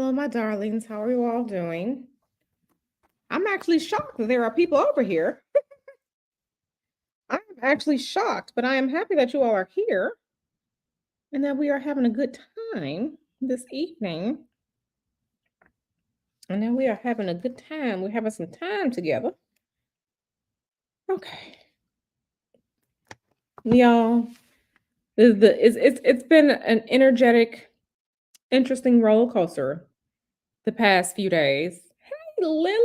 Hello, my darlings. How are you all doing? I'm actually shocked that there are people over here. I'm actually shocked, but I am happy that you all are here and that we are having a good time this evening. And that we are having a good time. We're having some time together. Okay. Y'all, it's been an energetic, interesting roller coaster the past few days. Hey, Lily.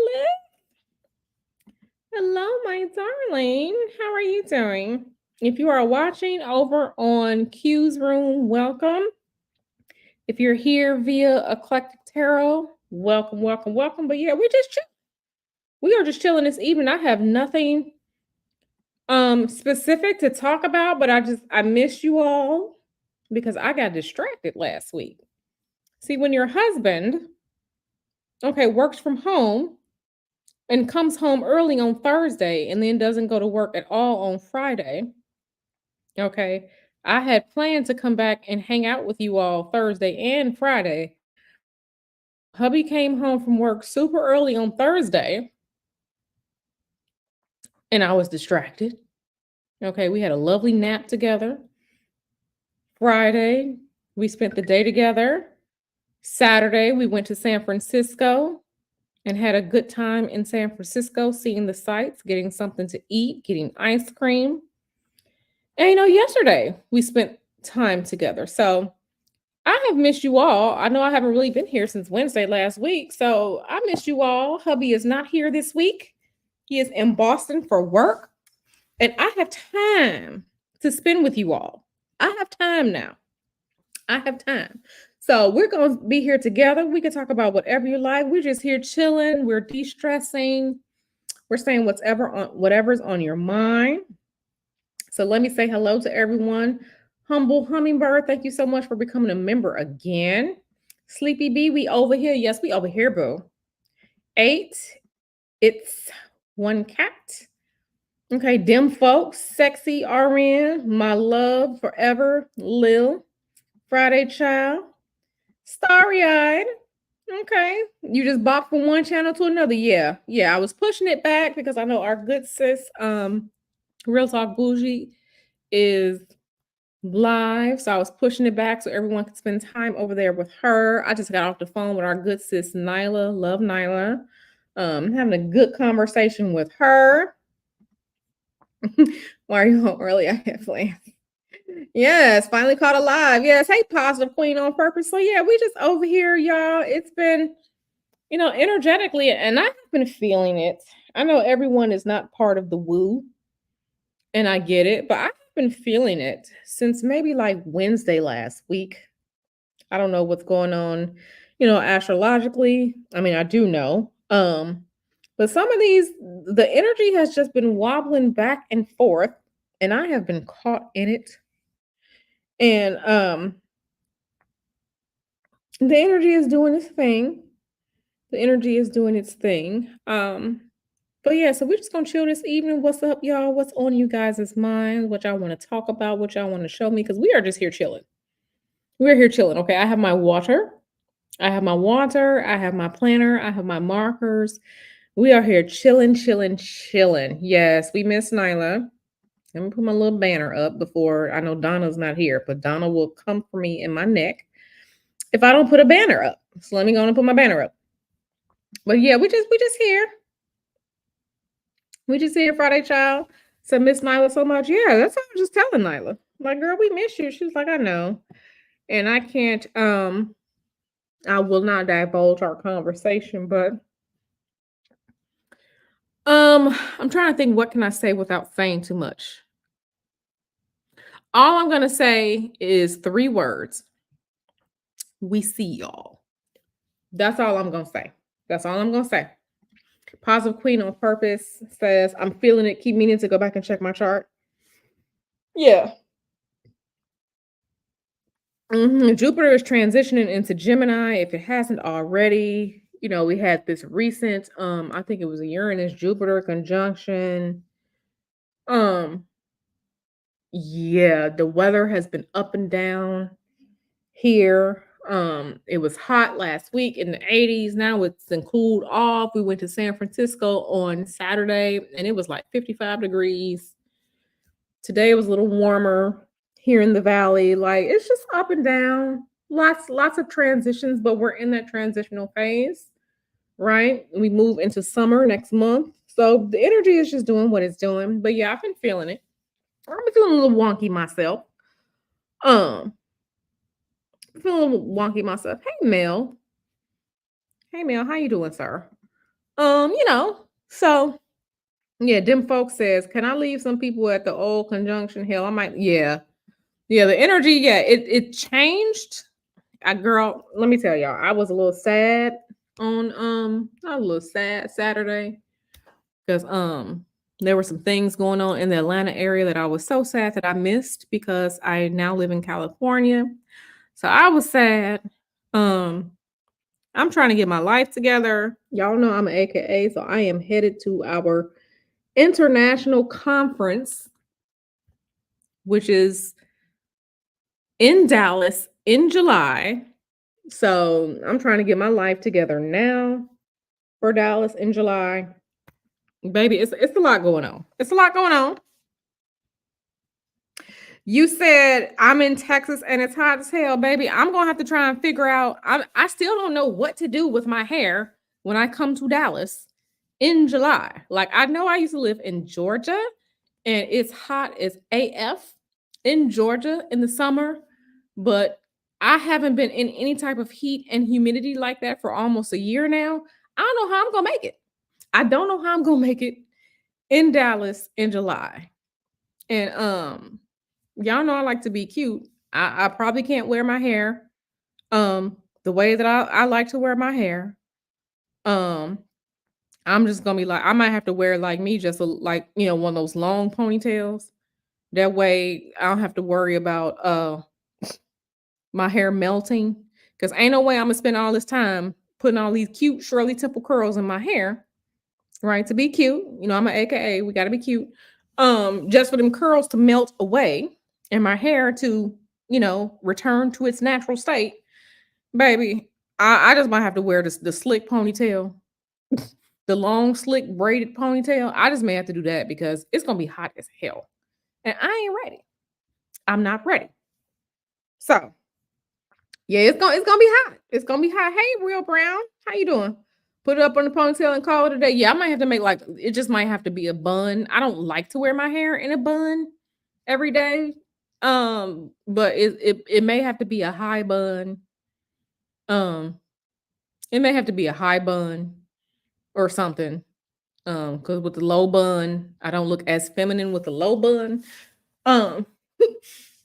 Hello, my darling. How are you doing? If you are watching over on Q's Room, welcome. If you're here via Eclectic Tarot, welcome, welcome, welcome. But yeah, we are just chilling this evening. I have nothing specific to talk about, but I miss you all because I got distracted last week. See, when your husband, okay, works from home and comes home early on Thursday and then doesn't go to work at all on Friday. Okay. I had planned to come back and hang out with you all Thursday and Friday. Hubby came home from work super early on Thursday and I was distracted. Okay. We had a lovely nap together. Friday, we spent the day together. Saturday, we went to San Francisco and had a good time in San Francisco, seeing the sights, getting something to eat, getting ice cream. And yesterday we spent time together. So I have missed you all. I know I haven't really been here since Wednesday last week. So I miss you all. Hubby is not here this week. He is in Boston for work. And I have time to spend with you all. I have time now. I have time. So we're going to be here together. We can talk about whatever you like. We're just here chilling. We're de-stressing. We're saying whatever's on your mind. So let me say hello to everyone. Humble Hummingbird, thank you so much for becoming a member again. Sleepy B, we over here. Yes, we over here, boo. 8, it's one cat. Okay, Dim Folks, Sexy RN, My Love Forever, Lil, Friday Child, Starry Eyed. Okay, you just bought from one channel to another. Yeah, I was pushing it back because I know our good sis, Real Talk Bougie, is live. So I was pushing it back so everyone could spend time over there with her. I just got off the phone with our good sis Nyla. Love Nyla. Having a good conversation with her. Why are you home early? I have plans. Yes, finally caught alive. Yes, hey, positive queen on purpose. So yeah, we just over here, y'all. It's been, energetically, and I've been feeling it. I know everyone is not part of the woo, and I get it, but I've been feeling it since maybe like Wednesday last week. I don't know what's going on, astrologically. I mean, I do know. But some of the energy has just been wobbling back and forth, and I have been caught in it. And the energy is doing its thing. The energy is doing its thing. But yeah, so we're just gonna chill this evening. What's up, y'all? What's on you guys' minds? What y'all want to talk about? What y'all want to show me? Because we are just here chilling. We're here chilling. Okay, I have my water. I have my water. I have my planner. I have my markers. We are here chilling, chilling, chilling. Yes, we miss Nyla. Let me put my little banner up before I know Donna's not here, but Donna will come for me in my neck if I don't put a banner up. So let me go and put my banner up. But yeah, we just here. We just here, Friday Child. So miss Nyla so much. Yeah, that's what I was just telling Nyla. Like, girl, we miss you. She was like, I know. And I can't I will not divulge our conversation, but I'm trying to think what can I say without saying too much. All I'm gonna say is 3 words. We see y'all. That's all I'm gonna say. That's all I'm gonna say. Positive Queen on purpose says, I'm feeling it. Keep meaning to go back and check my chart. Yeah. Jupiter is transitioning into Gemini. If it hasn't already, we had this recent, I think it was a Uranus Jupiter conjunction. Yeah, the weather has been up and down here. It was hot last week in the 80s. Now it's been cooled off. We went to San Francisco on Saturday and it was like 55 degrees. Today was a little warmer here in the valley. Like it's just up and down. Lots of transitions, but we're in that transitional phase, right? We move into summer next month. So the energy is just doing what it's doing. But yeah, I've been feeling it. I've been feeling a little wonky myself. Um, feeling a little wonky myself. Hey Mel. Hey Mel, how you doing, sir? You know, so yeah, Dim folks says, can I leave some people at the old conjunction hill? I might, yeah. Yeah, the energy, yeah, it changed. I girl, let me tell y'all, I was a little sad on not a little sad Saturday because there were some things going on in the Atlanta area that I was so sad that I missed because I now live in California. So I was sad. Um I'm trying to get my life together. Y'all know I'm an AKA, so I am headed to our international conference, which is in Dallas in July. So I'm trying to get my life together now for Dallas in July. Baby, it's a lot going on. It's a lot going on. You said I'm in Texas and it's hot as hell, baby. I'm gonna have to try and figure out. I still don't know what to do with my hair when I come to Dallas in July. Like I know I used to live in Georgia and it's hot as AF in Georgia in the summer, but I haven't been in any type of heat and humidity like that for almost a year now. I don't know how I'm gonna make it. I don't know how I'm gonna make it in Dallas in July. And y'all know I like to be cute. I probably can't wear my hair the way that I like to wear my hair. Um I'm just gonna be like, I might have to wear like me, just like one of those long ponytails. That way I don't have to worry about my hair melting. Cause ain't no way I'm gonna spend all this time putting all these cute Shirley Temple curls in my hair, right? To be cute. I'm an AKA, we gotta be cute. Just for them curls to melt away and my hair to, return to its natural state. Baby, I just might have to wear the slick ponytail, the long, slick braided ponytail. I just may have to do that because it's gonna be hot as hell. And I ain't ready. I'm not ready. So yeah, it's gonna be hot. It's gonna be hot. Hey, Real Brown, how you doing? Put it up on the ponytail and call it a day. Yeah, I might have to make like it just might have to be a bun. I don't like to wear my hair in a bun every day. But it may have to be a high bun. Um, it may have to be a high bun or something. Because with the low bun, I don't look as feminine with the low bun. Um,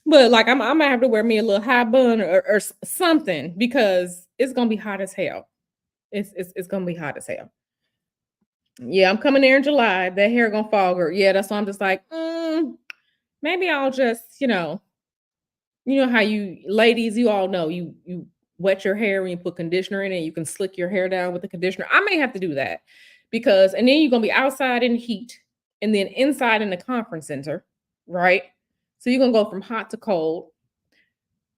but like I might have to wear me a little high bun or something because it's gonna be hot as hell. It's gonna be hot as hell. Yeah, I'm coming there in July. That hair gonna fall, girl. Yeah, that's why I'm just like, maybe I'll just, how you ladies, you all know you wet your hair when you put conditioner in it. You can slick your hair down with the conditioner. I may have to do that because, and then you're gonna be outside in heat and then inside in the conference center, right? So you're gonna go from hot to cold.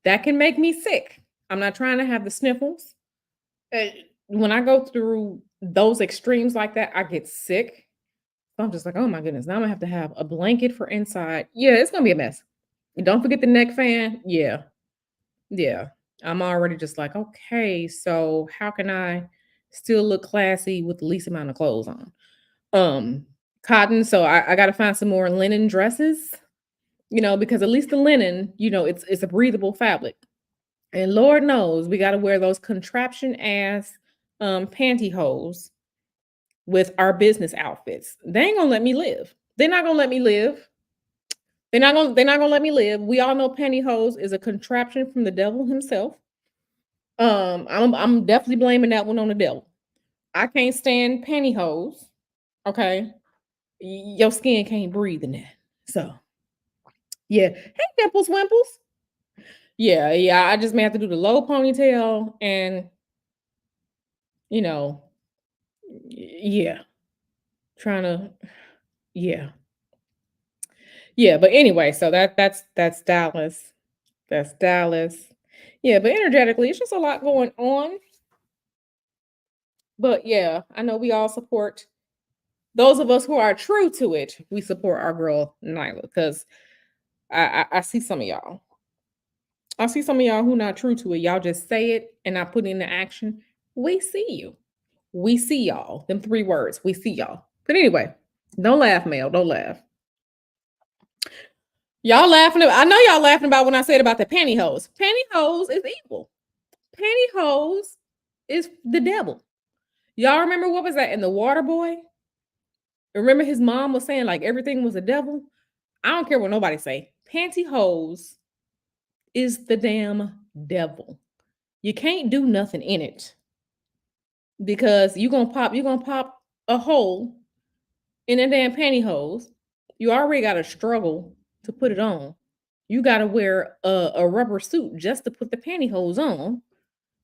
That can make me sick. I'm not trying to have the sniffles. When I go through those extremes like that, I get sick. So I'm just like, oh my goodness, now I'm gonna have to have a blanket for inside. Yeah, it's gonna be a mess. And don't forget the neck fan. Yeah, yeah. I'm already just like, okay, so how can I still look classy with the least amount of clothes on? Um, Cotton. So I gotta find some more linen dresses, because at least the linen, it's a breathable fabric. And Lord knows we got to wear those contraption ass pantyhose with our business outfits. They ain't gonna let me live. They're not gonna let me live. They're not gonna let me live. We all know pantyhose is a contraption from the devil himself. I'm definitely blaming that one on the devil. I can't stand pantyhose. Okay. Your skin can't breathe in that. So yeah. Hey, Dimples Wimples. Yeah, yeah. I just may have to do the low ponytail and you know, yeah, trying to, yeah, yeah. But anyway, so that's Dallas. That's Dallas. Yeah, but energetically, it's just a lot going on. But yeah, I know we all support those of us who are true to it. We support our girl Nyla because I see some of y'all. I see some of y'all who not true to it. Y'all just say it and not put it into action. We see you. We see y'all. Them three words. We see y'all. But anyway, don't laugh, Mel. Don't laugh. Y'all laughing. I know y'all laughing about when I said about the pantyhose. Pantyhose is evil. Pantyhose is the devil. Y'all remember what was that in the Water Boy? Remember his mom was saying like everything was a devil? I don't care what nobody say. Pantyhose is the damn devil. You can't do nothing in it because you're gonna pop a hole in a damn pantyhose. You already gotta struggle to put it on. You gotta wear a rubber suit just to put the pantyhose on.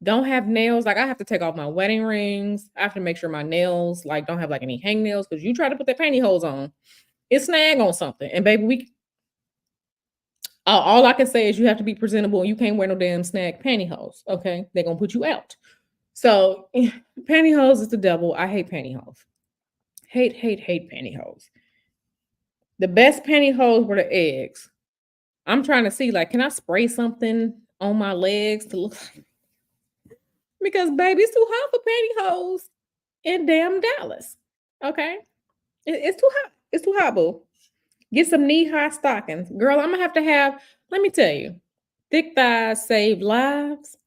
Don't have nails. Like I have to take off my wedding rings. I have to make sure my nails like don't have like any hangnails because you try to put that pantyhose on, it snag on something. And baby, we all I can say is you have to be presentable. You can't wear no damn snag pantyhose. Okay, they're gonna put you out. So pantyhose is the devil. I hate pantyhose. Hate pantyhose. The best pantyhose were the eggs. I'm trying to see like, can I spray something on my legs to look like because baby, it's too hot for pantyhose in damn Dallas. Okay. It's too hot. It's too hot, boo. Get some knee-high stockings. Girl, I'm gonna have to have, let me tell you, thick thighs save lives.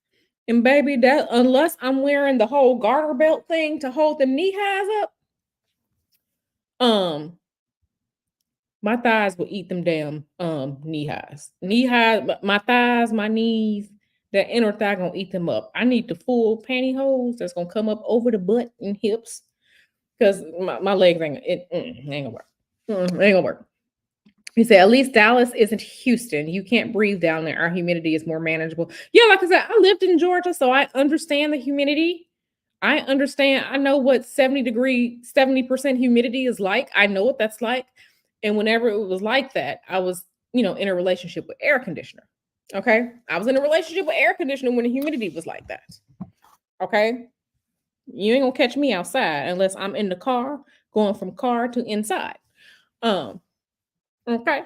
And baby, that unless I'm wearing the whole garter belt thing to hold the knee highs up, um, my thighs will eat them damn knee highs. Knee highs, my thighs, my knees, that inner thigh gonna eat them up. I need the full pantyhose that's gonna come up over the butt and hips because my legs ain't gonna work. Ain't gonna work. He said, at least Dallas isn't Houston. You can't breathe down there. Our humidity is more manageable. Yeah, like I said, I lived in Georgia, so I understand the humidity. I understand. I know what 70% humidity is like. I know what that's like. And whenever it was like that, I was, in a relationship with air conditioner. Okay. I was in a relationship with air conditioner when the humidity was like that. Okay. You ain't gonna catch me outside unless I'm in the car going from car to inside. Um, okay.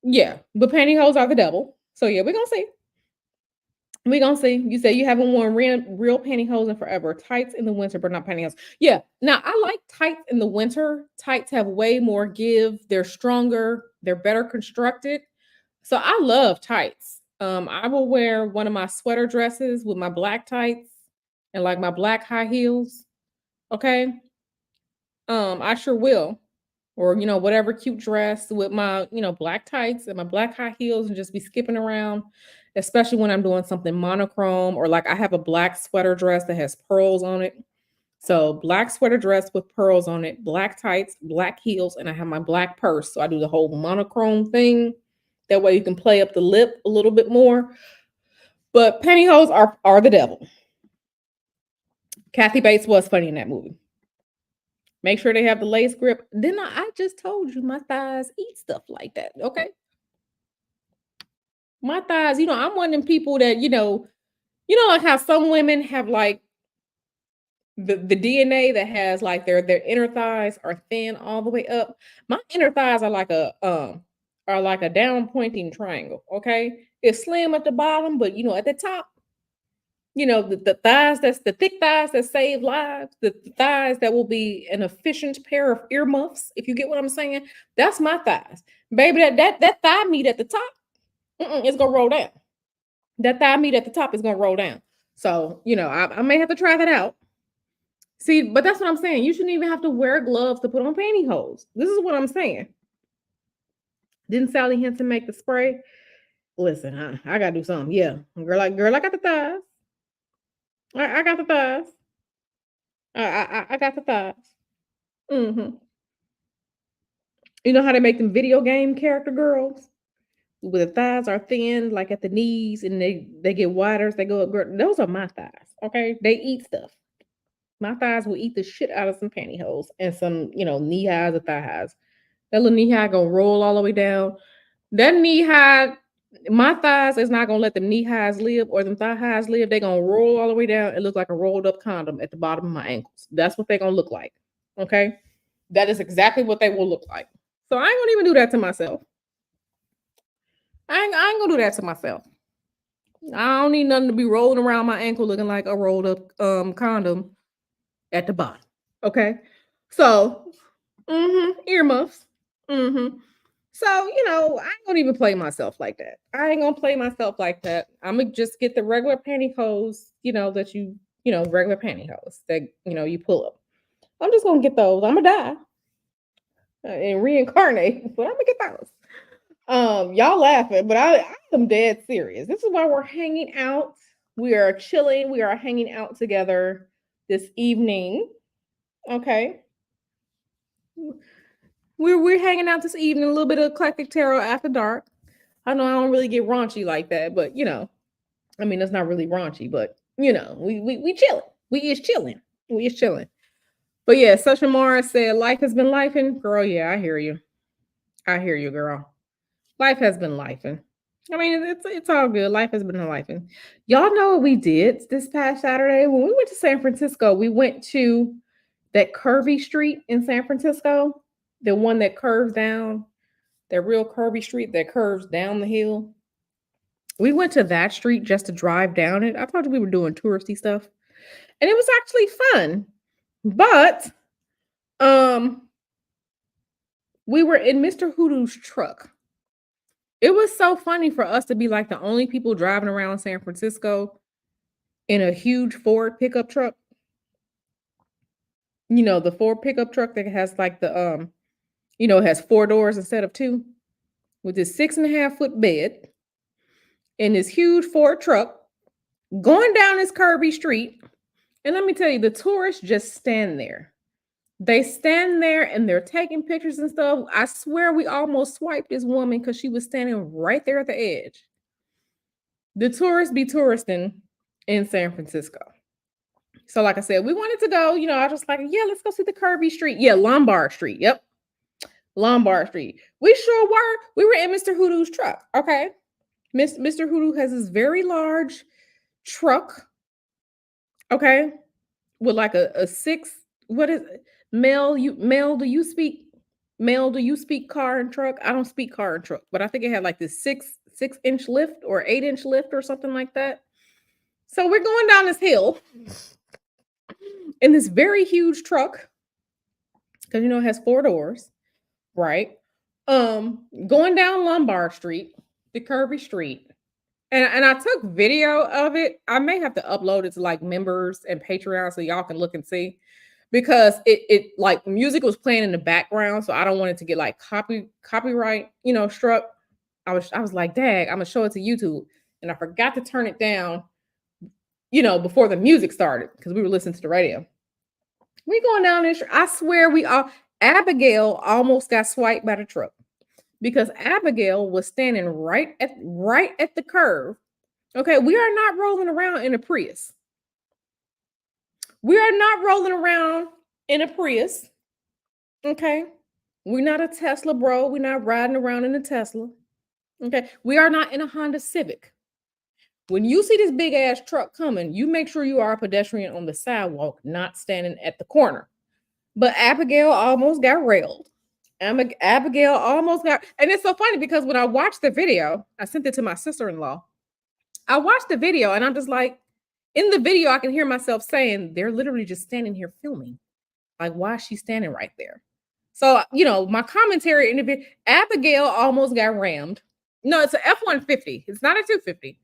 Yeah, but pantyhose are the devil. So yeah, we're gonna see. We're gonna see. You say you haven't worn real pantyhose in forever. Tights in the winter, but not pantyhose. Yeah. Now I like tights in the winter. Tights have way more give. They're stronger. They're better constructed. So I love tights. I will wear one of my sweater dresses with my black tights and like my black high heels. Okay. I sure will. Or, whatever cute dress with my, black tights and my black high heels and just be skipping around, especially when I'm doing something monochrome or like I have a black sweater dress that has pearls on it. So, black sweater dress with pearls on it, black tights, black heels, and I have my black purse. So, I do the whole monochrome thing. That way you can play up the lip a little bit more. But pantyhose are the devil. Kathy Bates was funny in that movie. Make sure they have the lace grip. Then I just told you my thighs eat stuff like that. Okay. My thighs, I'm one of them people that, like how some women have like the DNA that has like their inner thighs are thin all the way up. My inner thighs are like a down pointing triangle. Okay. It's slim at the bottom, but at the top, the thighs that's the thick thighs that save lives, the thighs that will be an efficient pair of earmuffs, if you get what I'm saying. That's my thighs. Baby, that thigh meat at the top, it's gonna roll down. That thigh meat at the top is gonna roll down. So, I may have to try that out. See, but that's what I'm saying. You shouldn't even have to wear gloves to put on pantyhose. This is what I'm saying. Didn't Sally Henson make the spray? Listen, I gotta do something. Yeah, girl, I got the thighs. I got the thighs. I got the thighs. Hmm. You know how they make them video game character girls? Where the thighs are thin, like at the knees, and they get wider as they go up. Girl, those are my thighs. Okay, they eat stuff. My thighs will eat the shit out of some pantyhose and some, knee highs or thigh highs. That little knee high gonna roll all the way down. That knee high, My thighs is not gonna let them knee highs live or them thigh highs live. They're gonna roll all the way down and look like a rolled up condom at the bottom of my ankles. That's what they're gonna look like. Okay. That is exactly what they will look like. So I ain't gonna even do that to myself. I ain't gonna do that to myself. I don't need nothing to be rolling around my ankle looking like a rolled up condom at the bottom. Okay. So earmuffs. Mm-hmm. So, I ain't gonna even play myself like that. I ain't gonna play myself like that. I'm gonna just get the regular pantyhose, that regular pantyhose that, you pull up. I'm just gonna get those. I'm gonna die and reincarnate, but I'm gonna get those. Y'all laughing, but I am dead serious. This is why we're hanging out. We are chilling. We are hanging out together this evening. Okay. We're hanging out this evening, a little bit of eclectic tarot after dark. I know I don't really get raunchy like that, but I mean, that's not really raunchy, but we chilling. We is chilling. We is chilling. But yeah, Sasha Mara said, life has been lifing. Girl, yeah, I hear you. I hear you, girl. Life has been lifing. I mean, it's all good. Life has been lifing. Y'all know what we did this past Saturday when we went to San Francisco. We went to that curvy street in San Francisco, the one that curves down, that real curvy street that curves down the hill. We went to that street just to drive down it. I thought we were doing touristy stuff, and it was actually fun. But um, we were in Mr. Hoodoo's truck. It was so funny for us to be like the only people driving around San Francisco in a huge Ford pickup truck. The Ford pickup truck that has like it has four doors instead of two, with this 6.5-foot bed in this huge Ford truck going down this curvy street. And let me tell you, the tourists just stand there. They stand there and they're taking pictures and stuff. I swear we almost swiped this woman because she was standing right there at the edge. The tourists be touristing in San Francisco. So, like I said, we wanted to go. I was just like, yeah, let's go see the curvy street. Yeah, Lombard Street. Yep. Lombard Street. We sure were. We were in Mr. Hoodoo's truck. Okay. Mr. Hoodoo has this very large truck. Okay. With like a six, what is it? Male, do you speak car and truck? I don't speak car and truck, but I think it had like this 6-inch lift or 8-inch lift or something like that. So we're going down this hill in this very huge truck because it has four doors, right? Going down Lombard Street, the curvy street. And I took video of it. I may have to upload it to like members and Patreon so y'all can look and see, because it like music was playing in the background, so I don't want it to get like copyright, struck. I was like, dang, I'm gonna show it to YouTube, and I forgot to turn it down, before the music started because we were listening to the radio. We going down this. I swear Abigail almost got swiped by the truck because Abigail was standing right at the curve. Okay, we are not rolling around in a Prius. We are not rolling around in a Prius. Okay. We're not a Tesla, bro. We're not riding around in a Tesla. Okay. We are not in a Honda Civic. When you see this big ass truck coming, you make sure you are a pedestrian on the sidewalk, not standing at the corner. But Abigail almost got railed. Abigail almost got, and it's so funny because when I watched the video, I sent it to my sister-in-law. I watched the video and I'm just like, in the video, I can hear myself saying, they're literally just standing here filming. Like, why is she standing right there? So, my commentary in the video, Abigail almost got rammed. No, it's an F-150. It's not a 250.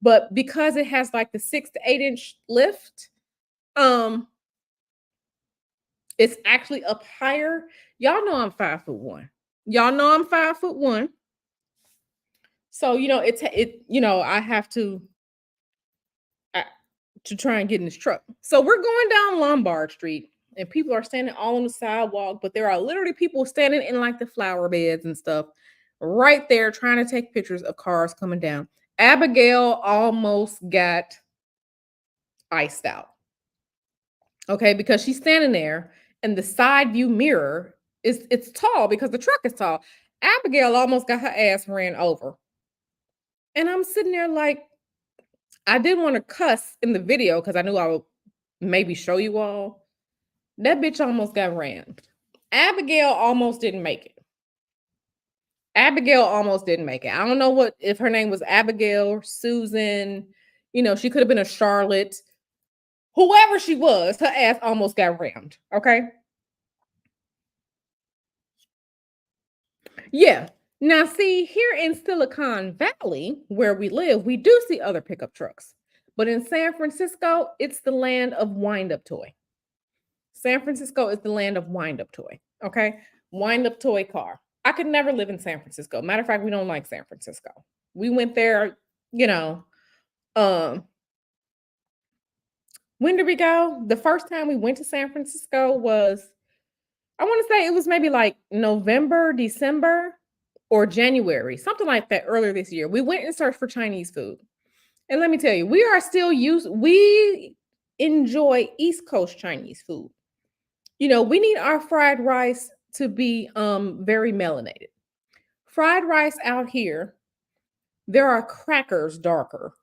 But because it has like the 6 to 8-inch lift, it's actually up higher. Y'all know I'm 5'1". Y'all know I'm 5'1". So, I have to try and get in this truck. So we're going down Lombard Street and people are standing all on the sidewalk, but there are literally people standing in like the flower beds and stuff right there trying to take pictures of cars coming down. Abigail almost got iced out. Okay, because she's standing there and the side view mirror it's tall because the truck is tall. Abigail almost got her ass ran over. And I'm sitting there like, I didn't want to cuss in the video because I knew I would maybe show you all. That bitch almost got rammed. Abigail almost didn't make it. Abigail almost didn't make it. I don't know what if her name was Abigail or Susan. She could have been a Charlotte. Whoever she was, her ass almost got rammed. Okay. Yeah. Now, see, here in Silicon Valley, where we live, we do see other pickup trucks. But in San Francisco, it's the land of wind up toy. San Francisco is the land of wind up toy. Okay. Wind up toy car. I could never live in San Francisco. Matter of fact, we don't like San Francisco. We went there, you know, um, when did we go? The first time we went to San Francisco was, I want to say it was maybe like November, December, or January, something like that earlier this year. We went and searched for Chinese food. And let me tell you, we enjoy East Coast Chinese food. We need our fried rice to be very melanated. Fried rice out here, there are crackers darker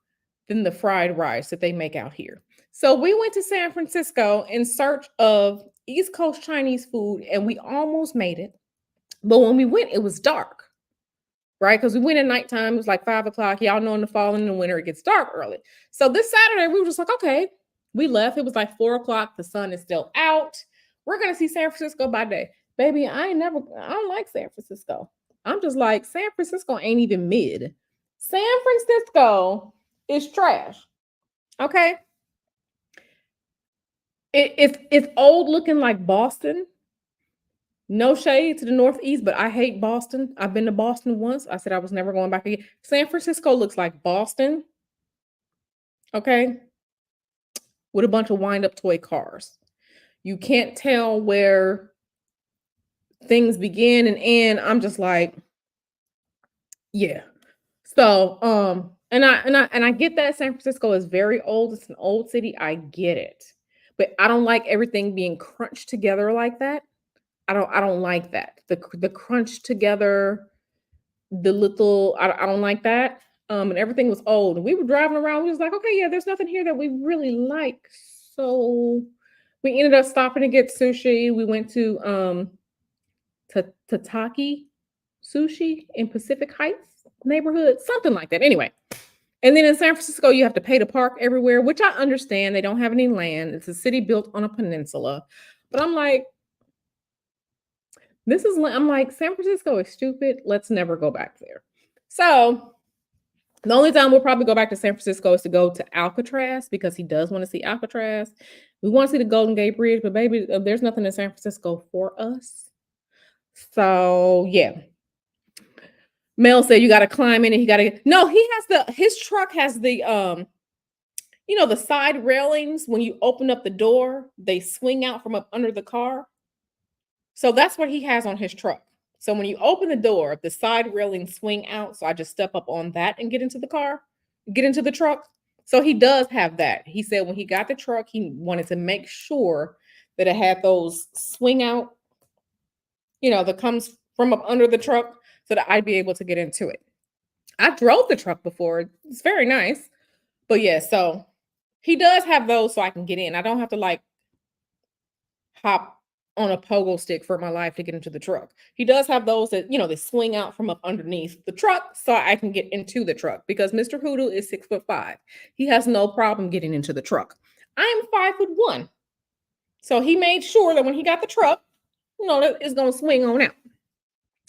than the fried rice that they make out here. So we went to San Francisco in search of East Coast Chinese food and we almost made it. But when we went, it was dark, right? Because we went at nighttime. It was like 5 o'clock. Y'all know in the fall and in the winter, it gets dark early. So this Saturday, we were just like, okay, we left. It was like 4 o'clock. The sun is still out. We're going to see San Francisco by day. Baby, I don't like San Francisco. I'm just like, San Francisco ain't even mid. San Francisco is trash. Okay. It's old looking like Boston. No shade to the Northeast, but I hate Boston. I've been to Boston once. I said I was never going back again. San Francisco looks like Boston. Okay. With a bunch of wind up toy cars. You can't tell where things begin and end. I'm just like, yeah. So, and I get that San Francisco is very old. It's an old city. I get it. But I don't like everything being crunched together like that. I don't like that. The crunch together, the little I don't like that. And everything was old. And we were driving around. We was like, okay, yeah, there's nothing here that we really like. So we ended up stopping to get sushi. We went to Tataki Sushi in Pacific Heights neighborhood, something like that. Anyway, and then in San Francisco, you have to pay to park everywhere, which I understand. They don't have any land. It's a city built on a peninsula. But I'm like, I'm like, San Francisco is stupid. Let's never go back there. So the only time we'll probably go back to San Francisco is to go to Alcatraz because he does want to see Alcatraz. We want to see the Golden Gate Bridge, but baby, there's nothing in San Francisco for us. So yeah. Mel said you got to climb in and his truck has the the side railings. When you open up the door, they swing out from up under the car. So that's what he has on his truck. So when you open the door, the side railings swing out. So I just step up on that and get into the truck. So he does have that. He said when he got the truck, he wanted to make sure that it had those swing out, that comes from up under the truck so that I'd be able to get into it. I drove the truck before. It's very nice. But yeah, so he does have those so I can get in. I don't have to like hop on a pogo stick for my life to get into the truck. He does have those that, they swing out from up underneath the truck so I can get into the truck because Mr. Hoodoo is 6'5". He has no problem getting into the truck. I'm 5'1". So he made sure that when he got the truck, that it's going to swing on out.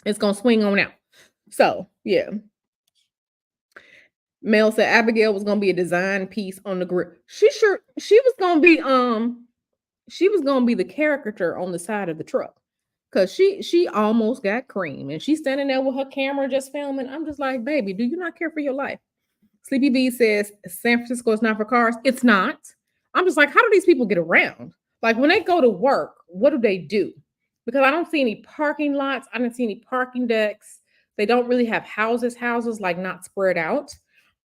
It's going to swing on out. So, yeah. Mel said Abigail was going to be a design piece on the grill. She was going to be the caricature on the side of the truck because she almost got cream and she's standing there with her camera just filming. I'm just like, baby, do you not care for your life? Sleepy B says San Francisco is not for cars. It's not. I'm just like, how do these people get around? Like when they go to work, what do they do? Because I don't see any parking lots. I don't see any parking decks. They don't really have houses like not spread out.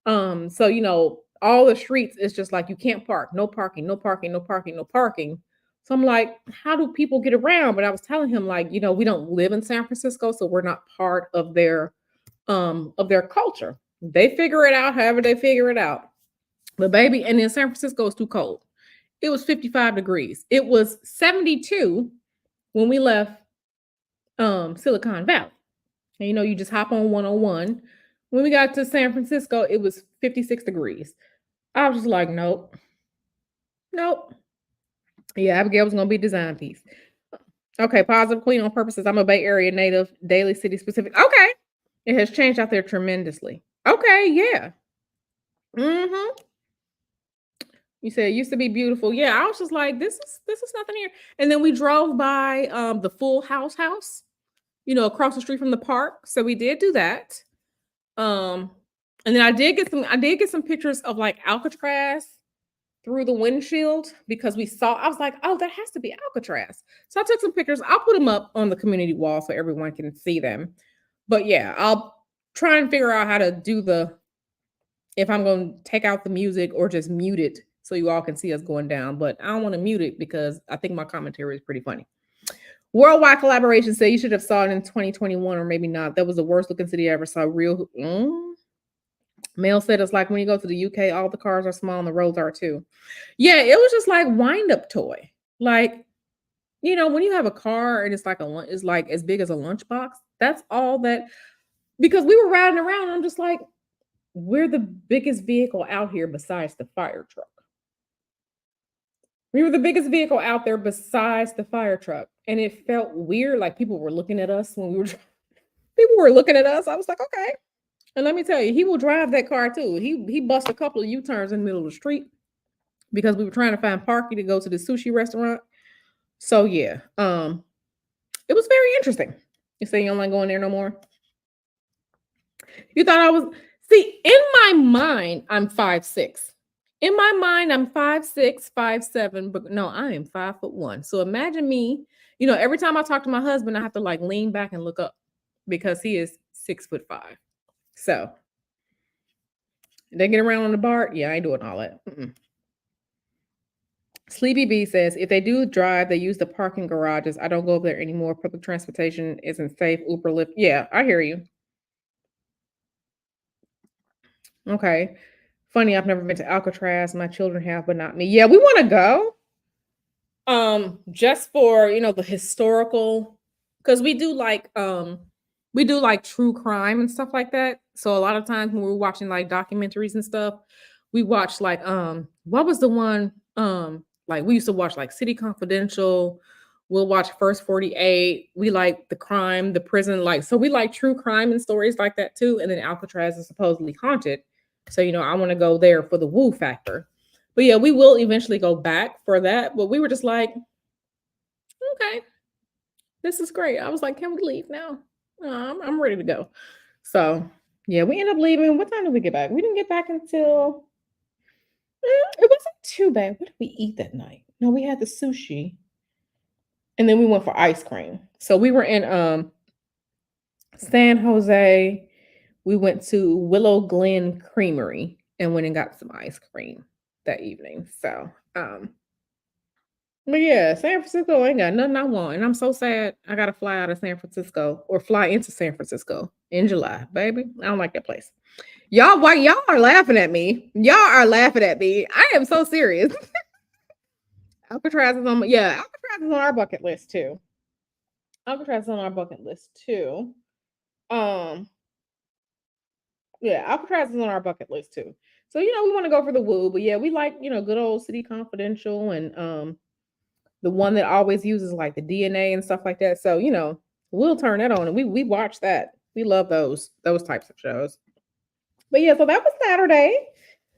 So all the streets is just like you can't park, no parking, no parking, no parking, no parking. So I'm like, how do people get around? But I was telling him like, we don't live in San Francisco, so we're not part of their culture. They figure it out however they figure it out. But baby, and in San Francisco, it's too cold. It was 55 degrees. It was 72 when we left Silicon Valley. And you just hop on 101. When we got to San Francisco, it was 56 degrees. I was just like, nope, nope. Yeah, Abigail was gonna be design piece. Okay, positive queen on purposes. I'm a Bay Area native, Daly City specific. Okay. It has changed out there tremendously. Okay, yeah. Mm-hmm. You said it used to be beautiful. Yeah, I was just like, this is nothing here. And then we drove by the Full House, across the street from the park. So we did do that. Um, and then I did get some pictures of like Alcatraz through the windshield because I was like, oh, that has to be Alcatraz. So I took some pictures. I'll put them up on the community wall so everyone can see them. But yeah, I'll try and figure out how to do if I'm going to take out the music or just mute it so you all can see us going down. But I don't want to mute it because I think my commentary is pretty funny. Worldwide collaboration say you should have saw it in 2021 or maybe not. That was the worst looking city I ever saw. Mel said it's like when you go to the UK, all the cars are small and the roads are too. Yeah, it was just like wind up toy. Like, when you have a car and it's like as big as a lunchbox, that's all that, because we were riding around and I'm just like, we're the biggest vehicle out here besides the fire truck. We were the biggest vehicle out there besides the fire truck. And it felt weird. Like people were looking at us when people were looking at us. I was like, okay. And let me tell you, he will drive that car too. He bust a couple of U-turns in the middle of the street because we were trying to find parking to go to the sushi restaurant. So yeah, it was very interesting. You say you don't like going there no more? You thought I was see, in my mind, I'm 5'6". In my mind, I'm 5'6", 5'7", but no, I am 5'1". So imagine me, every time I talk to my husband, I have to like lean back and look up because he is 6'5". So they get around on the BART. Yeah, I ain't doing all that. Sleepy B says, if they do drive, they use the parking garages. I don't go up there anymore. Public transportation isn't safe. Uber, Lyft. Yeah, I hear you. Okay. Funny, I've never been to Alcatraz. My children have, but not me. Yeah, we want to go. Just for, the historical, because we do like true crime and stuff like that. So a lot of times when we're watching like documentaries and stuff, we watch like what was the one like we used to watch like City Confidential. We'll watch First 48. We like the crime, the prison, like so we like true crime and stories like that too. And then Alcatraz is supposedly haunted. So I want to go there for the woo factor. But yeah, we will eventually go back for that. But we were just like, okay, this is great. I was like, can we leave now? I'm ready to go. So yeah, we ended up leaving. What time did we get back? We didn't get back until it wasn't too bad. What did we eat that night? No, we had the sushi. And then we went for ice cream. So we were in San Jose. We went to Willow Glen Creamery and went and got some ice cream that evening. So but yeah, San Francisco ain't got nothing I want. And I'm so sad I gotta fly out of San Francisco or fly into San Francisco in July, baby. I don't like that place. Y'all are laughing at me. Y'all are laughing at me. I am so serious. Alcatraz is Alcatraz is on our bucket list too. Alcatraz is on our bucket list too. Um, yeah, Alcatraz is on our bucket list too. So we want to go for the woo, but yeah, we like good old City Confidential and the one that always uses like the DNA and stuff like that. So we'll turn that on and we watch that. We love those types of shows. But yeah, so that was Saturday.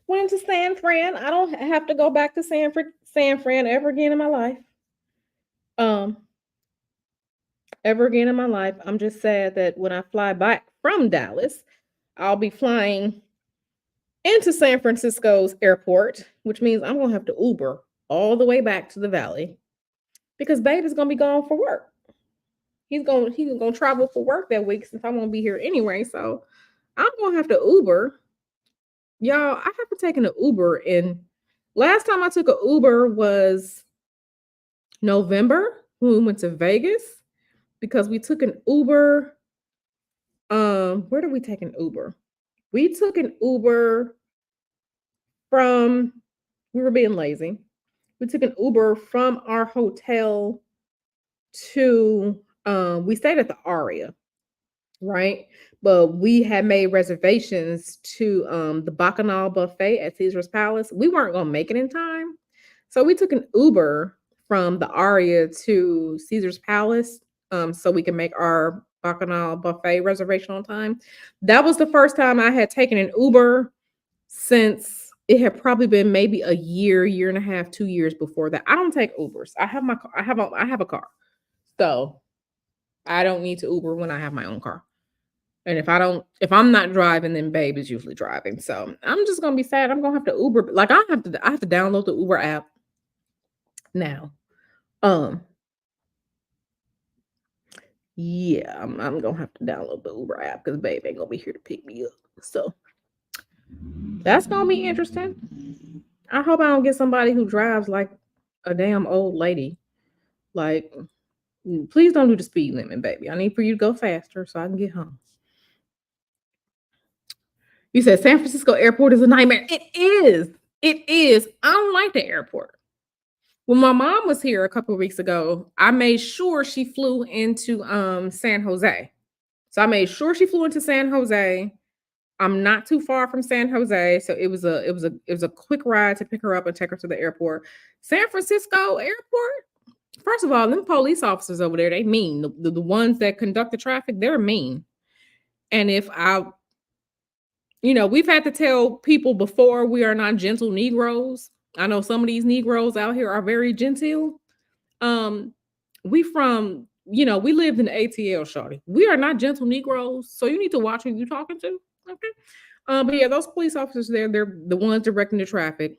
Went to San Fran. I don't have to go back to San Fran ever again in my life. Ever again in my life. I'm just sad that when I fly back from Dallas, I'll be flying into San Francisco's airport, which means I'm gonna have to Uber all the way back to the valley because baby's gonna be gone for work. He's gonna travel for work that week since I won't be here anyway. So I'm gonna have to Uber. Y'all, I haven't taken an Uber in last time I took an Uber was November when we went to Vegas because we took an Uber. Where did we take an Uber? We took an Uber from we were being lazy. We took an Uber from our hotel to we stayed at the Aria, right? But we had made reservations to the Bacchanal buffet at Caesar's Palace. We weren't gonna make it in time. So we took an Uber from the Aria to Caesar's Palace so we can make our Bacchanal buffet reservation on time. That was the first time I had taken an Uber since it had probably been maybe a year, year and a half, 2 years before that. I don't take Ubers. I have my car. I have a car. So I don't need to Uber when I have my own car. And if I'm not driving, then babe is usually driving. So I'm just gonna be sad. I'm gonna have to Uber. Like I have to download the Uber app now. Um, yeah, I'm gonna have to download the Uber app because babe ain't gonna be here to pick me up. So that's gonna be interesting. I hope I don't get somebody who drives like a damn old lady. Like, please don't do the speed limit, baby. I need for you to go faster so I can get home. You said San Francisco airport is a nightmare. It is. It is. I don't like the airport. When my mom was here a couple of weeks ago, I made sure she flew into San Jose. So I made sure she flew into San Jose. I'm not too far from San Jose, so it was a quick ride to pick her up and take her to the airport. San Francisco airport. First of all, them police officers over there, they mean the ones that conduct the traffic, they're mean. And if I, we've had to tell people before we are not gentle Negroes. I know some of these Negroes out here are very genteel. Um, we from, we lived in the ATL, shorty. We are not gentle Negroes, so you need to watch who you're talking to. Okay. But yeah, those police officers there, they're the ones directing the traffic.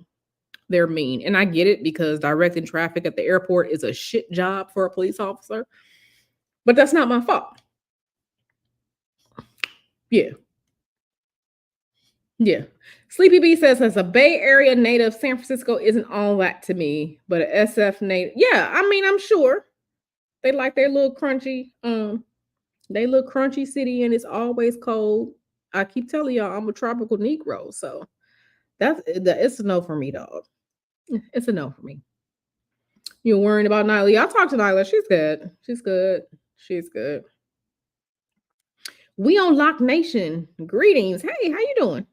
They're mean. And I get it because directing traffic at the airport is a shit job for a police officer. But that's not my fault. Yeah. Yeah. Sleepy B says, as a Bay Area native, San Francisco isn't all that to me, but a SF native. Yeah, I mean, I'm sure they like their little crunchy, they little crunchy city and it's always cold. I keep telling y'all I'm a tropical Negro. So it's a no for me, dog. It's a no for me. You're worrying about Nyla. Y'all talk to Nyla. She's good. She's good. She's good. We on Lock Nation. Greetings. Hey, how you doing?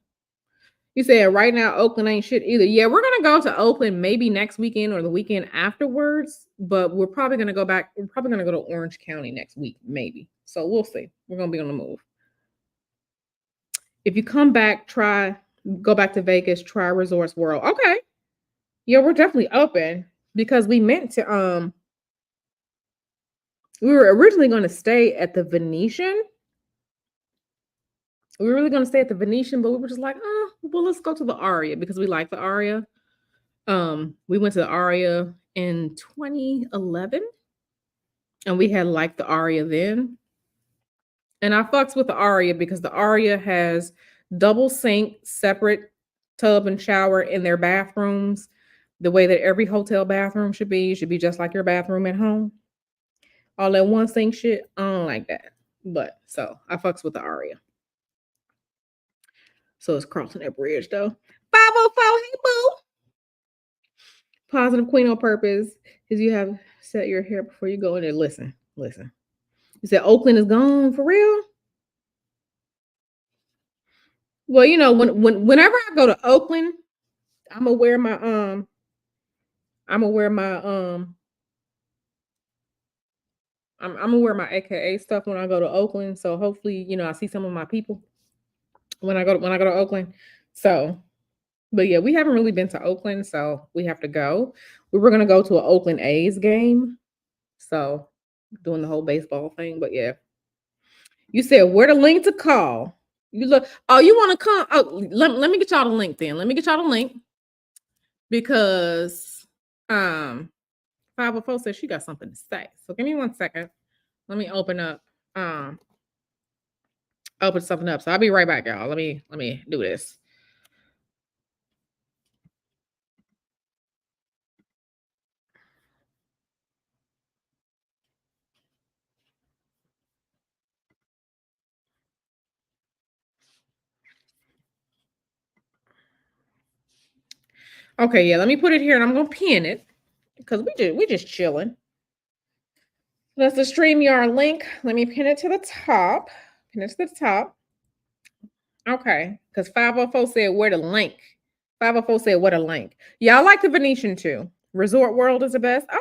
You said right now Oakland ain't shit either. Yeah, we're gonna go to Oakland maybe next weekend or the weekend afterwards, but we're probably gonna go back. We're probably gonna go to Orange County next week, maybe. So we'll see. We're gonna be on the move. If you come back, go back to Vegas, try Resorts World. Okay. Yeah, we're definitely open because we meant to we were originally gonna stay at the Venetian. We were really gonna stay at the Venetian, but we were just like, oh, well, let's go to the Aria because we like the Aria. We went to the Aria in 2011 and we had liked the Aria then. And I fucks with the Aria because the Aria has double sink, separate tub and shower in their bathrooms, the way that every hotel bathroom should be just like your bathroom at home. All that one sink shit, I don't like that. But so I fucks with the Aria. So it's crossing that bridge though. 504, hey boo. Positive queen on purpose is you have set your hair before you go in there. Listen, listen. You said Oakland is gone for real? Well, whenever I go to Oakland, I'm gonna wear my I'm gonna wear my I'm gonna wear my AKA stuff when I go to Oakland. So hopefully, I see some of my people when I go to Oakland. So, but yeah, we haven't really been to Oakland, so we have to go. We were gonna go to an Oakland A's game, so doing the whole baseball thing. But yeah, you said where the link to call. You look. Oh, you want to come? Oh, let me get y'all the link then. Let me get y'all the link because 504 says she got something to say. So give me 1 second. Let me open something up. So I'll be right back, y'all. Let me do this. Okay, yeah, let me put it here and I'm gonna pin it because we just chilling. That's the StreamYard link. Let me pin it to the top. Pin it to the top. Okay, because 504 said where the link. 504 said what a link. Yeah, I like the Venetian too. Resort World is the best. Okay.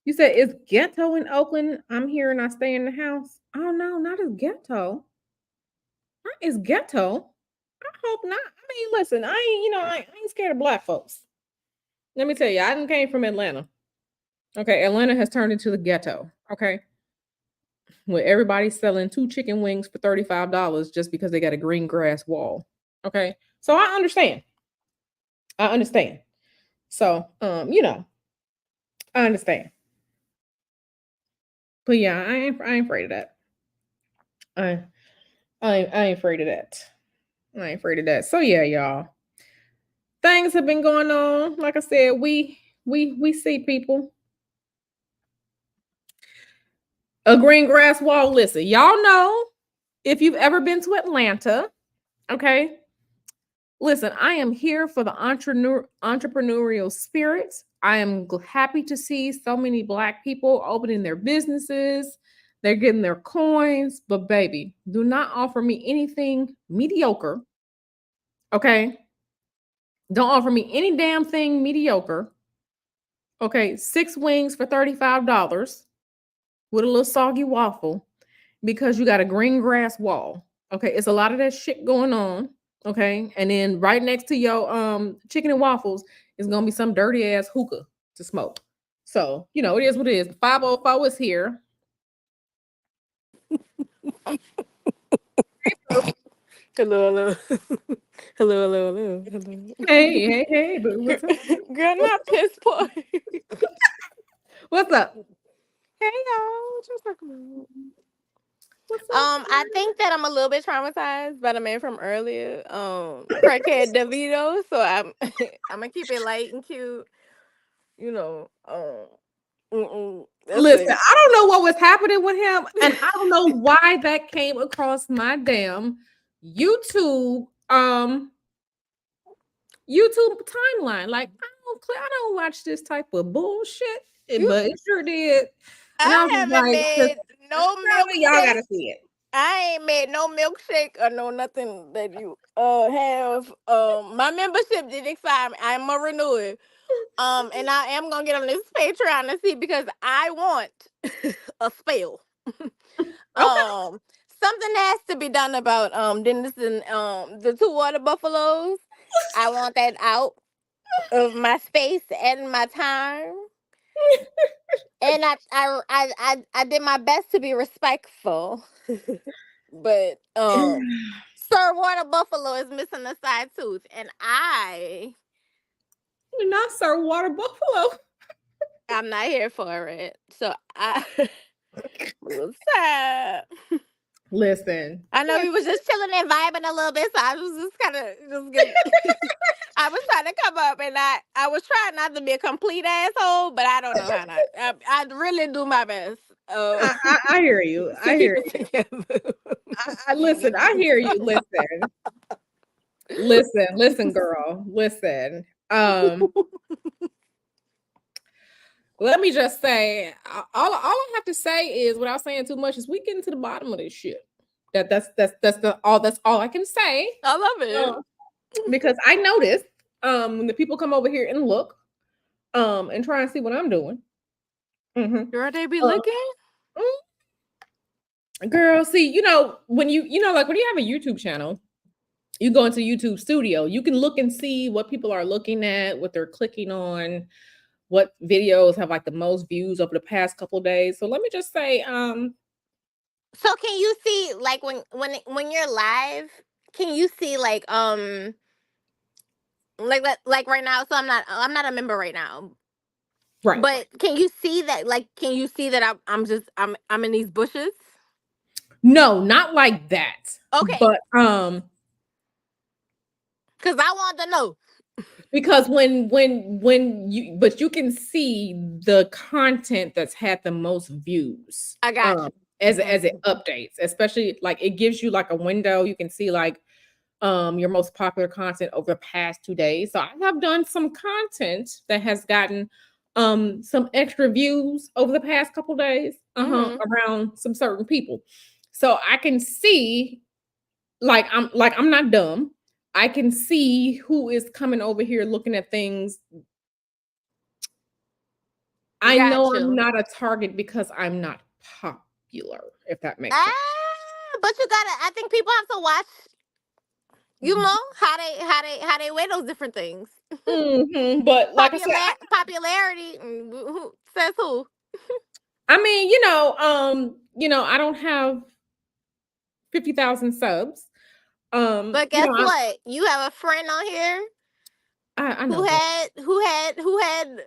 You said it's ghetto in Oakland. I'm here and I stay in the house. Oh no, not as ghetto. Not as ghetto. I hope not. I mean, listen, I ain't, I ain't scared of black folks. Let me tell you, I didn't came from Atlanta. Okay, Atlanta has turned into the ghetto. Okay. Where everybody's selling 2 chicken wings for $35 just because they got a green grass wall. Okay. So I understand. I understand. So I understand. But yeah, I ain't afraid of that. I I ain't afraid of that. I ain't afraid of that. So yeah, y'all. Things have been going on. Like I said, we see people. A green grass wall. Listen, y'all know if you've ever been to Atlanta, okay? Listen, I am here for the entrepreneurial spirits. I am happy to see so many black people opening their businesses. They're getting their coins, but baby, do not offer me anything mediocre. Okay? Don't offer me any damn thing mediocre. Okay, 6 wings for $35 with a little soggy waffle because you got a green grass wall. Okay, it's a lot of that shit going on. Okay, and then right next to your chicken and waffles is gonna be some dirty ass hookah to smoke. So it is what it is. 504 is here. Hello, hello. Hello, hello, hello, hello. Hey, but what's up? Girl, not piss poor. What's up? Hey y'all, just talking about. What's up? I think that I'm a little bit traumatized by the man from earlier, crackhead Davito. So I'm I'm gonna keep it light and cute. You know, that's Listen, it. I don't know what was happening with him, and I don't know why that came across my damn YouTube YouTube timeline. Like I don't watch this type of bullshit, You, but it sure did. And I I was just haven't like, made no y'all milkshake. gotta see it. I ain't made no milkshake or no nothing that you have. My membership did expire. I'm gonna renew it. And I am gonna get on this Patreon to see because I want a spell. Okay. um, Something has to be done about Dennis and the two water buffaloes. I want that out of my space and my time. And I did my best to be respectful, but Sir Water Buffalo is missing a side tooth, and We're not Sir Water Buffalo. I'm not here for it. So I a little sad. Listen. I know we was just chilling and vibing a little bit, so I was just kind of just getting. I was trying to come up, and I was trying not to be a complete asshole, but I don't know how not. I really do my best. I hear you. To I keep hear it you. together. I listen. I hear you. Listen, girl. Listen. Let me just say, all I have to say is, without saying too much, is we getting to the bottom of this shit. That's all I can say. I love it. Because I noticed when the people come over here and look and try and see what I'm doing. Mm-hmm. Girl, they be Uh, looking. Girl, see, when like when you have a YouTube channel, you go into YouTube Studio, you can look and see what people are looking at, what they're clicking on, what videos have like the most views over the past couple days. So let me just say, So can you see like when you're live? Can you see like right now? So I'm not a member right now. right. But can you see that? Like, can you see that I'm in these bushes? No, not like that. Okay, But because I want to know. because when you can see the content that's had the most views I got you. as it updates, especially like it gives you like a window. You can see like your most popular content over the past 2 days. So I have done some content that has gotten some extra views over the past couple days around some certain people. So I can see, I'm not dumb. I can see who is coming over here looking at things. I Got know I'm you. not a target because I'm not popular, if that makes sense. But you gotta. I think people have to watch. You know how they weigh those different things. But like I said, Popularity who says who. I mean, I don't have 50,000 subs. But guess what? You have a friend on here I know who had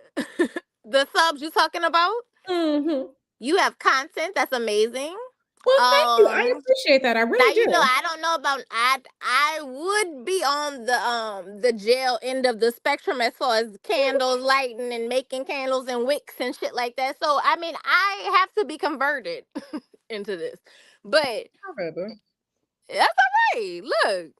the subs you talking about. that. You have content that's amazing. Well, thank you. I appreciate that. I Now really do. I don't know about I would be on the jail end of the spectrum as far as candles lighting and making candles and wicks and shit like that. So I mean I have to be converted into this. But that's all right. Look.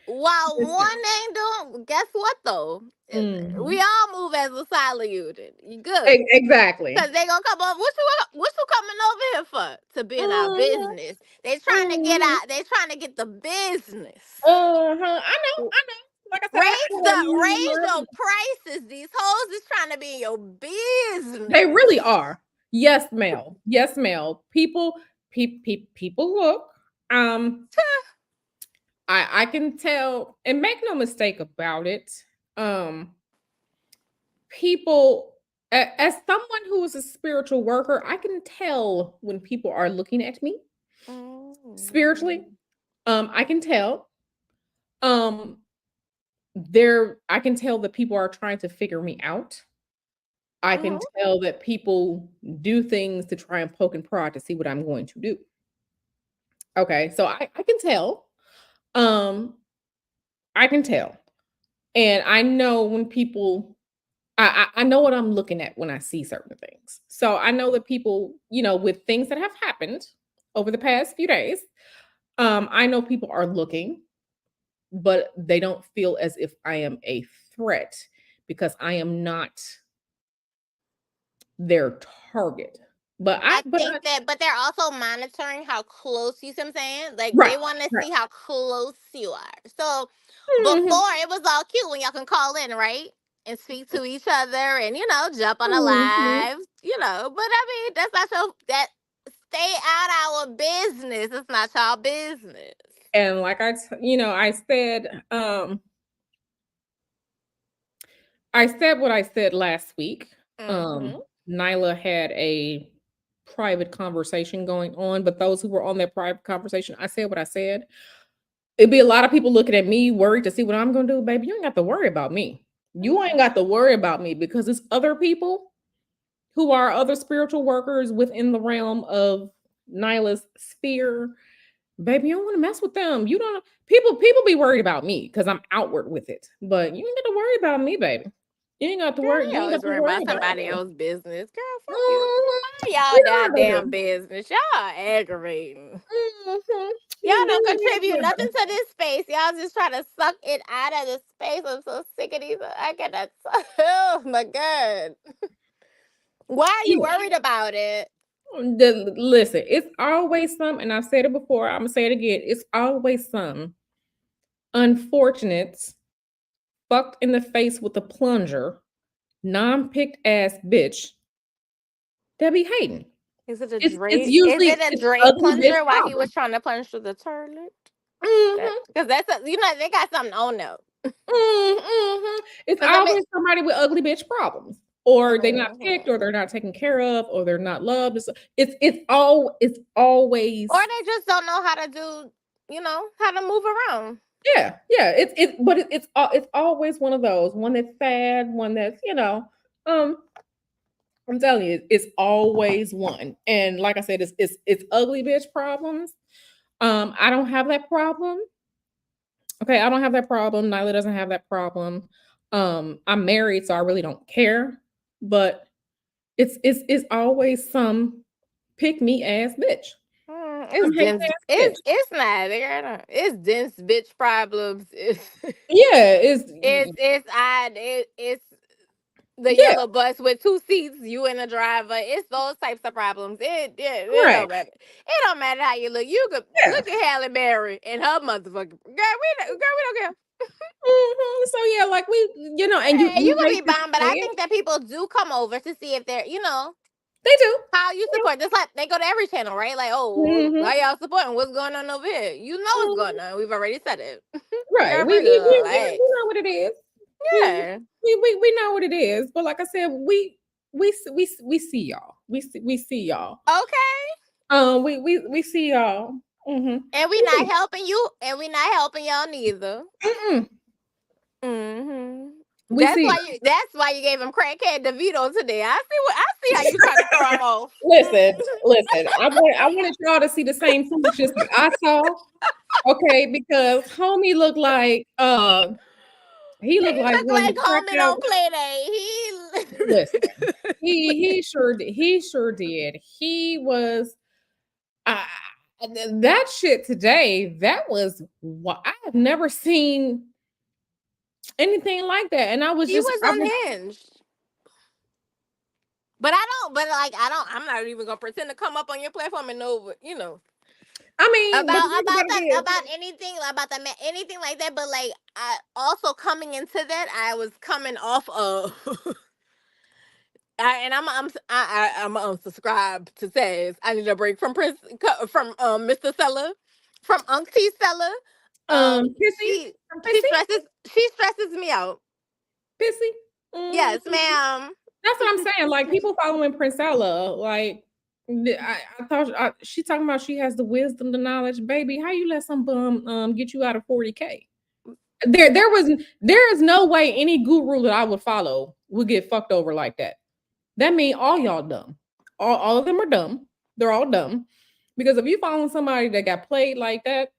While one ain't doing, guess what though? We all move as a silent unit. You good? Exactly. Because they gonna come over. What you coming over here for? To be in our business. They trying to get out. They trying to get the business. I know. Like I said, raise your prices. These hoes is trying to be in your business. They really are. Yes, Mel. Yes, Mel. People look. I can tell, and make no mistake about it. People, as someone who is a spiritual worker, I can tell when people are looking at me spiritually. I can tell. I can tell that people are trying to figure me out. I can tell that people do things to try and poke and prod to see what I'm going to do. Okay, so I can tell. I can tell. And I know when people I know what I'm looking at when I see certain things. So I know that people, with things that have happened over the past few days, I know people are looking, but they don't feel as if I am a threat because I am not their target. But but they're also monitoring how close you see what I'm saying? Like they want to see how close you are. So before it was all cute when y'all can call in, right? And speak to each other and jump on a live, But I mean, that's not that stay out our business. It's not y'all business. And like I said, I said what I said last week. Nyla had a private conversation going on, but those who were on that private conversation, I said what I said. It'd be a lot of people looking at me, worried to see what I'm gonna do. Baby, you ain't got to worry about me. You ain't got to worry about me because it's other people who are other spiritual workers within the realm of Nyla's sphere. Baby, you don't want to mess with them. You don't. People be worried about me because I'm outward with it, but you ain't got to worry about me, baby. You ain't got to worry. You ain't got to worry about somebody else's business, girl. Fuck you. Y'all damn business. Y'all aggravating. Y'all don't contribute nothing to this space. Y'all just try to suck it out of the space. I'm so sick of these. I cannot. Oh my god. Why are you worried about it? Listen, it's always some, and I've said it before. I'm gonna say it again. It's always some unfortunate, fucked in the face with a plunger, non-picked ass bitch that be hating. Is it a Drake plunger while he was trying to plunge through the toilet? Because they got something on them. It's always somebody with ugly bitch problems, or they're not picked, or they're not taken care of, or they're not loved. It's always, or they just don't know how to do, how to move around. Yeah. It's always one of those, one that's sad, one that's I'm telling you, it's always one. And like I said, it's ugly bitch problems. I don't have that problem. Okay, I don't have that problem. Nyla doesn't have that problem. I'm married, so I really don't care. But it's always some pick me ass bitch. It's hate dense. ass bitch. It's not. It's dense bitch problems. Yeah, it's It's the yeah, yellow bus with 2 seats, you and the driver. It's those types of problems. It right. don't matter. It don't matter how you look. You could Yeah. look at Halle Berry and her motherfucking girl. We don't care. So yeah, like we, and Yeah, you you gonna hate be to bummed, but say I it. think that people do come over to see if they're, They do. how you support. Just like they go to every channel, right? Like, oh, Mm-hmm. how y'all supporting? What's going on over here? You know what's Hmm. going on. We've already said it. Right. Girl, We, we we we good. we Like, we know what it is. We yeah. we know what it is. But like I said, we see y'all. We see y'all. Okay. We see y'all. Mm-hmm. And we not helping you, and we not helping y'all neither. Mm-mm. Hmm. We see. That's why you gave him crackhead DeVito today. I see how you trying to throw him off. Listen, listen. I wanted y'all to see the same foolishness that I saw. Okay, because homie looked like he looked like He look one of like the cracked homie out. on Play Listen, Day. he sure did. He was uh, that shit today. That was what I have never seen anything like that, and He was unhinged. But I don't. But like I don't. I'm not even gonna pretend to come up on your platform and know. I mean, but the thing About about it that, is, about anything, about that, anything like that. But like I also coming into that, I was coming off of. I'm unsubscribed to says I need a break from Mr. Seller, from Auntie Seller. pissy, from pissy, She stresses me out. pissy. Yes, Mhm. ma'am. That's what I'm saying. Like people following Princella, like I thought she talking about she has the wisdom, the knowledge, baby. How you let some bum get you out of 40K? There is no way any guru that I would follow would get fucked over like that. That means all y'all dumb. All of them are dumb. They're all dumb. Because if you following somebody that got played like that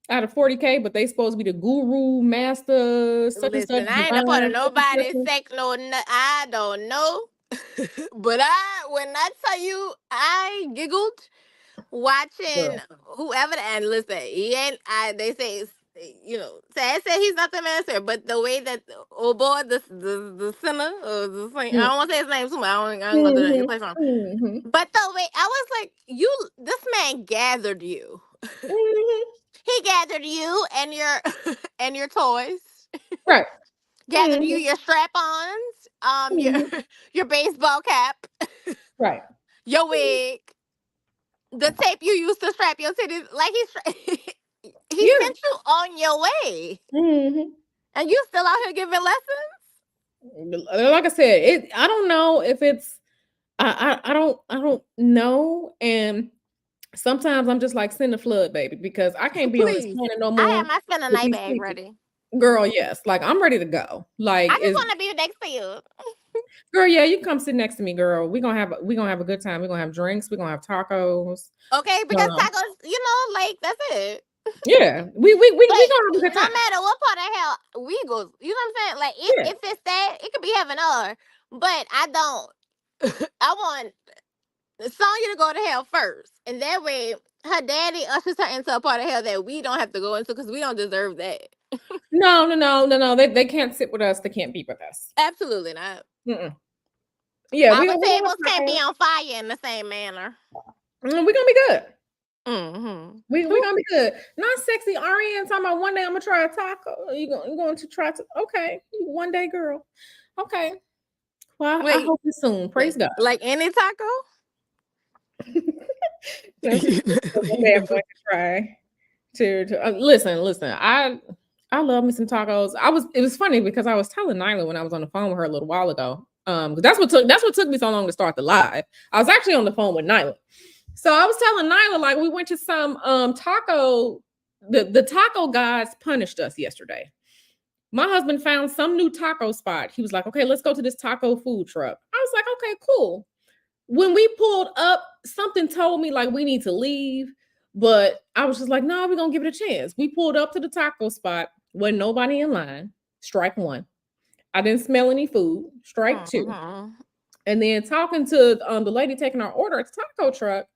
out of 40K, but they supposed to be the guru, master, such and such, Listen, I ain't a part of divine, such and nobody's such. sect. No, I don't know. But when I tell you, I giggled watching Girl. whoever. And listen, he ain't. They say, Sad said he's not the master, but the way that oh boy, the sinner or the saint, I don't want to say his name too much. I ain't gonna do that. You Mhm, play from. mhm, But the way I was like, this man gathered you. mhm. He gathered you and your and your toys. Right. Gathered you Mhm, your strap-ons, your mhm. your baseball cap, Right. your wig, the tape you used to strap your titties. Like he Yeah. sent you on your way, Mhm. and you still out here giving lessons. Like I said, I don't know if it's I don't know. And sometimes I'm just like send the flood, baby, because I can't be on this Please, planet no I have more my spend a with night these bag people. ready. Girl, yes. Like I'm ready to go. Like I just is want to be next to you. girl, yeah, you can come sit next to me, girl. We're gonna have a good time. We're gonna have drinks, we're gonna have tacos. Okay, because Um, tacos, like that's it. yeah, we Like gonna have a good no time. matter what part of hell we go, you know what I'm saying? Like Yeah. if it's that, it could be heaven or, but I don't. I want Sonya to go to hell first, and that way her daddy ushers her into a part of hell that we don't have to go into because we don't deserve that. No. They can't sit with us. They can't be with us. Absolutely not. Mm-mm. Yeah, Our we gonna tables have can't be tacos. on fire in the same manner. We gonna be good. Mm-hmm. We gonna be good. Not sexy RN talking about one day I'm gonna try a taco. You going to try to okay, one day, girl. Okay. Well, I Wait, hope it's soon. Praise God. like any taco? That's one day I'm going to try to listen. I love me some tacos. It was funny because I was telling Nyla when I was on the phone with her a little while ago. 'Cause that's what took me so long to start the live. I was actually on the phone with Nyla. So I was telling Nyla, like, we went to some taco, the taco guys punished us yesterday. My husband found some new taco spot. He was like, okay, let's go to this taco food truck. I was like, okay, cool. When we pulled up, something told me like we need to leave, but I was just like, no, we're gonna give it a chance. We pulled up to the taco spot, wasn't nobody in line. Strike one. I didn't smell any food. Strike two. Mm-hmm. And then talking to the lady taking our order at the taco truck,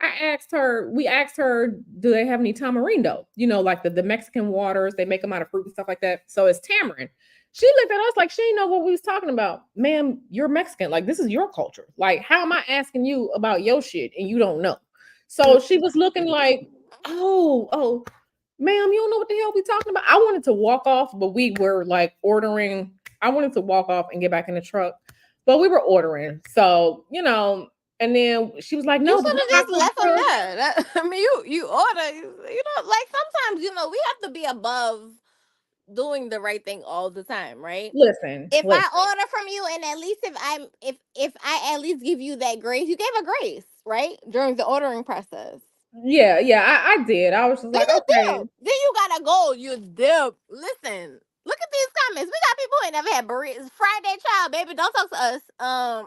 we asked her, do they have any tamarindo? You know, like the Mexican waters, they make them out of fruit and stuff like that. So it's tamarind. She looked at us like she didn't know what we was talking about. Ma'am, you're Mexican. Like, this is your culture. Like, how am I asking you about your shit and you don't know? So she was looking like, oh, ma'am, you don't know what the hell we talking about. I wanted to walk off, but we were like ordering. I wanted to walk off and get back in the truck, but we were ordering. So, you know, and then she was like, You no, should but have just left them there. I mean, you order. You know, like sometimes we have to be above doing the right thing all the time, right? listen, If listen. I order from you, and at least if I at least give you that grace, you gave a grace, right, during the ordering process. Yeah, I did. I was just Then like, you okay. dip. Then you gotta go. You dip. Listen. Look at these comments. We got people who ain't never had burritos. Friday child, baby. Don't talk to us. I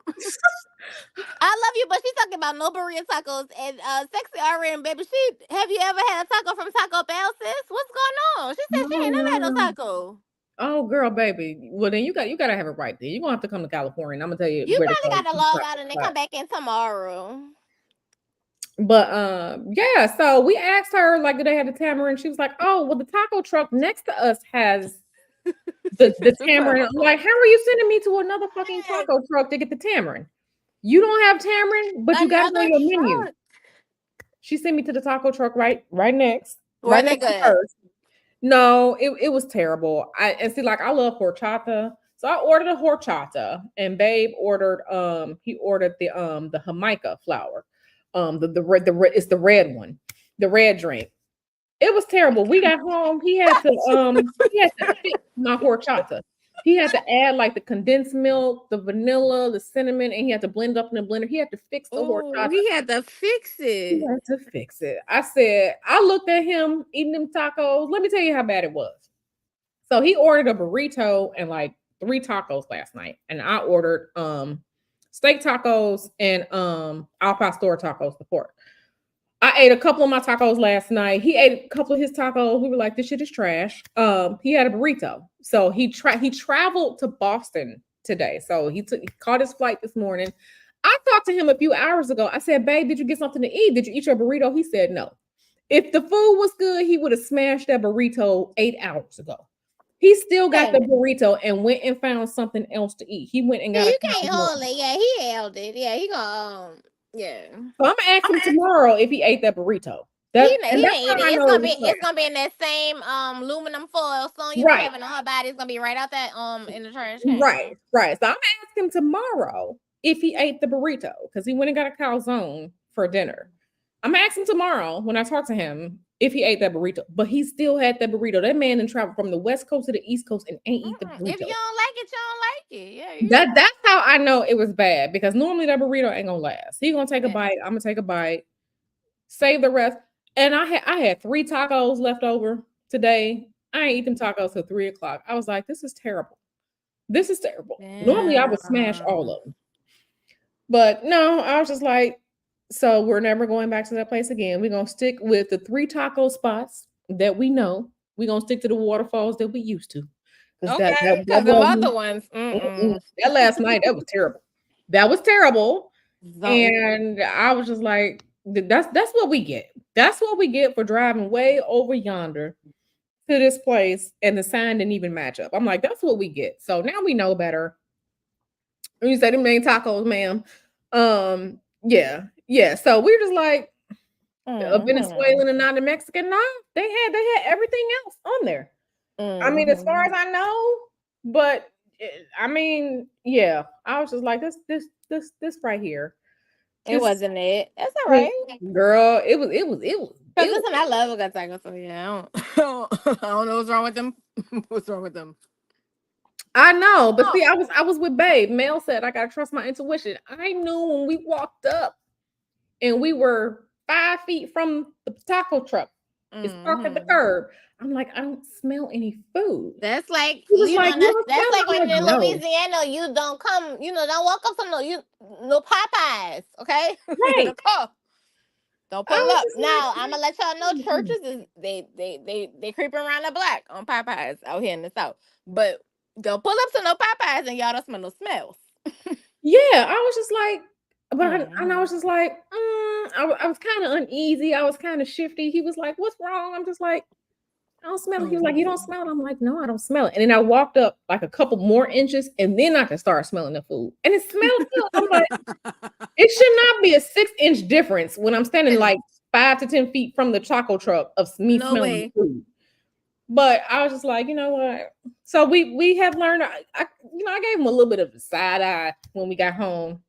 love you, but she's talking about no burrito tacos and sexy RN, baby. Have you ever had a taco from Taco Bell, sis? What's going on? She said she No, ain't never had no no. taco. Oh, girl, baby. Well, then you gotta have it right there. You're gonna have to come to California. And I'm gonna tell you You where to probably go. gotta log out and then come back in tomorrow. But yeah, so we asked her like, do they have the tamarind? She was like, oh, well, the taco truck next to us has the tamarind. I'm like, how are you sending me to another fucking taco truck to get the tamarind? You don't have tamarind, but you got it on Another your menu. truck. She sent me to the taco truck right next, Were right they next to good? hers. No, it was terrible. And see, like I love horchata. So I ordered a horchata and babe ordered he ordered the Jamaica flour. It's the red one, the red drink. It was terrible. We got home, he had to fix my horchata. He had to add like the condensed milk, the vanilla, the cinnamon, and he had to blend up in the blender. He had to fix the Oh, horchata. he had to fix He it. had to fix it. I said, I looked at him eating them tacos. Let me tell you how bad it was. So he ordered a burrito and like 3 tacos last night. And I ordered steak tacos and al pastor tacos, the pork. I ate a couple of my tacos last night. He ate a couple of his tacos. We were like, this shit is trash. He had a burrito. So he traveled to Boston today. So he caught his flight this morning. I talked to him a few hours ago. I said, babe, did you get something to eat? Did you eat your burrito? He said no. If the food was good, he would have smashed that burrito 8 hours ago. He still got the burrito and went and found something else to eat. He went and got You can't hold it. Yeah, he held it. Yeah, he gonna yeah. So I'm gonna ask him tomorrow if he ate that burrito. He That's ain't eat it. how I It's know gonna it be was trash. it's gonna be in that same aluminum foil Sonya be Right. having on her body. It's gonna be right out that in the trash can. Right. So I'm gonna ask him tomorrow if he ate the burrito because he went and got a calzone for dinner. I'm gonna ask him tomorrow when I talk to him if he ate that burrito, but he still had that burrito. That man done traveled from the West Coast to the East Coast and ain't eat the burrito. If you don't like it, you don't like it. Yeah. That's how I know it was bad because normally that burrito ain't gonna last. He gonna take a bite. I'm gonna take a bite, save the rest. And I had 3 tacos left over today. I ain't eat them tacos till 3 o'clock. I was like, this is terrible. This is terrible. Normally I would smash all of them. But no, I was just like, so we're never going back to that place again. We're gonna stick with the 3 taco spots that we know. We're gonna stick to the waterfalls that we used to. Okay, because the other ones, that last night, that was terrible. That was terrible. And I was just like, that's what we get. That's what we get for driving way over yonder to this place, and the sign didn't even match up. I'm like, that's what we get. So now we know better. And you say them main tacos, ma'am. Yeah. So we're just like a Venezuelan and not a Mexican. No, they had everything else on there. I mean, as far as I know, but I mean, yeah, I was just like, this right here. It wasn't it. That's all right, girl. It was. Because listen, I love a good taco, so yeah, I don't know what's wrong with them. What's wrong with them? I know, but see, I was with Babe. Mel said I gotta trust my intuition. I knew when we walked up, and we were 5 feet from the taco truck. It's parked at the curb. I'm like, I don't smell any food. That's like that's like when you're in Louisiana, you don't walk up to no Popeyes, okay? Right. Don't pull up. Now I'm gonna let y'all know churches is they creeping around the block on Popeyes out here in the South. But don't pull up to no Popeyes and y'all don't smell no smells. Yeah, I was just like, But and I was just like, I was kind of uneasy. I was kind of shifty. He was like, "What's wrong?" I'm just like, "I don't smell it." He was like, "You don't smell it?" I'm like, "No, I don't smell it." And then I walked up like a couple more inches, and then I could start smelling the food, and it smelled good. I'm like, it should not be a 6-inch difference when I'm standing like 5 to 10 feet from the taco truck of me No smelling way. the food. But I was just like, you know what? So we have learned. I gave him a little bit of a side eye when we got home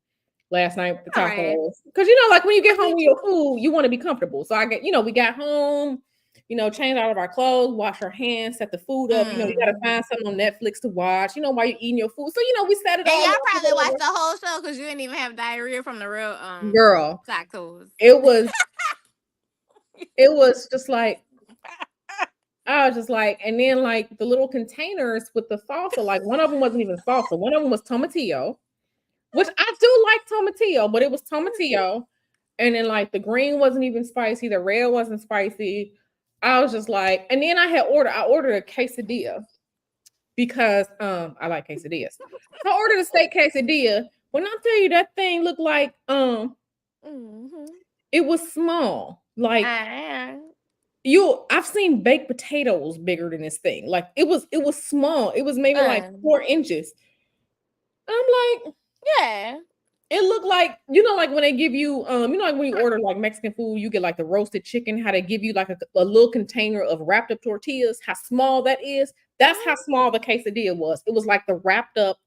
last night with the All right. tacos, because like when you get home with your food, you want to be comfortable. So we got home, changed out of our clothes, wash our hands, set the food up. You got to find something on Netflix to watch. While you're eating your food. So we set it And all y'all up. probably watched the whole show because you didn't even have diarrhea from the real Girl, tacos. it was just like. I was just like, and then like the little containers with the salsa, like one of them wasn't even salsa, one of them was tomatillo, which I do like tomatillo, but it was tomatillo. And then like the green wasn't even spicy, the red wasn't spicy. I was just like, and then I ordered a quesadilla because I like quesadillas. So I ordered a steak quesadilla. When I tell you that thing looked like it was small. Like I've seen baked potatoes bigger than this thing. Like it was small. It was maybe like 4 inches. I'm like, yeah. it looked like, like when they give you, like when you order like Mexican food, you get like the roasted chicken, how they give you like a little container of wrapped up tortillas, how small that is. That's how small the quesadilla was. It was like the wrapped up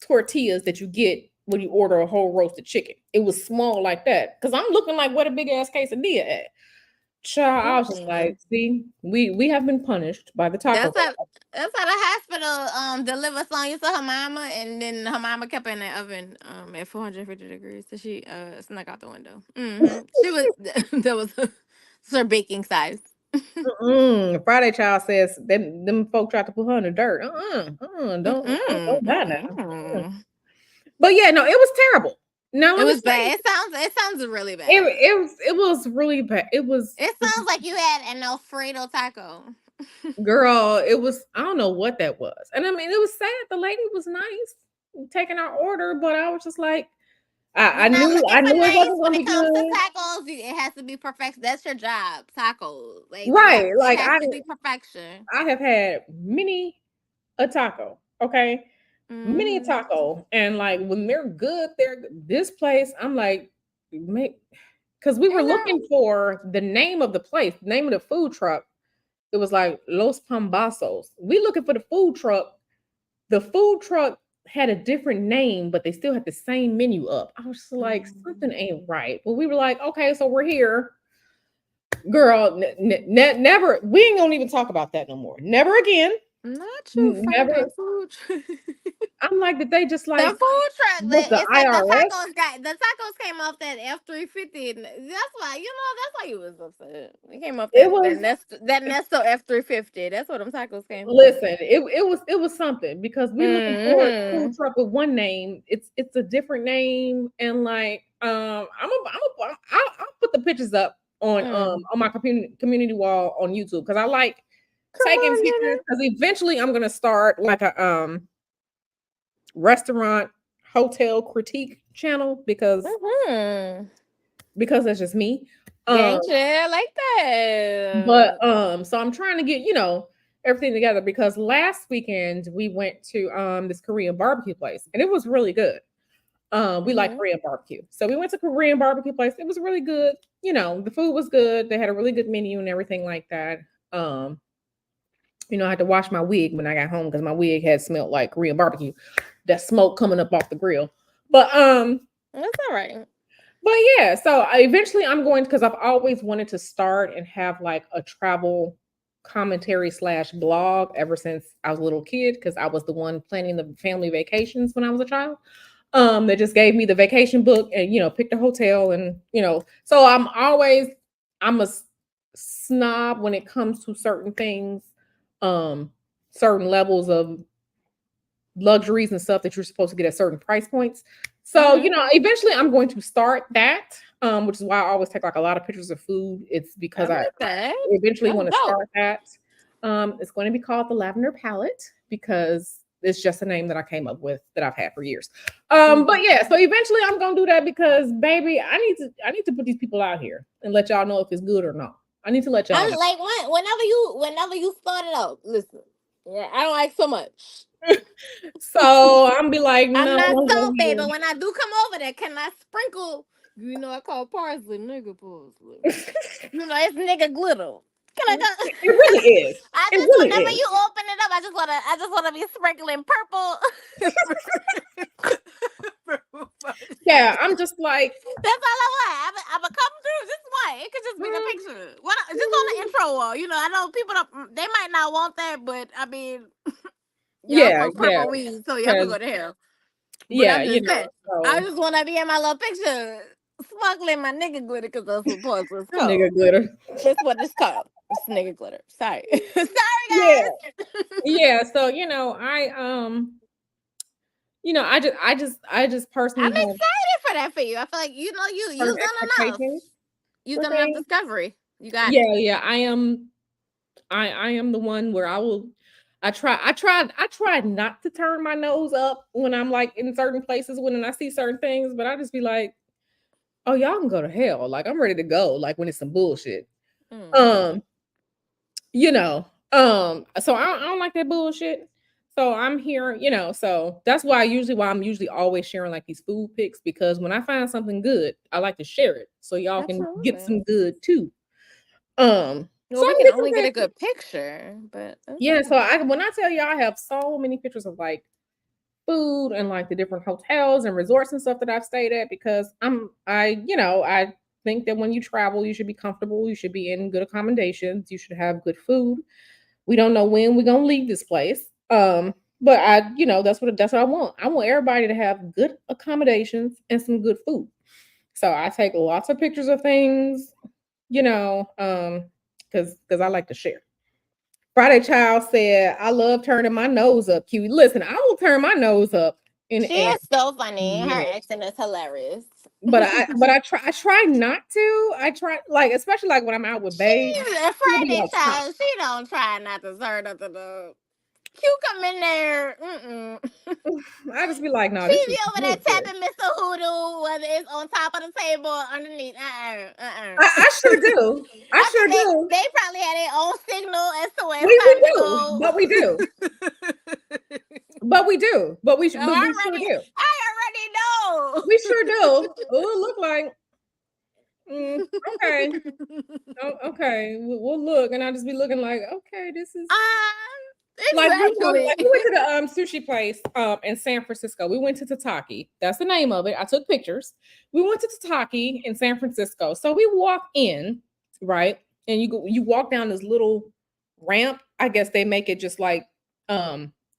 tortillas that you get when you order a whole roasted chicken. It was small like that. Cause I'm looking like what a big ass quesadilla at. Child, I was just like, see, we have been punished by the taco. That's how the hospital delivered Sonya to her mama, and then her mama kept her in the oven at 450 degrees, so she snuck out the window. She was that was her baking size. Friday Child says them folk tried to put her in the dirt. Don't do that now. But yeah, no, it was terrible. No, it was bad. It sounds really bad. It was really bad. It sounds like you had an Alfredo taco. Girl, it was, I don't know what that was. And I mean, it was sad. The lady was nice taking our order, but I was just like, I knew it wasn't when it comes to tacos, it has to be perfect. That's your job, tacos. Like right, it has to be perfection. I have had many a taco, okay, many a taco, and like when they're good, this place. I'm like, because we were looking for the name of the place, the name of the food truck. It was like Los Pambazos. We looking for the food truck. The food truck had a different name, but they still had the same menu up. I was just like, something ain't right. But we were like, okay, so we're here. Girl, never. We ain't gonna even talk about that no more. Never again. Not your never. Food. I'm like, did they just like the food truck? The tacos came off that F-350. That's why that's why you was upset. It came off that Nesto F-350. That's what them tacos came. Listen, it was something because we looking for a food truck with one name. It's a different name, and like I'll put the pictures up on my community wall on YouTube because I like taking pictures because eventually I'm gonna start like a restaurant hotel critique channel because that's just me. Like that. But so I'm trying to get everything together because last weekend we went to this Korean barbecue place and it was really good. We like Korean barbecue, so we went to Korean barbecue place. It was really good. The food was good. They had a really good menu and everything like that. I had to wash my wig when I got home because my wig had smelled like Korean barbecue. That smoke coming up off the grill. But that's all right. But yeah, so eventually I'm going because I've always wanted to start and have like a travel commentary / blog ever since I was a little kid because I was the one planning the family vacations when I was a child. They just gave me the vacation book and picked a hotel and so I'm a snob when it comes to certain things, certain levels of luxuries and stuff that you're supposed to get at certain price points. So, eventually I'm going to start that, which is why I always take like a lot of pictures of food. It's because I eventually want to start that. It's going to be called the Lavender Palette because it's just a name that I came up with that I've had for years. But yeah, so eventually I'm gonna do that because baby, I need to put these people out here and let y'all know if it's good or not. I need to let y'all I'm know. like whenever you started out, listen. Yeah, I don't like so much. So I'm be like, I'm no, not don't go salty, here. but when I do come over there, can I sprinkle? You know, I call parsley nigga parsley. You know, it's nigga glitter. Can I go? It really is. I It just really whenever is. you open it up, I just wanna be sprinkling purple. Yeah, I'm just like, That's all I want. I'm a come through. Just what? It could just be the mm, picture. What? Just on the intro wall. You know, I know people don't. They might not want that, but I mean, y'all yeah, smoke yeah, purple weed, so y'all can because go to hell. But yeah, I'm you just know, saying, I so just want to be in my little picture, smuggling my nigga glitter, because that's what it's nigga called. glitter. That's what it's called. It's nigga glitter. Sorry, sorry Yeah, guys. yeah. So I just I'm personally have excited for that for you. I feel like you certain done enough. expectations You for done enough things. discovery. You got it. Yeah, yeah. I am the one where I try not to turn my nose up when I'm like in certain places when I see certain things, but I just be like, oh, y'all can go to hell. Like I'm ready to go, like when it's some bullshit. Mm-hmm. Um, so I don't like that bullshit. So I'm here, so that's why I'm usually always sharing like these food pics because when I find something good, I like to share it so y'all can get Absolutely. some good too. So Well, we I'm can getting only get a back. good picture, but Yeah, so when I tell y'all I have so many pictures of like food and like the different hotels and resorts and stuff that I've stayed at because I think that when you travel, you should be comfortable, you should be in good accommodations, you should have good food. We don't know when we're gonna leave this place. But that's what I want. I want everybody to have good accommodations and some good food. So I take lots of pictures of things, because I like to share. Friday Child said, I love turning my nose up, Kiwi. Listen, I will turn my nose up in she a is so funny. Her minute. accent is hilarious. But I try not to. I try like especially like when I'm out with Babe. She's a She'll be Friday like, stop. child. She don't try not to turn nothing up. You come in there. I just be like, no, She this be is over there good. tapping Mr. Hoodoo, whether it's on top of the table or underneath. I sure do. I I sure think do. they probably had their own signal as to where it's We time to do, go. but we do, but we do, but we sure do. I already know. We sure do. Oh, look like mm, okay, okay. We'll look, and I'll just be looking like, okay, this is like Exactly. we went to the sushi place in San Francisco. We went to Tataki. That's the name of it. I took pictures. We went to Tataki in San Francisco. So we walk in, right? And you walk down this little ramp. I guess they make it just like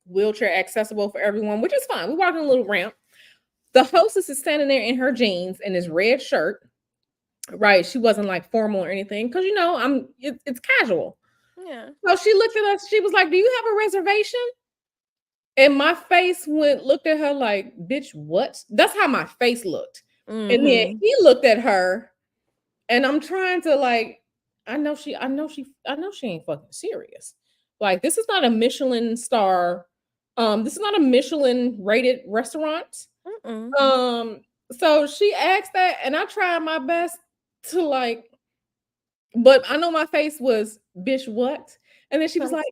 wheelchair accessible for everyone, which is fine. We walked in a little ramp. The hostess is standing there in her jeans and this red shirt. Right. She wasn't like formal or anything because it's casual. Yeah. So she looked at us. She was like, "Do you have a reservation?" And my face looked at her like, "Bitch, what?" That's how my face looked. And then Mm-hmm. he looked at her, and I'm trying to like, I know she ain't fucking serious. Like, this is not a Michelin star. This is not a Michelin rated restaurant. Mm-mm. So she asked that, and I tried my best to like, but I know my face was, bitch, what? And then she was like,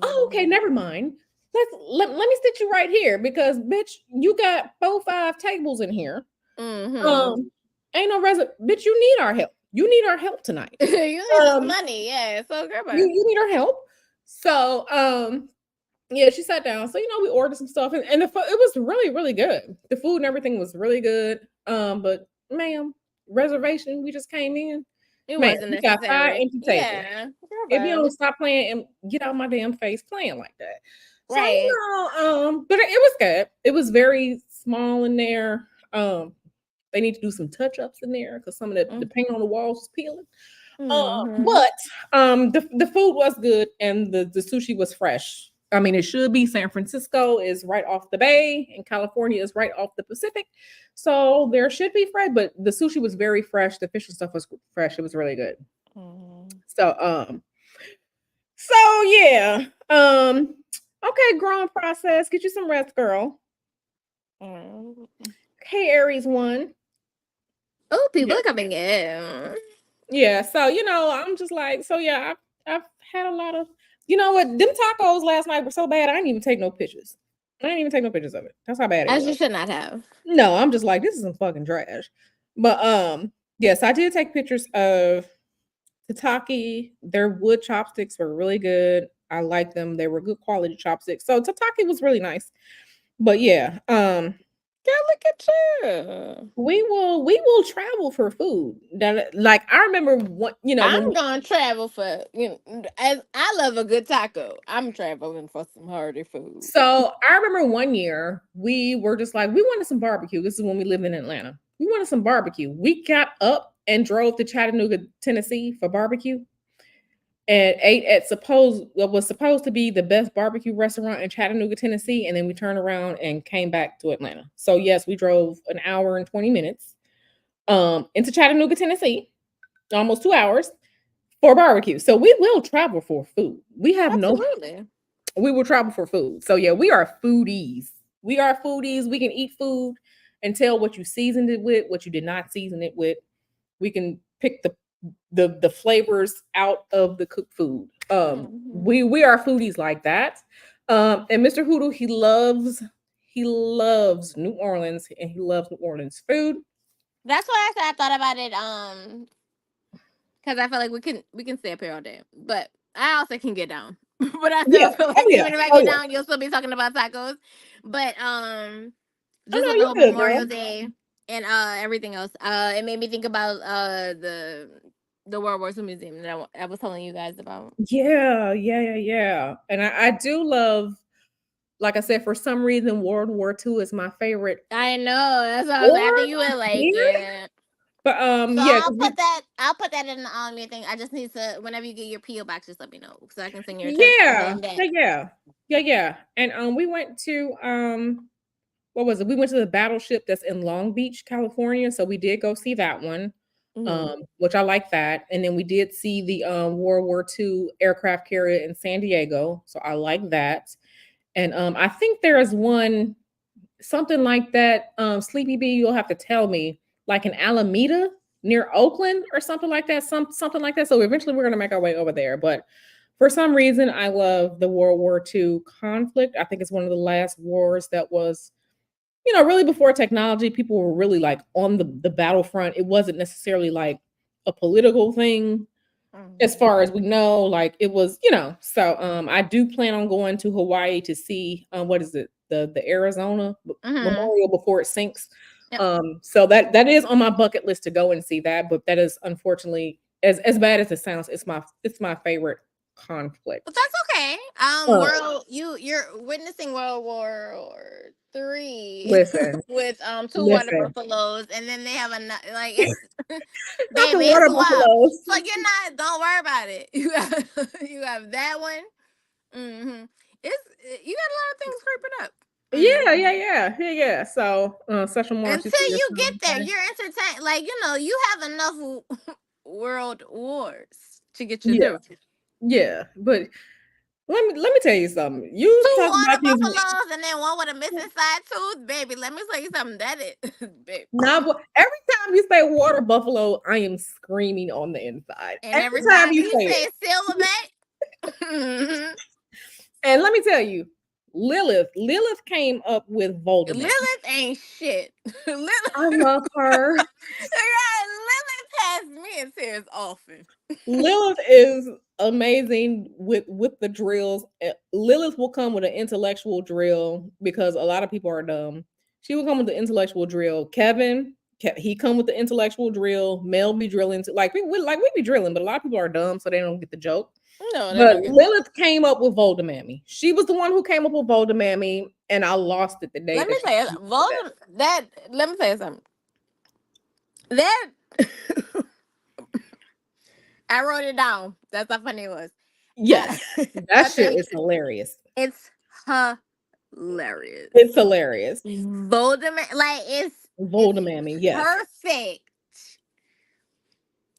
oh, okay, never mind. Let me sit you right here because bitch, you got 4-5 tables in here. Mm-hmm. Um, ain't no bitch, you need our help. You need our help tonight. You need some Um, money, yeah. So girl, you need our help. So yeah, she sat down. So we ordered some stuff and it was really, really good. The food and everything was really good. But ma'am, reservation, we just came in. it Man, wasn't we got 5 necessary. empty tables. Yeah. Girl, If you bye. don't stop playing and get out my damn face playing like that. So, Right. but it was good. It was very small in there. They need to do some touch-ups in there because some of the paint on the walls is peeling. Mm-hmm. But the food was good and the sushi was fresh. I mean, it should be. San Francisco is right off the bay, and California is right off the Pacific. So there should be fresh, but the sushi was very fresh. The fish and stuff was fresh. It was really good. Mm-hmm. So yeah. Okay, growing process. Get you some rest, girl. Mm. Hey, Aries one. Oh, people Yeah. are coming in. Yeah. So, I'm just like, so yeah, I've had a lot of, you know what? Them tacos last night were so bad. I didn't even take no pictures. I didn't even take no pictures of it. That's how bad it As you was. should not have. No, I'm just like, this is some fucking trash. But yes, I did take pictures of Tataki. Their wood chopsticks were really good. I like them. They were good quality chopsticks. So Tataki was really nice. But yeah, Girl, look at you. we will travel for food. Like I remember what when I'm gonna travel for as I love a good taco. I'm traveling for some hearty food. so I remember one year we were just like we wanted some barbecue. This is when we lived in Atlanta. We wanted some barbecue. We got up and drove to Chattanooga, Tennessee for barbecue. And ate at what was supposed to be the best barbecue restaurant in Chattanooga, Tennessee, and then we turned around and came back to Atlanta. So yes, we drove an hour and 20 minutes into Chattanooga, Tennessee, almost 2 hours for barbecue. So we will travel for food. Absolutely. We will travel for food. So yeah, we are foodies. We are foodies. We can eat food and tell what you seasoned it with, what you did not season it with. We can pick the flavors out of the cooked food. We are foodies like that. And Mr. Hoodoo, he loves New Orleans and he loves New Orleans food. That's why I said I thought about it. Because I feel like we can stay up here all day, but I also can get down. But I Yeah. still feel Oh like yeah. even if I Oh get yeah. down, you'll still be talking about tacos. But Oh just no, with the you whole good, girl. Memorial Day and everything else, it made me think about the World War II museum that I was telling you guys about. Yeah. And I do love, like I said, for some reason, World War II is my favorite I know that's what I was. I war think you would like period. it. But So yeah, 'cause I'll put that in the your thing. I just need to whenever you get your PO box, just let me know so I can send you a text and yeah, then that. yeah. And we went to what was it? We went to the battleship that's in Long Beach, California. So we did go see that one. Mhm. Which I like that. And then we did see the World War II aircraft carrier in San Diego. So I like that. And I think there is one something like that. Sleepy B, you'll have to tell me, like in Alameda near Oakland or something like that. Something like that. So eventually we're gonna make our way over there. But for some reason, I love the World War II conflict. I think it's one of the last wars that was, really before technology, people were really like on the battlefront. It wasn't necessarily like a political thing as Mhm. far as we know, like it was, so I do plan on going to Hawaii to see what is it, the Arizona Mhm. Memorial before it sinks. Yep. So that is on my bucket list to go and see that, but that is unfortunately as bad as it sounds, it's my favorite conflict. But that's okay. Uh, World, you're witnessing World War III listen, with two water listen, buffaloes, and then they have a like it's not the baby, it's water wild. buffaloes. So you're not. Don't worry about it. You have that one. Mm-hmm. You got a lot of things creeping up. Yeah. So, Session March, you see Until your you get son, there, okay? you're entertained. Like you have enough world wars to get you Yeah, through. but let me tell you something. You Two talk about water these buffaloes and then one with a missing side tooth, baby. Let me tell you something. That is, baby. now, every time you say water buffalo, I am screaming on the inside. And Every every time time you you say it, say silverback, and let me tell you, Lilith came up with Voldemort. Lilith ain't shit. Lilith, I love her. Lilith has me in tears often. Lilith is amazing with the drills. Lilith will come with an intellectual drill because a lot of people are dumb. She will come with the intellectual drill. Kevin, he come with the intellectual drill. Mel be drilling too. Like we be drilling, but a lot of people are dumb, so they don't get the joke. No, they But don't get. Lilith came up with Voldemammy. She was the one who came up with Voldemammy, and I lost it the day Let me that she tell you, came up with that. Voldemort. That let me tell you something. That I wrote it down. That's how funny it was. Yes, that I shit think is hilarious. it's hilarious. It's hilarious. Voldemort, like it's Voldemammy, yes. perfect.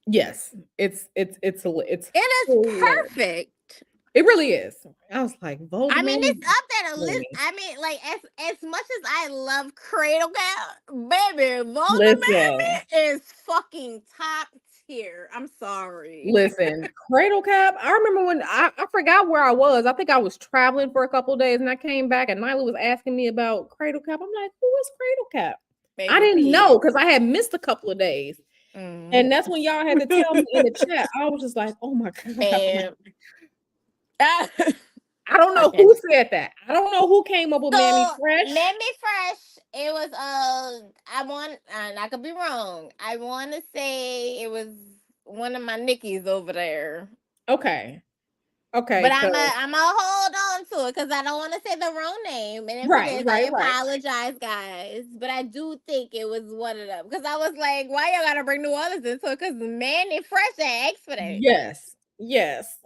Yes, it's It is hilarious. perfect. It really is. I was like, Vogue I mean, Mammy. it's up there to list. Mammy. I mean, like as much as I love Cradle Cap, baby, Vogue Listen, Mammy is fucking top tier. I'm sorry. listen, Cradle Cap. I remember when I forgot where I was. I think I was traveling for a couple of days and I came back and Nyla was asking me about Cradle Cap. I'm like, who is Cradle Cap? I Baby, didn't please. know because I had missed a couple of days. Mm. And that's when y'all had to tell me in the chat. I was just like, oh my God. And I don't know Okay. who said that. I don't know who came up with Mammy so Fresh. Mammy Fresh, it was I want, and I could be wrong. I want to say it was one of my Nickies over there. Okay. Okay. But 'cause- I'm gonna hold on to it because I don't want to say the wrong name. And if Right, it is, right, I right. apologize, guys. But I do think it was one of them because I was like, why y'all gotta bring New Orleans into it? Because Manny Fresh asked for that. Yes. Yes.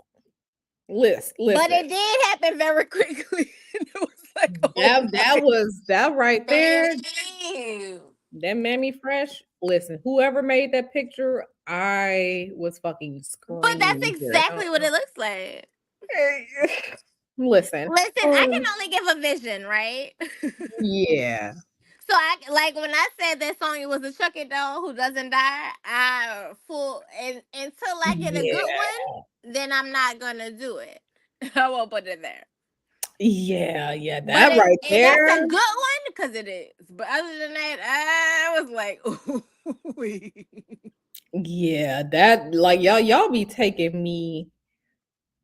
Listen. But it did happen very quickly. It was like, that was that right there. Damn. That Mammy Fresh. Listen, whoever made that picture, I was fucking screaming. But that's exactly what it looks like. Listen, I can only give a vision, right? yeah. So I like when I said that song, it was a Chuck It Doll Who Doesn't Die. Until I get a good one, then I'm not gonna do it. I won't put it there. Yeah, that right there. That's a good one because it is. But other than that, I was like, ooh. Yeah, that like y'all be taking me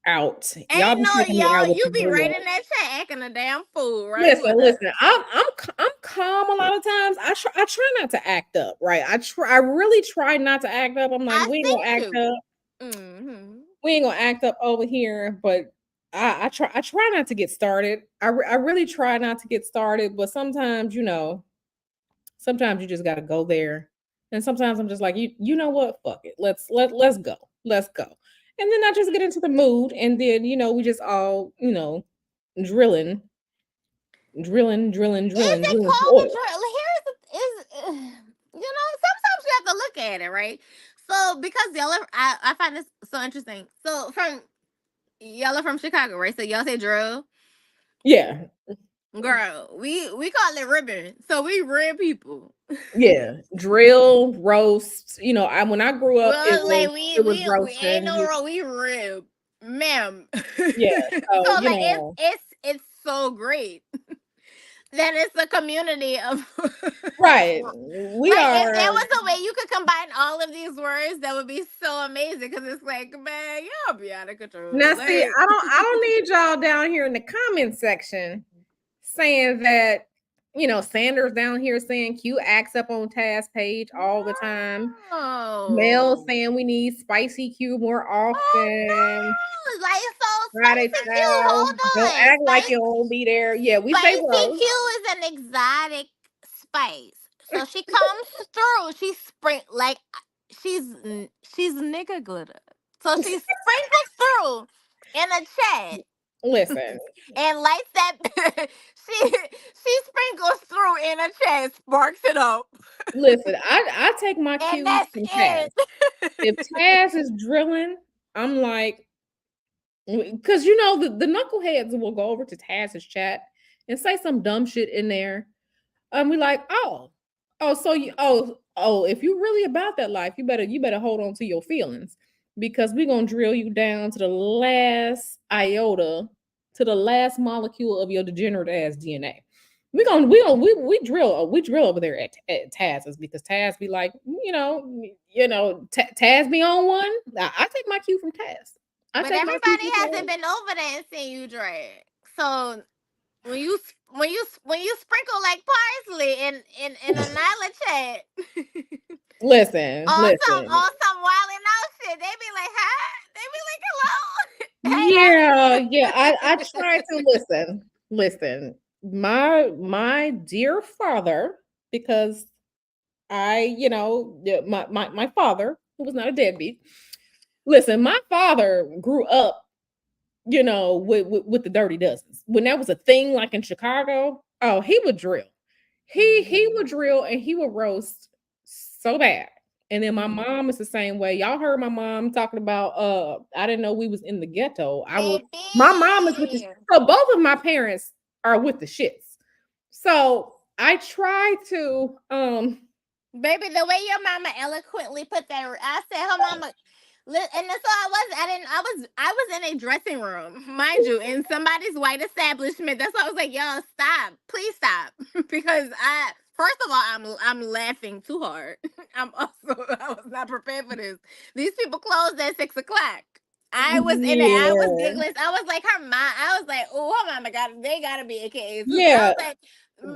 out. Y'all be taking me out. You be right in that chat acting a damn fool, right? Listen. I'm calm a lot of times. I try not to act up, right? I really try not to act up. I'm like, we ain't gonna act up. Mm-hmm. We ain't gonna act up over here, but I try not to get started. I really try not to get started, but sometimes sometimes you just got to go there, and sometimes I'm just like, you know what, fuck it, let's go, and then I just get into the mood, and then we just all drilling. Is it called sometimes you have to look at it, right? So because I find this so interesting. So y'all are from Chicago, right? So y'all say drill. Yeah. Girl, we call it ribbon. So we rib people. Yeah, drill, roast. When I grew up, it was we roasting. ain't no roll, we rib, ma'am. Yeah, so it's so great. That it's a community of right. We are. If there was a way you could combine all of these words, that would be so amazing. Because it's like, man, y'all be out of control. Now, see, I don't need y'all down here in the comment section saying that Sanders down here saying Q acts up on Taz page all the time. Mel saying we need spicy Q more often. Like Friday spicy Q, hold on. Don't act like you won't be there. Yeah, we say Spicy Q is an exotic spice. So she comes through. She she's nigga glitter. So she sprinkles through in a chat. Listen. And lights that she sprinkles through in a chat, sparks it up. Listen, I take my cues from Taz. If Taz is drilling, I'm like, because the knuckleheads will go over to Taz's chat and say some dumb shit in there. We like, if you're really about that life, you better hold on to your feelings, because we're gonna drill you down to the last iota, to the last molecule of your degenerate ass DNA. We drill over there at Taz's, because Taz be like, Taz be on one. I take my cue from Taz. But everybody hasn't been over there and seen you drag. So when you sprinkle like parsley in a Nyla chat, listen, on some wilding out shit, they be like, huh? They be like, hello. Yeah. I try to listen. My dear father, because my father, who was not a deadbeat. Listen, my father grew up, with the Dirty Dozens. When that was a thing, like in Chicago, he would drill. He would drill and he would roast so bad. And then my mom is the same way. Y'all heard my mom talking about I didn't know we was in the ghetto. My mom is with the Baby. so both of my parents are with the shits. So I try to Baby, the way your mama eloquently put that, I said her mama. And that's all I was. I was in a dressing room, mind you, in somebody's white establishment. That's why I was like, y'all, stop, please stop, because first of all, I'm laughing too hard. I was not prepared for this. These people closed at 6 o'clock. I was in it. I was yeah. giggling. I was like, her mom. I was like, oh, her mama they gotta be AKA sister. I Yeah. was like,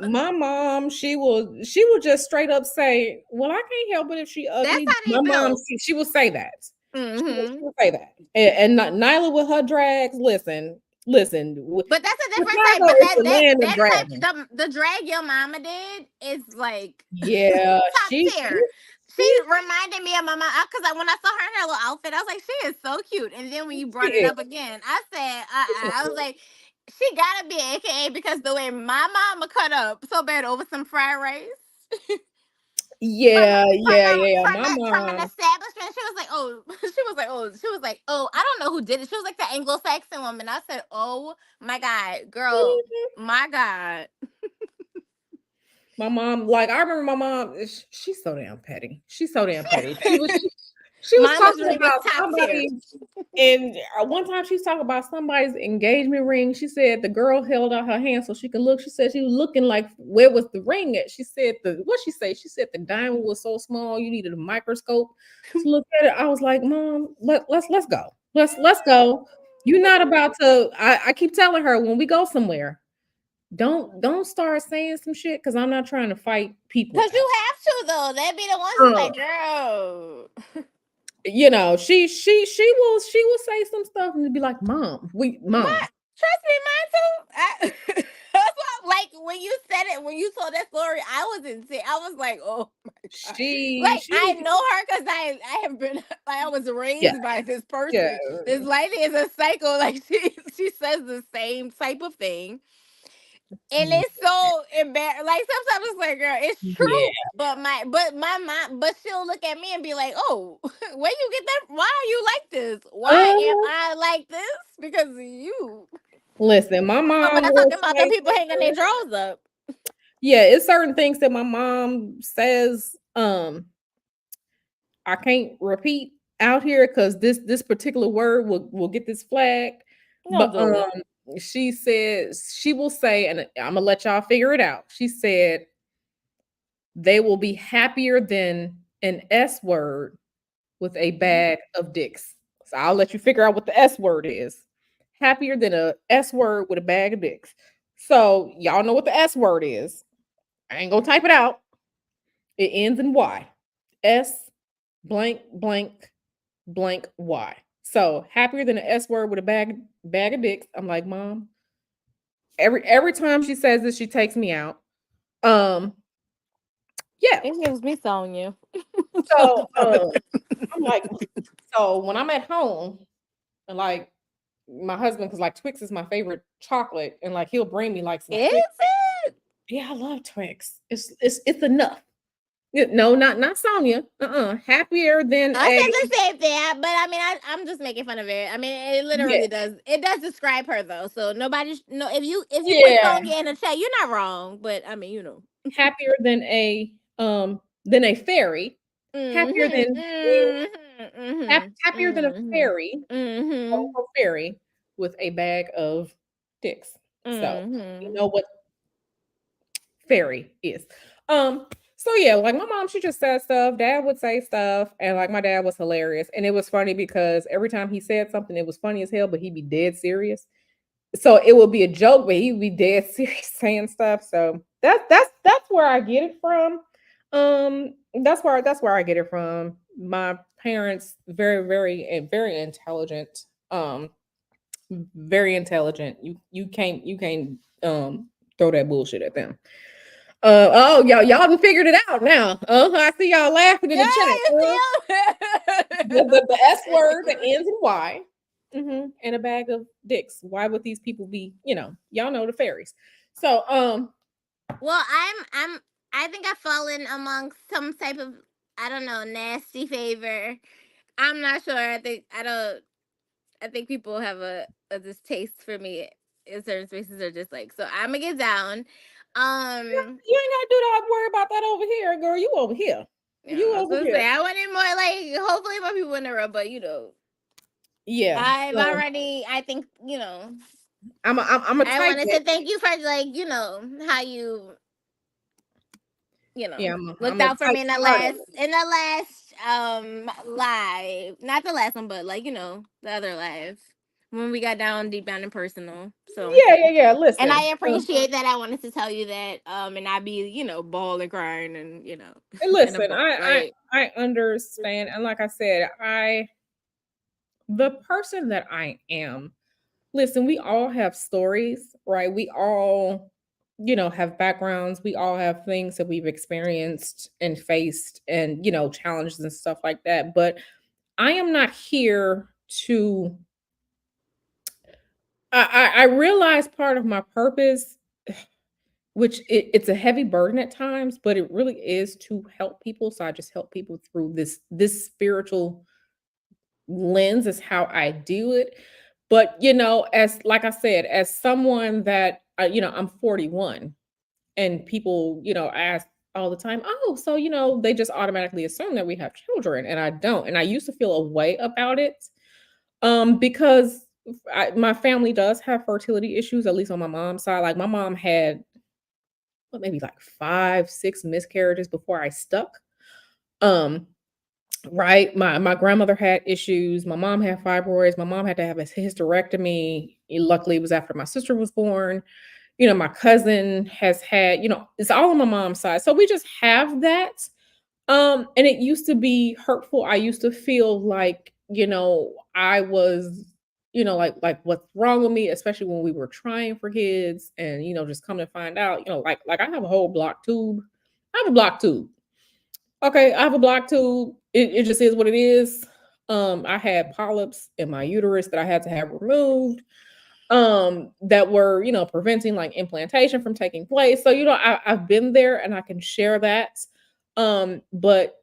My mom, she will just straight up say, "Well, I can't help it if she that's ugly." how My they mom, feel. she will say that. She Hmm. will say that. And Nyla with her drags. Listen. But that's a different type. Chicago But is the land of that dragging. type, the drag your mama did is like Yeah, top tier. She reminded me of my mom because when I saw her in her little outfit, I was like, she is so cute. And then when you she brought it is. up again, I said, I was like, she gotta be AKA because the way my mama cut up so bad over some fried rice. Yeah, yeah, yeah. My From an mom. establishment. She was like, oh, she was like, oh, I don't know who did it. She was like the Anglo-Saxon woman. I said, oh my God, girl, my God. My mom, like I remember my mom, she's so damn petty. She's so damn petty. She was Mama's talking ring is about top tier. somebody, and one time she was talking about somebody's engagement ring. She said the girl held out her hand so she could look. She said she was looking like where was the ring at? She said what she say? She said the diamond was so small you needed a microscope to look at it. I was like, Mom, let's go. Let's go. You're not about to. I keep telling her when we go somewhere, don't start saying some shit because I'm not trying to fight people Cause out. you have to though. They'd be the ones who's Uh, like, girl. she will say some stuff and be like, Mom. Trust me, mine too. That's why, like when you said it, when you told that story, I was in. I was like, oh my God. Like I She know her because I have been. Like I was yeah, raised by this yeah. person. This lady is a psycho. Like she says the same type of thing. And Yeah. it's so embarrassing. Like sometimes it's like, girl, it's Yeah. true. But my mom, but she'll look at me and be like, "Oh, where you get that? Why are you like this? Why am Uh, I like this? Because of you." listen, my But mom I'm will talking about the say people hanging their drawers up. yeah, it's certain things that my mom says I can't repeat out here because this particular word will get this flag. Don't But do it. she says she will say, and I'm gonna let y'all figure it out. She said they will be happier than an S word with a bag of dicks. So I'll let you figure out what the S word is. Happier than a S word with a bag of dicks. So y'all know what the S word is. I ain't gonna type it out. It ends in Y. S blank blank blank Y. So happier than an S word with a bag of dicks. I'm like, Mom. Every time she says this, she takes me out. Um, yeah. It gives me Sonya. So I'm like, so when I'm at home and like my husband, because like Twix is my favorite chocolate, and like he'll bring me like some Is Twix. it? Yeah, I love Twix. It's enough. No, not Sonya. Happier than I a said the same thing, but I mean, I'm just making fun of it. I mean, it yeah, literally does. It does describe her though. So nobody, no, if you put yeah. Sonya in the chat, you're not wrong. But I mean, you know. Happier than a fairy. Happier Mhm, than mhm, mhm, happier than a mhm, fairy, quote mhm, unquote fairy, with a bag of dicks. So you mhm. know what fairy is. So yeah, like my mom, she just said stuff. Dad would say stuff, and like my dad was hilarious. And it was funny because every time he said something, it was funny as hell, but he'd be dead serious. So it would be a joke, but he'd be dead serious saying stuff. So that's where I get it from. That's where I get it from. My parents very very intelligent. Very intelligent. You can't throw that bullshit at them. Oh, y'all done figured it out now. I see y'all laughing in Yeah, the chat. you The S word that see ends in Y, and a bag of dicks. Why would these people be? Y'all know the fairies. So, Well, I think I've fallen among some type of. I don't know, nasty favor. I'm not sure. I think people have a distaste for me in certain spaces are just like, so I'm gonna get down. You ain't gotta do that. Worry about that over here, girl. You over here. You I was over gonna here. say I wanted more like hopefully more people in the room, but Yeah. I've So already I think, I'm a I type wanted that. to thank you for like, how Yeah, I'm looked a out for type me hearted. in the last live. Not the last one, but like, the other live. When we got deep down and personal. So Yeah. and I Listen. appreciate that. I wanted to tell you that, and I be, bawling, crying, and And in a listen, book. Like, I understand. And like I said, the person that I am, listen, we all have stories, right? We all, have backgrounds. We all have things that we've experienced and faced and, challenges and stuff like that. But I am not here to I realize part of my purpose, which it's a heavy burden at times, but it really is to help people. So I just help people through this spiritual lens is how I do it. But as like I said, as someone that I'm 41, and people ask all the time, oh, so they just automatically assume that we have children, and I don't. And I used to feel a way about it, because my family does have fertility issues, at least on my mom's side. Like my mom had maybe like 5, 6 miscarriages before I stuck. Um, right. My grandmother had issues. My mom had fibroids. My mom had to have a hysterectomy. Luckily, it was after my sister was born. My cousin has had, it's all on my mom's side. So we just have that. And it used to be hurtful. I used to feel like, I was, like what's wrong with me, especially when we were trying for kids and, just come to find out, like I have a whole block tube. I have a block tube. Okay, I have a block tube. It just is what it is. I had polyps in my uterus that I had to have removed, that were, preventing like implantation from taking place. So, I've been there and I can share that. But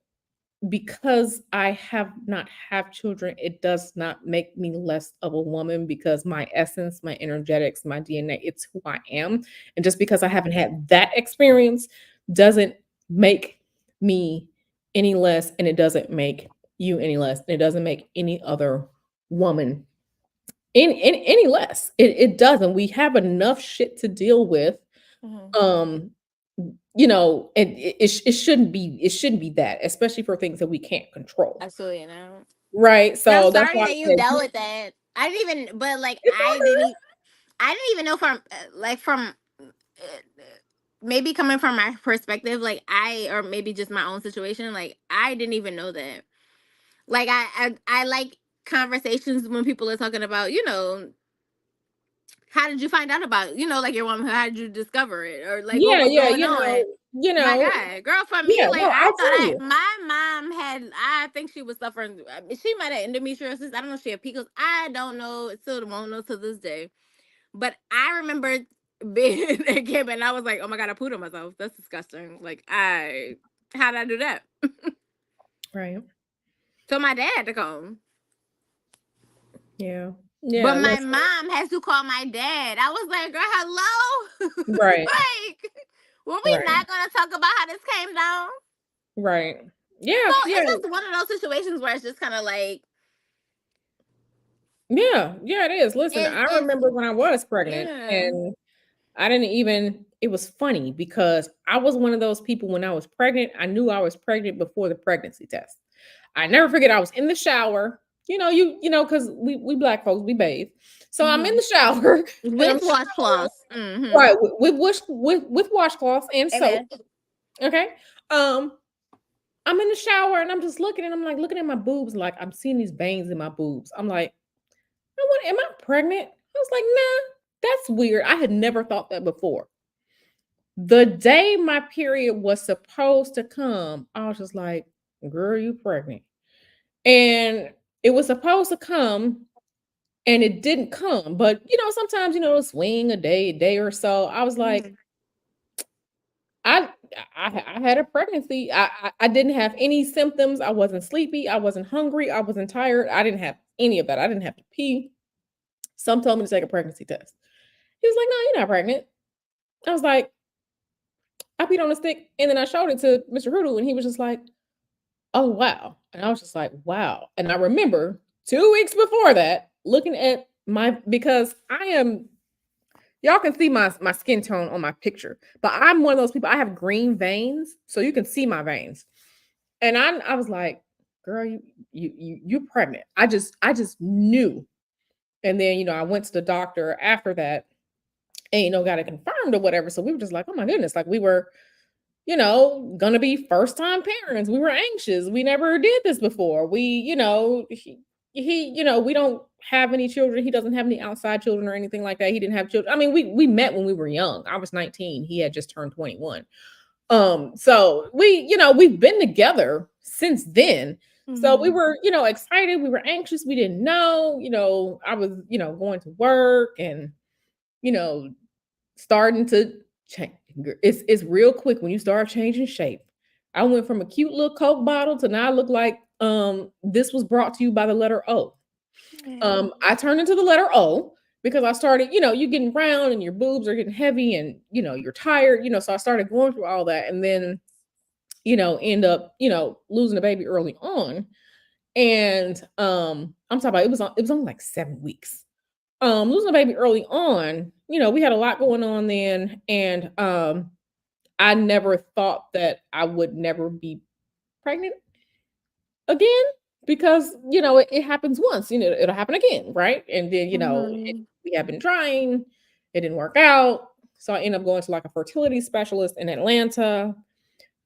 because I have not have children, it does not make me less of a woman, because my essence, my energetics, my DNA, it's who I am. And just because I haven't had that experience doesn't make me any less, and it doesn't make you any less, and it doesn't make any other woman any less. It doesn't. We have enough shit to deal with. Um and it shouldn't be that, especially for things that we can't control. absolutely no. Right? And I'm So that's sorry why I that you said dealt with that. I didn't even, but like it's all good. I didn't even know from maybe coming from my perspective, like or maybe just my own situation, like I didn't even know that. Like I like conversations when people are talking about, how did you find out about, like your woman? How did you discover it, or like what Yeah, was yeah, going on? My God, girl, for me, yeah, like no, I I'll thought tell you. my mom had, I think she was suffering. I mean, she might have endometriosis. I don't know if she had PCOS. I don't know. Still won't know to this day. But I remember being a kid, and I was like, oh my God, I pooed on myself. That's disgusting. Like how did I do that? Right. So my dad had to come. Yeah. But Yeah, my listen. mom has to call my dad. I was like, girl, hello? Right. Like, were we Right. not going to talk about how this came down? Right. So Yeah, yeah. it's just one of those situations where it's just kind of like, Yeah, yeah, it is. Listen, I it's, remember when I was pregnant, yeah. and I didn't even it was funny because I was one of those people. When I was pregnant, I knew I was pregnant before the pregnancy test. I never forget, I was in the shower. Because we black folks, we bathe. So I'm in Hmm. the shower and I'm With showering, washcloths. Mm-hmm. right, with washcloths and soap. Amen. Okay. Um, I'm in the shower and I'm just looking, and I'm like looking at my boobs, like I'm seeing these veins in my boobs. I'm like, am I pregnant? I was like, nah, that's weird. I had never thought that before. The day my period was supposed to come, I was just like, girl, you pregnant. And it was supposed to come and it didn't come. But sometimes, it'll swing a day or so. I was like, Mm-hmm. I had a pregnancy. I didn't have any symptoms. I wasn't sleepy. I wasn't hungry. I wasn't tired. I didn't have any of that. I didn't have to pee. Some told me to take a pregnancy test. He was like, "No, you're not pregnant." I was like, I peed on a stick, and then I showed it to Mr. Hoodoo, and he was just like, "Oh wow," and I was just like, "Wow." And I remember 2 weeks before that, looking at because I am. Y'all can see my skin tone on my picture, but I'm one of those people. I have green veins, so you can see my veins. And I was like, "Girl, you pregnant." I just knew. And then I went to the doctor after that, and got it confirmed or whatever. So we were just like, "Oh my goodness!" Like we were, gonna be first time parents. We were anxious. We never did this before. We don't have any children. He doesn't have any outside children or anything like that. He didn't have children. I mean, we met when we were young. I was 19. He had just turned 21. So we've been together since then. So we Mhm. were, excited. We were anxious. We didn't know, I was, going to work and, you know, starting to change. It's real quick when you start changing shape. I went from a cute little Coke bottle to now I look like this was brought to you by the letter O. Yeah. I turned into the letter O because I started, you're getting round and your boobs are getting heavy and you're tired, so I started going through all that and then, end up, losing a baby early on. And I'm talking about it was only like 7 weeks. Losing a baby early on, we had a lot going on then. And I never thought that I would never be pregnant again because it happens once, it'll happen again, right? And then Mhm. we have been trying, it didn't work out, so I ended up going to like a fertility specialist in Atlanta.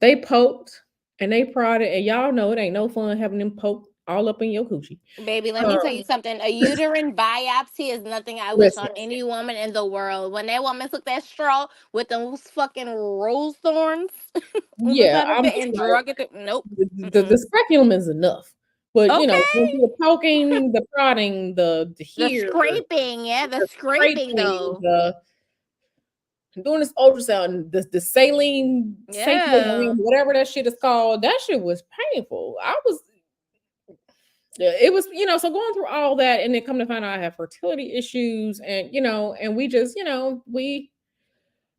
They poked and they prodded, and y'all know it ain't no fun having them poked all up in your coochie. Baby, let me tell you um something. A uterine biopsy is nothing I wish Listen, on any woman in the world. When that woman took that straw with those fucking rose thorns on the yeah, side of I'm it just and like drug it, nope. the Mm-mm. speculum is enough, but going Okay. through the poking, the prodding, the The here, scraping, yeah, the the scraping scraping, though. the doing this ultrasound, the saline sapiogram, Yeah. whatever that shit is called, that shit was painful. I was, yeah, it was, so going through all that, and then come to find out I have fertility issues, and and we just, we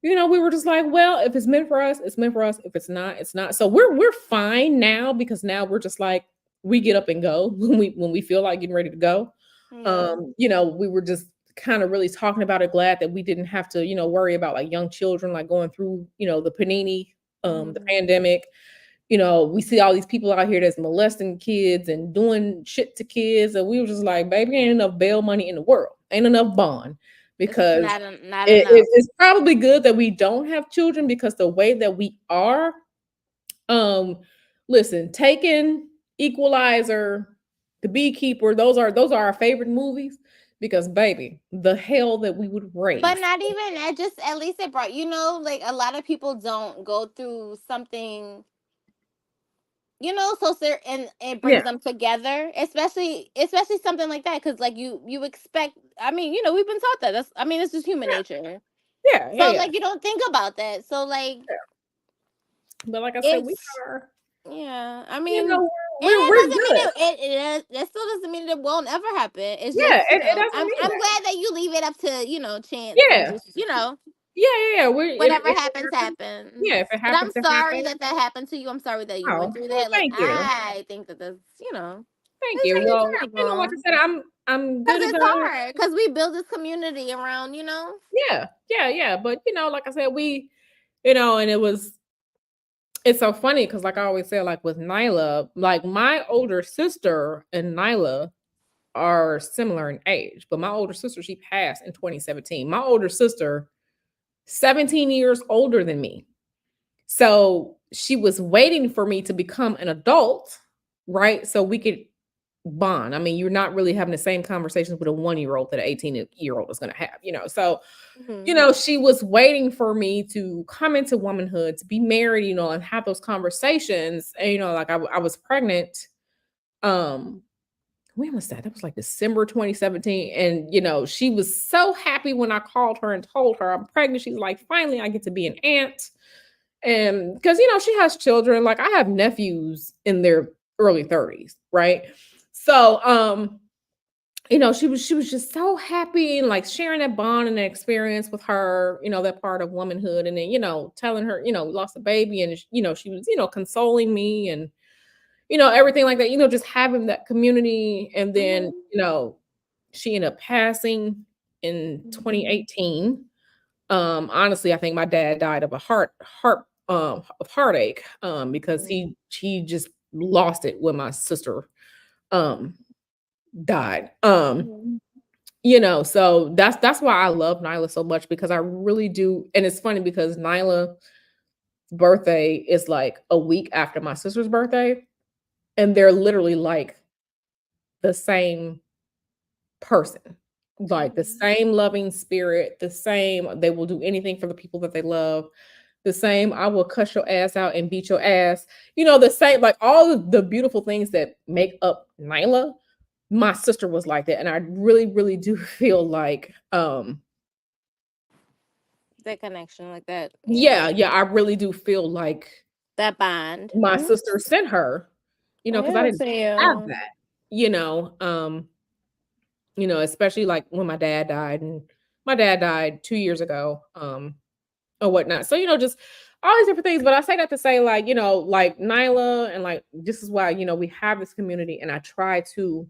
were just like, well, if it's meant for us, it's meant for us. If it's not, it's not. So we're fine now because now we're just like we get up and go when we feel like getting ready to go. Yeah. We were just kind of really talking about it, glad that we didn't have to, worry about like young children like going through, the panini, the Mhm. pandemic. We see all these people out here that's molesting kids and doing shit to kids, and we were just like, baby, ain't enough bail money in the world, ain't enough bond, It's just because not enough. it's probably good that we don't have children because the way that we are, um, listen, Taken, Equalizer, The Beekeeper, those are our favorite movies because baby, the hell that we would But raise. not even that, just at least it brought, like a lot of people don't go through something, so and it Yeah, brings them together, especially something like that, because like you expect, I mean, we've been taught that, that's, I mean, it's just human yeah, nature. yeah, yeah, So yeah, like you don't think about that, so like yeah. But like I said, we it's, are, yeah, I you mean, know, and we're that doesn't mean good. that still doesn't mean it won't ever happen. It's Yeah, just, it doesn't I'm mean that. glad that you leave it up to, chance and Yeah, just, yeah, yeah, yeah. whatever If it happens, happens, happens. yeah, if it But I'm happens, it sorry happens. that that happened to you. I'm sorry that you went Oh, through well, that. Like, thank you. I think that that's, Thank it's you. really Well, like I terrible. said, I'm Because good it's about it. hard. Because we build this community around, Yeah, yeah, yeah. But like I said, and it's so funny because like I always say, like with Nyla, like my older sister and Nyla are similar in age, but my older sister, she passed in 2017. My older sister, 17 years older than me. So she was waiting for me to become an adult, right? So we could bond. I mean, you're not really having the same conversations with a 1-year-old that an 18-year-old is going to have. So, hmm she was waiting for me to come into womanhood, to be married, and have those conversations. And, like I was pregnant. Um, when was that? That was like December 2017. And, she was so happy when I called her and told her I'm pregnant. She's like, finally, I get to be an aunt. And because she has children, like I have nephews in their early 30s, right? So she was just so happy and like sharing that bond and that experience with her, that part of womanhood. And then, telling her, we lost a baby, and she was, consoling me, and everything like that, just having that community. And then, Mhm. she ended up passing in Mhm. 2018. Honestly, I think my dad died of a heartache, because he just lost it when my sister um died. Mhm. So that's why I love Nyla so much, because I really do. And it's funny because Nyla's birthday is like a week after my sister's birthday, and they're literally like the same person. Like the Mhm. same loving spirit, the same, they will do anything for the people that they love. The same, I will cuss your ass out and beat your ass. The same, like all of the beautiful things that make up Nyla. My sister was like that. And I really, really do feel like That connection, like that, yeah, yeah, I really do feel like that bond. my Mhm. sister sent her, because I Yeah, didn't so have yeah. that, especially like when my dad died, and my dad died 2 years ago, or whatnot. So, just all these different things. But I say that to say, like, like Nyla, and like this is why, we have this community, and I try to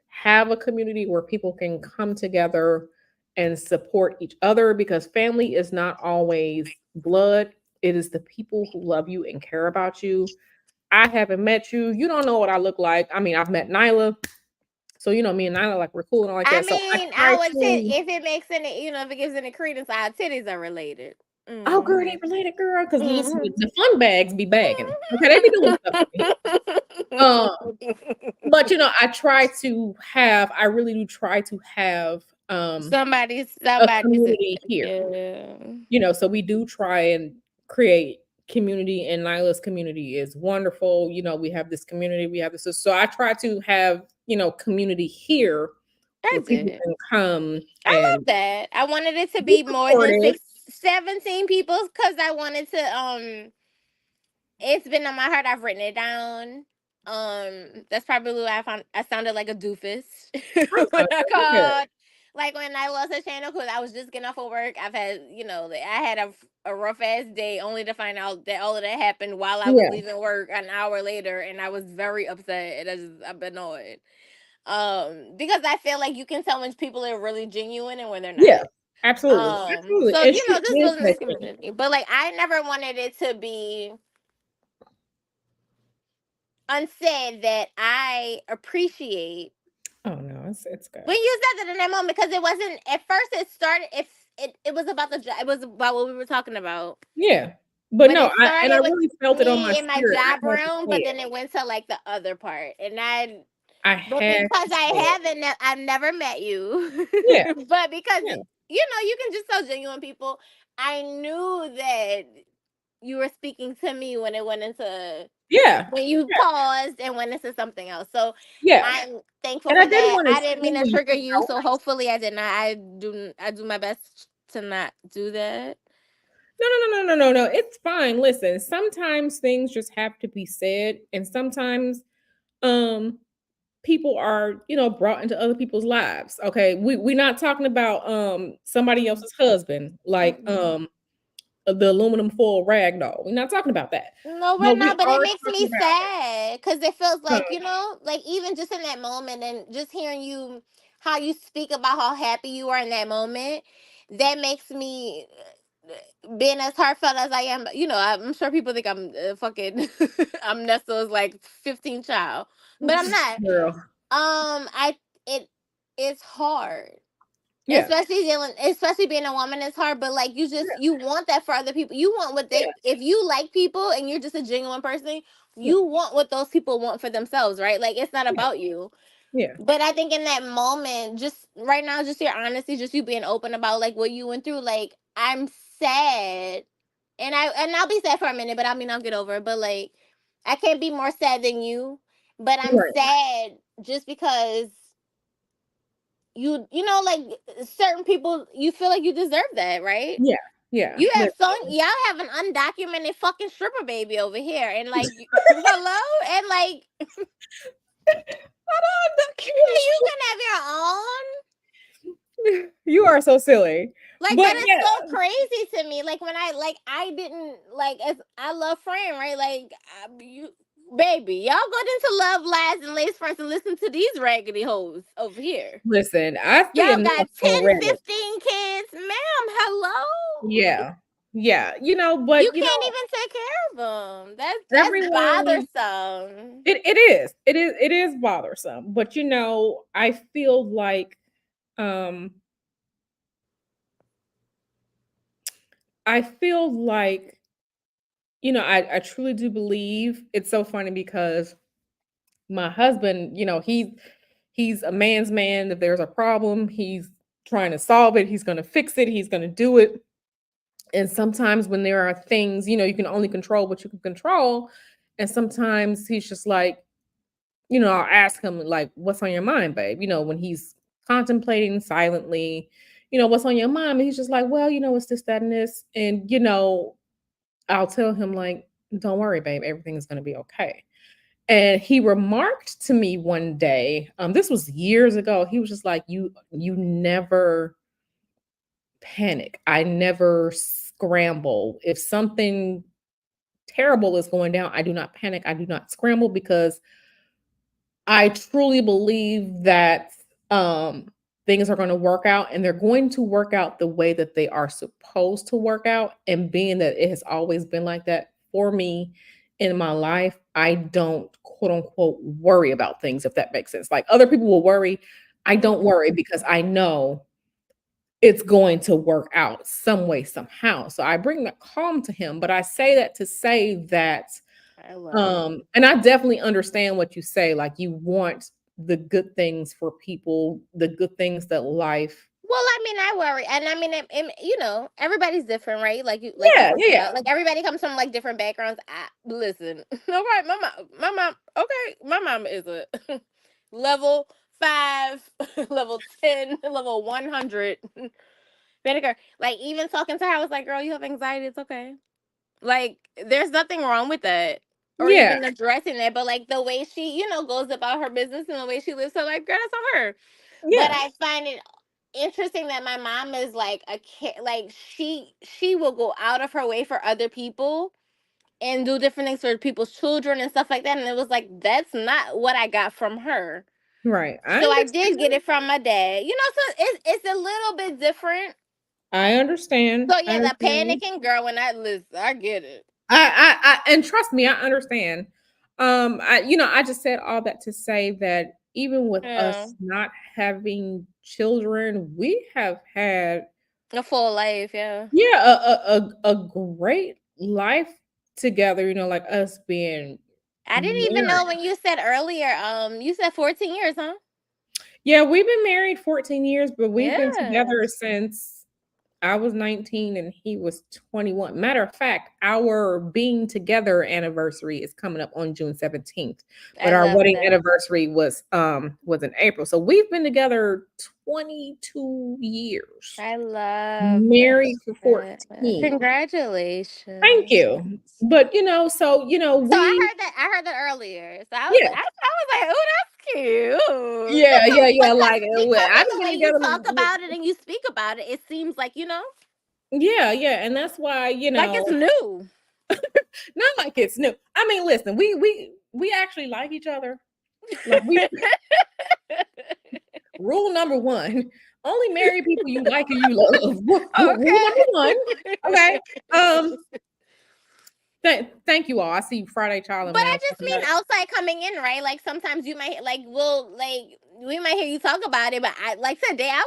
have a community where people can come together and support each other, because family is not always blood. It is the people who love you and care about you. I haven't met you. You don't know what I look like. I mean, I've met Nyla. So, me and Nyla, like, we're cool and all like I that. So I mean, try our to, if it makes any, if it gives any credence, our titties are related. oh, girl, they Mhm. related, girl. Because listen, Mhm. the fun bags be bagging. Okay, they be doing stuff to me. Um, but I try to have, I really do try to have a Somebody's, community here. yeah. So we do try and create community, and Nyla's community is wonderful. We have this community, we have this. So I try to have, community here where That's people good. can come I and love that. I wanted it to be be more than supportive. 17 people because I wanted to it's been on my heart. I've written it down. That's probably why I sounded like a doofus Oh, when no, I you're good. called. Like when I lost a channel because I was just getting off of work. I've had, I had a rough ass day only to find out that all of that happened while I was Yeah, leaving work an hour later, and I was very upset and I'm annoyed. Because I feel like you can tell when people are really genuine and when they're not. yeah, absolutely, absolutely. So And she just is building that this thing. community, but like I never wanted it to be unsaid that I appreciate Oh no, it's good. when you said that in that moment because it wasn't at first. It started. It was about the job. It was about what we were talking about. Yeah, but But no, it I started with really felt it on my me in my spirit. job I had to realm, say but it. then it went to like the other part, and I. I But had because to say it. I've never met you. Yeah, But because yeah, you can just tell genuine people. I knew that you were speaking to me when it went into yeah, when you paused and went into something else. So yeah. I'm thankful And I for didn't that. want to I didn't mean to single you trigger you, out. so hopefully I did not. I do my best to not do that. No, no, no, no, no, no, no. It's fine. Listen, sometimes things just have to be said, and sometimes um people are, brought into other people's lives. Okay. We're not talking about somebody Mm-mm, else's husband, like mm-mm. the aluminum foil rag doll. We're not talking about that. No, No, we're we not, but it are makes talking me about sad because it feels um, like, like even just in that moment and just hearing how you speak about how happy you are in that moment, that makes me, being as heartfelt as I am, I'm sure people think I'm fucking, I'm Nestle's like 15 child, but I'm not. girl. I, it, it's hard. Yeah. Especially being a woman is hard, but like you want that for other people. You want what Yeah. they if you like people and you're just a genuine person, Yeah. you want what those people want for themselves, right? Like it's not Yeah. about you. Yeah. But I think in that moment, just right now, just your honesty, just you being open about like what you went through, like I'm sad. And I'll be sad for a minute, but I mean I'll get over it. But like I can't be more sad than you. But I'm Right. sad just because like certain people you feel like you deserve that, right? Yeah. Yeah. You have Listen. y'all have an undocumented fucking stripper baby over here, and like, hello, and like, you can have your own. You are so silly. Like, But that is yeah, so crazy to me. Like, when I didn't like, as I love Fran, right? Like, you, baby, y'all go into Love Lies and Lace Fronts and listen to these raggedy hoes over here. listen, I see Y'all enough got on 10, Reddit. 15 kids, ma'am. Hello. Yeah. Yeah. You But can't even take care of them. That's everyone bothersome. it is bothersome. But I feel like um I feel like I truly do believe it's so funny because my husband, he's a man's man. If there's a problem, he's trying to solve it, he's gonna fix it, he's gonna do it. And sometimes when there are things, you can only control what you can control. And sometimes he's just like, I'll ask him, like, what's on your mind, babe? When he's contemplating silently, what's on your mind? And he's just like, well, it's this, that, and this. And, I'll tell him, like, don't worry, babe, everything is going to be okay. And he remarked to me one day, this was years ago. He was just like, you never panic. I never scramble. If something terrible is going down, I do not panic. I do not scramble because I truly believe that things are going to work out, and they're going to work out the way that they are supposed to work out. And being that it has always been like that for me in my life, I don't quote unquote worry about things, if that makes sense. Like other people will worry. I don't worry because I know it's going to work out some way, somehow. So I bring that calm to him, but I say that to say that I love it. and I definitely understand what you say. Like you want the good things for people, the good things that life. Well, I mean, I worry, and I mean, everybody's different, right? Like you Yeah, talked yeah, about, yeah. like everybody comes from like different backgrounds. Listen, all right, my mom, okay, my mom is a level 5, level 10, level 100 vinegar. Like even talking to her, I was like, "Girl, you have anxiety. It's okay. Like there's nothing wrong with that." Or Yeah, even addressing it, but like the way she, goes about her business and the way she lives her life, girl, that's on her. But yeah, I find it interesting that my mom is like a kid. Like she will go out of her way for other people and do different things for people's children and stuff like that. And it was like that's not what I got from her. right. I So I did get understand. it from my dad. So it's a little bit different. I understand. So I yeah, the understand. panicking girl when I listen, I get it. And trust me, I understand. I just said all that to say that even with Yeah, us not having children, we have had a full life. Yeah, yeah, a great life together, like us being I didn't even know married. when you said earlier. You said 14 years, huh? Yeah, we've been married 14 years, but we've been Yeah, together since I was 19 and he was 21. Matter of fact, our being together anniversary is coming up on June 17th, but I our love wedding that. anniversary was in April. So we've been together 22 years. I love Married for that. 14. Thank Congratulations. you. But so So I we heard that earlier. So I was yeah. I was like, oh, that's cute. Yeah, yeah, yeah. Because Like because I've of the been way you together. talk about it and you speak about it, it seems like Yeah, yeah, and that's why like it's new. not like it's new. I mean, listen, we actually like each other. Like we rule number one: only marry people you like and you love. Rule number one. Okay. Um. Thank you all. I see Friday Child and But I Mail just talking mean about it. outside coming in, right? Like sometimes you might we might hear you talk about it, but I like today I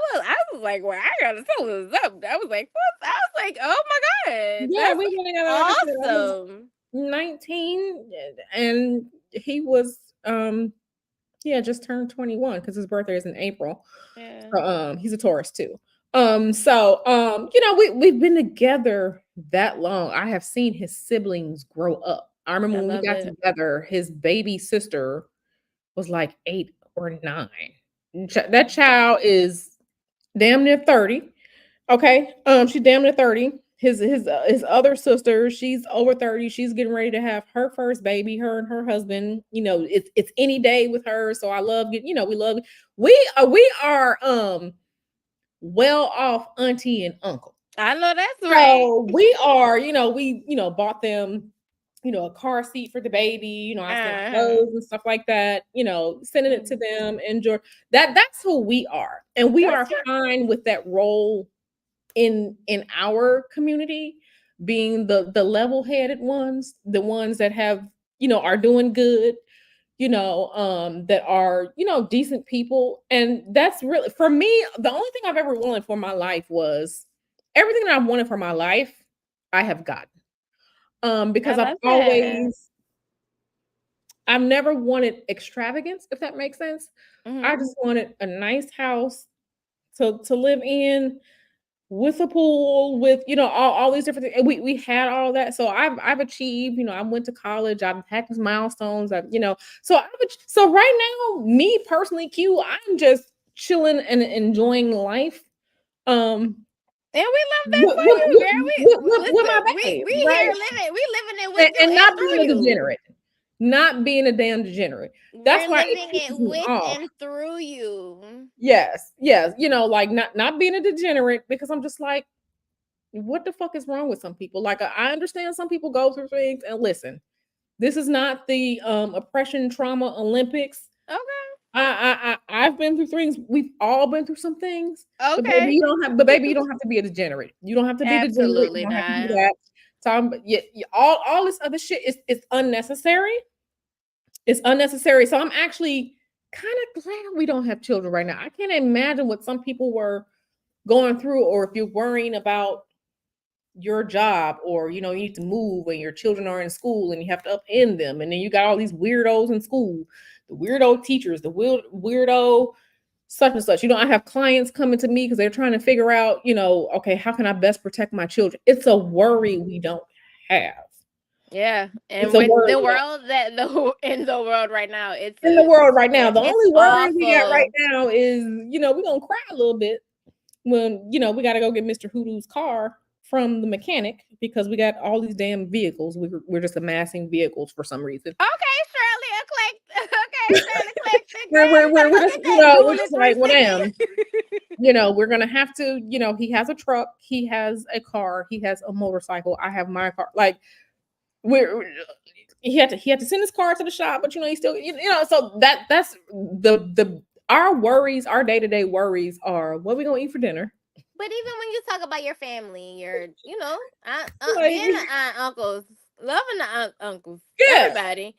was like, well, I gotta tell this up. I was like, what? I was like, oh my god, Yeah, we've been together. Like I said, I was that's awesome. 19, and he was yeah, just turned 21 because his birthday is in April. Yeah, He's a Taurus too. We've been together that long. I have seen his siblings grow up. I remember I when we love got it. together, his baby sister was like 8 or 9. That child is damn near 30. Okay. She's damn near 30. his other sister, she's over 30. She's getting ready to have her first baby, her and her husband. It's any day with her. So I love getting, we are well off auntie and uncle. I know that's right. So we are, bought them, a car seat for the baby. I sent clothes and stuff like that, sending it to them. Enjoy that's who we are. And we are fine with that role in our community, being the level-headed ones, the ones that have, are doing good, that are, decent people. And that's really, for me, the only thing I've ever wanted for my life was everything that I've wanted for my life, I have gotten. Because I've never wanted extravagance, if that makes sense. I just wanted a nice house to live in, with a pool, with all these different things. And we had all that. So I've achieved, I went to college, I've had these milestones, so right now, me personally, Q, I'm just chilling and enjoying life. And we love that for you, girl. With my baby, we right? here living, we living it with you and not through being a you. degenerate. Not being a damn degenerate. That's why living it with and through you. Yes. Like not being a degenerate, because I'm just like, what the fuck is wrong with some people? Like, I understand some people go through things, and listen, this is not the oppression trauma Olympics. Okay. I've been through things. We've all been through some things. Okay. But baby, you don't have to be a degenerate. You don't have to be absolutely degenerate. You don't not. have to do that. So all this other shit is unnecessary. It's unnecessary. So I'm actually kind of glad we don't have children right now. I can't imagine what some people were going through, or if you're worrying about your job, or you need to move and your children are in school and you have to upend them, and then you got all these weirdos in school, the weirdo teachers, the weirdo such and such. I have clients coming to me because they're trying to figure out, okay, how can I best protect my children? It's a worry we don't have. Yeah, and with the world in the world right now, it's in the world right now. The only worry awful. We got right now is, we're gonna cry a little bit when we got to go get Mr. Hoodoo's car from the mechanic, because we got all these damn vehicles. We're just amassing vehicles for some reason. Okay, Shirley, eclectic. We're just like, well, damn. We're gonna have to. He has a truck, he has a car, he has a motorcycle. I have my car. Like, he had to send his car to the shop, but he still, so that's our worries, our day-to-day worries are, what we gonna eat for dinner. But even when you talk about your family, your being the aunt, uncles, loving the aunt, uncles, everybody.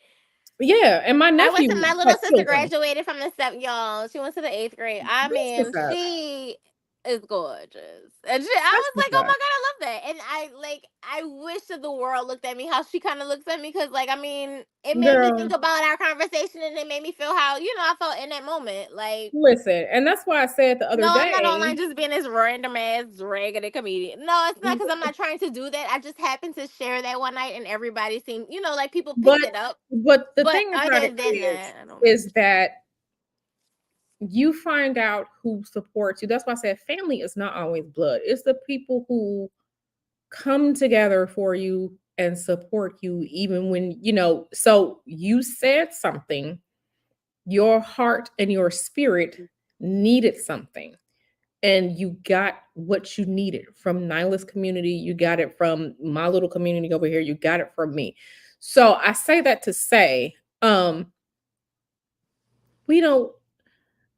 Yeah, and my nephew. My little sister graduated from the 7th, y'all. She went to the 8th grade. I mean, she is gorgeous. And I was like, oh my God, I love that. And I wish that the world looked at me how she kind of looks at me, because it made me think about our conversation, and it made me feel how I felt in that moment. Like, listen, and that's why I said the other day, I'm not online just being this random ass raggedy comedian. No, it's not, because I'm not trying to do that. I just happened to share that one night, and everybody seemed, like people picked it up. But the thing about it is that you find out who supports you. That's why I said family is not always blood. It's the people who come together for you and support you, even when, so you said something, your heart and your spirit needed something, and you got what you needed from Nyla's community. You got it from my little community over here. You got it from me. So I say that to say,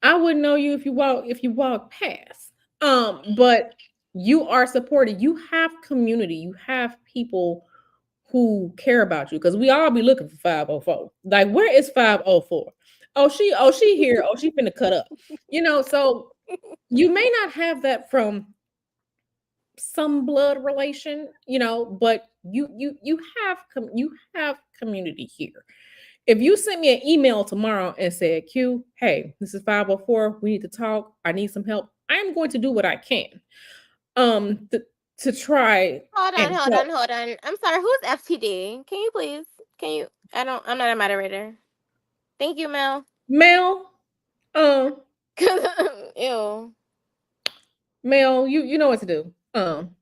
I wouldn't know you if you walk past. But you are supported. You have community. You have people who care about you, because we all be looking for 504. Like, where is 504? Oh, she here. Oh, she finna cut up. So you may not have that from some blood relation, but you have community here. If you send me an email tomorrow and said, Q, hey, this is 504, we need to talk, I need some help, I am going to do what I can to try. Hold on. I'm sorry, who's FTD? Can you please? I'm not a moderator. Thank you, Mel. Mel, ew. Mel, you know what to do.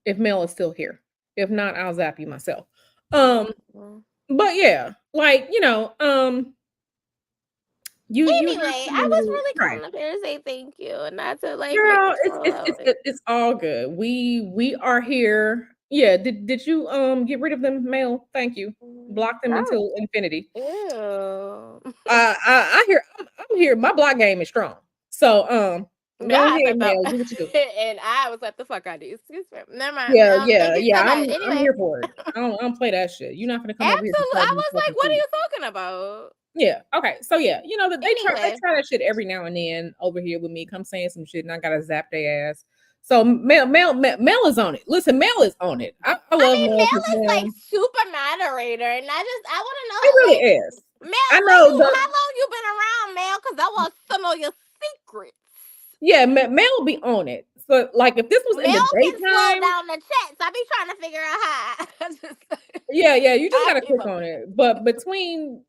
If Mel is still here. If not, I'll zap you myself. Mhm. But yeah, like, you have Anyway, I was to, really right. calling up there to say thank you and not to like make Girl, a troll out. it's all good. We are here. Yeah, did you get rid of them mail? Thank you. Block them Oh, until infinity. ew. I hear I'm here. My block game is strong. So Yeah, go I ahead, said that, mail. Do what you do. and I was like, "The fuck out of these." Excuse me. Never mind. Yeah, Thank yeah, you yeah. so much. I'm Anyway, here for it. I don't play that shit. You're not gonna come over here to absolutely. serve I me was like, fucking "What are food. you talking about?" Yeah. Okay. So yeah, that they Anyway, try that shit every now and then over here with me. Come saying some shit, and I gotta zap their ass. So Mel is on it. Listen, Mel is on it. I I love mean, Mel because Mel is like super moderator, and I want to it know really like is. Mel, I know how the long you been around, Mel? Because I want to know your secrets. yeah, Mel will be on it. So like if this was in the Mel can slow daytime, down the chats. I be trying to figure out how. yeah, you just I gotta keep click up. on it. But between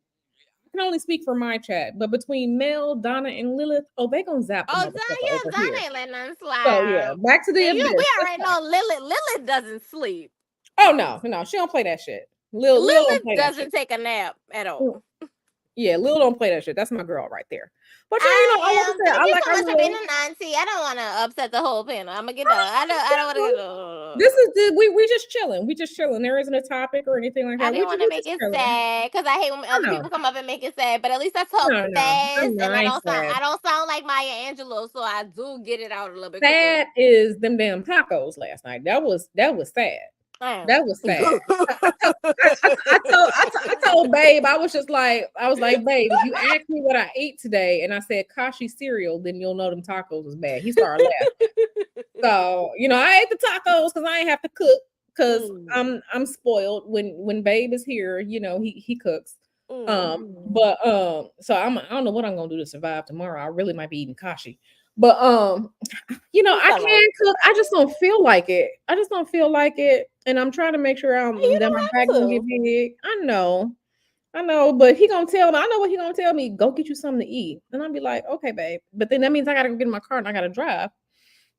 I can only speak for my chat, but between Mel, Donna, and Lilith, oh, they gonna zap the Oh, motherfucker over here. Zaya ain't letting nothing So yeah, slide. back to the And we abyss. Let's already go. know Lilith doesn't sleep. Oh no, she don't play that shit. Lil don't Lilith play that shit. doesn't take a nap at all. Yeah, Lil don't play that shit. That's my girl right there. But yeah, I like I I am. said, Thank I you like so our much for being little. an auntie. I don't want to upset the whole panel. I'm gonna get Oh, done. I don't want to get. this is we just chilling. We just chilling. There isn't a topic or anything like I that. didn't want to We make just it chilling. sad because I hate when I other know. people come up and make it sad. But at least I talk No. fast and I ain't sad. I don't sound like Maya Angelou, so I do get it out a little bit quicker. Sad is them damn tacos last night. That was sad. That was sad. I told Babe, I was like, Babe, if you ask me what I ate today and I said Kashi cereal, then you'll know them tacos was bad. He started laughing. So, I ate the tacos because I ain't have to cook because I'm spoiled. When Babe is here, he cooks. So I don't know what I'm gonna do to survive tomorrow. I really might be eating Kashi. But I can cook. I just don't feel like it. And I'm trying to make sure You that don't my have back gonna get to. big. I know, but he gonna tell me. I know what he gonna tell me. Go get you something to eat, and I'll be like, okay, babe. But then that means I gotta go get in my car and I gotta drive.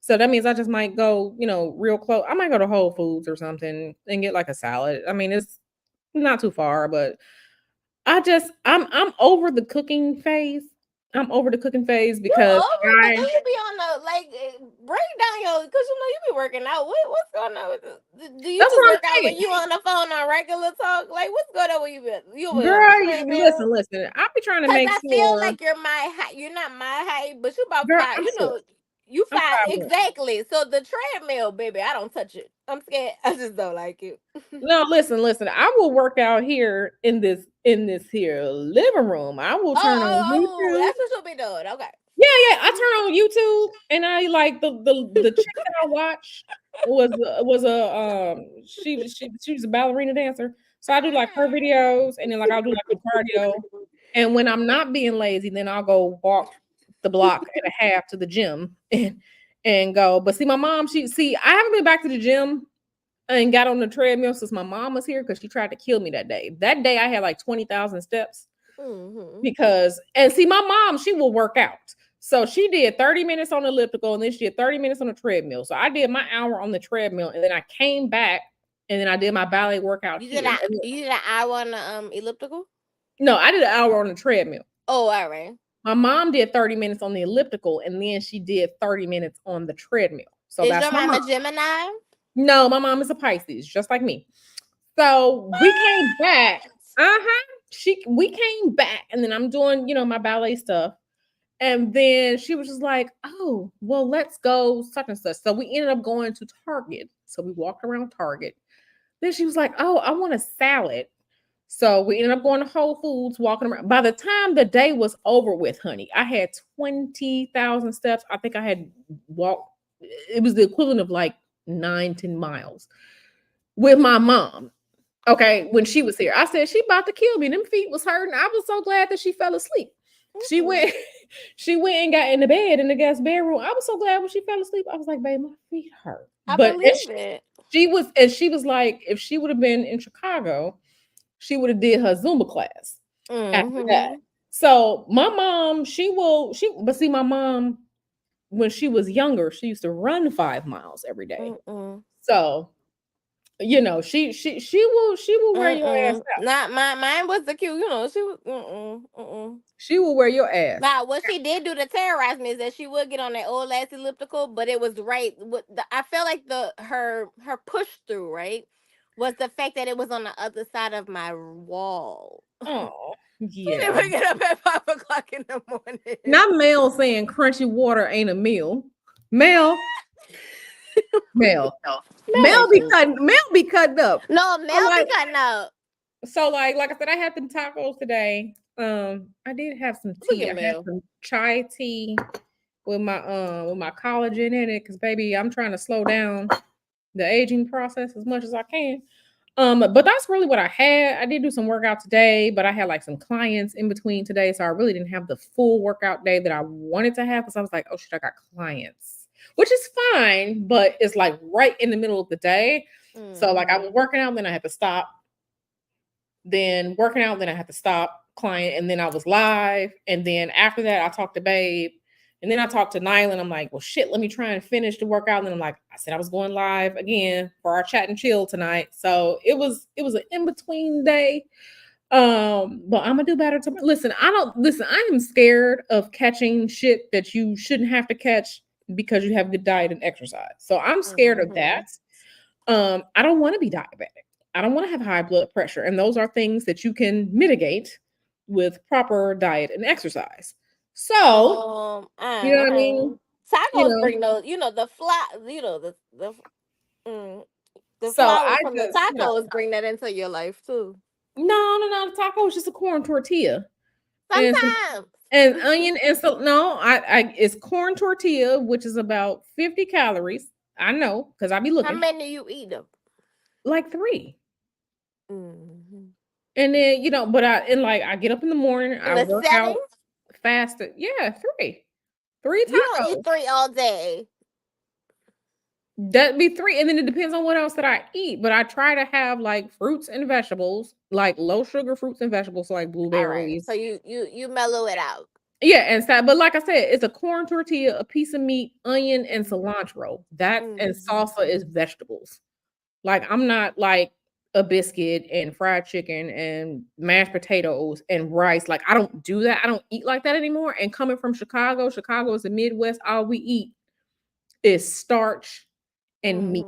So that means I just might go, real close. I might go to Whole Foods or something and get like a salad. I mean, it's not too far, but I'm over the cooking phase. I'm over the cooking phase You because over, but then you be on the like break down your because you be working out. What's going on with this? Do you that's just what I'm work out when saying. you on the phone on regular talk? Like what's going on when you been on the Girl, treadmill? listen. I be trying to Cause make I feel sure, like you're my height. You're not my height, but you about girl, five. I'm sure. You I'm five 5'1". exactly. So the treadmill, baby, I don't touch it. I'm scared. I just don't like it. No, listen. I will work out here in this here living room. I will turn on YouTube. That's what you'll be doing. Okay. Yeah. I turn on YouTube and I like the chick that I watch was she was a ballerina dancer. So I do like her videos and then like I'll do like the cardio. And when I'm not being lazy, then I'll go walk the block and a half to the gym and go. But see, my mom, I haven't been back to the gym and got on the treadmill since my mom was here because she tried to kill me that day. That day I had like 20,000 steps and see, my mom, she will work out. So she did 30 minutes on the elliptical and then she did 30 minutes on the treadmill. So I did my hour on the treadmill and then I came back and then I did my ballet workout You here. did an hour on the elliptical? No, I did an hour on the treadmill. Oh, all right. My mom did 30 minutes on the elliptical and then she did 30 minutes on the treadmill. So Is that's your my mom a mom. Gemini? No, my mom is a Pisces, just like me. So we came back. We came back, and then I'm doing, my ballet stuff. And then she was just like, oh, well, let's go such and such. So we ended up going to Target. So we walked around Target. Then she was like, oh, I want a salad. So we ended up going to Whole Foods, walking around. By the time the day was over with, honey, I had 20,000 steps. I think I had walked, it was the equivalent of like 9-10 miles with my mom. Okay, when she was here, I said she about to kill me. Them feet was hurting. I was so glad that she fell asleep. She went, she went and got in the bed in the guest bedroom. I was so glad when she fell asleep. I was like, babe, my feet hurt. I But believe it. she was like, if she would have been in Chicago, she would have did her Zumba class after that. So my mom, but see, my mom, when she was younger, she used to run 5 miles every day. So You know, she will wear your ass out. Not mine was the cute. You know, she was. She will wear your ass. Now, what she did do to terrorize me is that she would get on that old ass elliptical, but it was right. I felt like her push through right was the fact that it was on the other side of my wall. Oh, She yeah. never get up at 5 o'clock in the morning. Not Mel saying crunchy water ain't a meal. Mel, Mel, Mel be cutting up. No, Mel like- be cutting up. So like I said, I had them tacos today. I did have some Look tea. at I had Mel. some chai tea with my collagen in it, because baby, I'm trying to slow down the aging process as much as I can. But that's really what I had. I did do some workout today, but I had like some clients in between today, so I really didn't have the full workout day that I wanted to have, because I was like, oh shit, I got clients, which is fine, but it's like right in the middle of the day. So like I was working out, then I had to stop. Then working out, then I had to stop, client, and then I was live. And then after that, I talked to Babe. And then I talked to Nylan. I'm like, well, shit, let me try and finish the workout. And then I'm like, I said I was going live again for our chat and chill tonight. So it was an in-between day. But I'm gonna do better tomorrow. Listen, I am scared of catching shit that you shouldn't have to catch because you have good diet and exercise. So I'm scared of that. I don't want to be diabetic. I don't want to have high blood pressure. And those are things that you can mitigate with proper diet and exercise. So, you know what I mean? Tacos bring those, the So flour from the tacos bring that into your life too. No. The taco is just a corn tortilla. Sometimes. And onion, and so no, it's corn tortilla, which is about 50 calories. I know, because I be looking. How many you eat them? Like 3. And then, but I get up in the morning, I work out faster. Yeah, 3 tacos. You don't eat 3 all day. That'd be 3, and then it depends on what else that I eat. But I try to have like fruits and vegetables, like low sugar fruits and vegetables, like blueberries. Right. So you mellow it out. Yeah, and so, but like I said, it's a corn tortilla, a piece of meat, onion, and cilantro. That and salsa is vegetables. Like I'm not like a biscuit and fried chicken and mashed potatoes and rice. Like I don't do that. I don't eat like that anymore. And coming from Chicago is the Midwest. All we eat is starch and meat.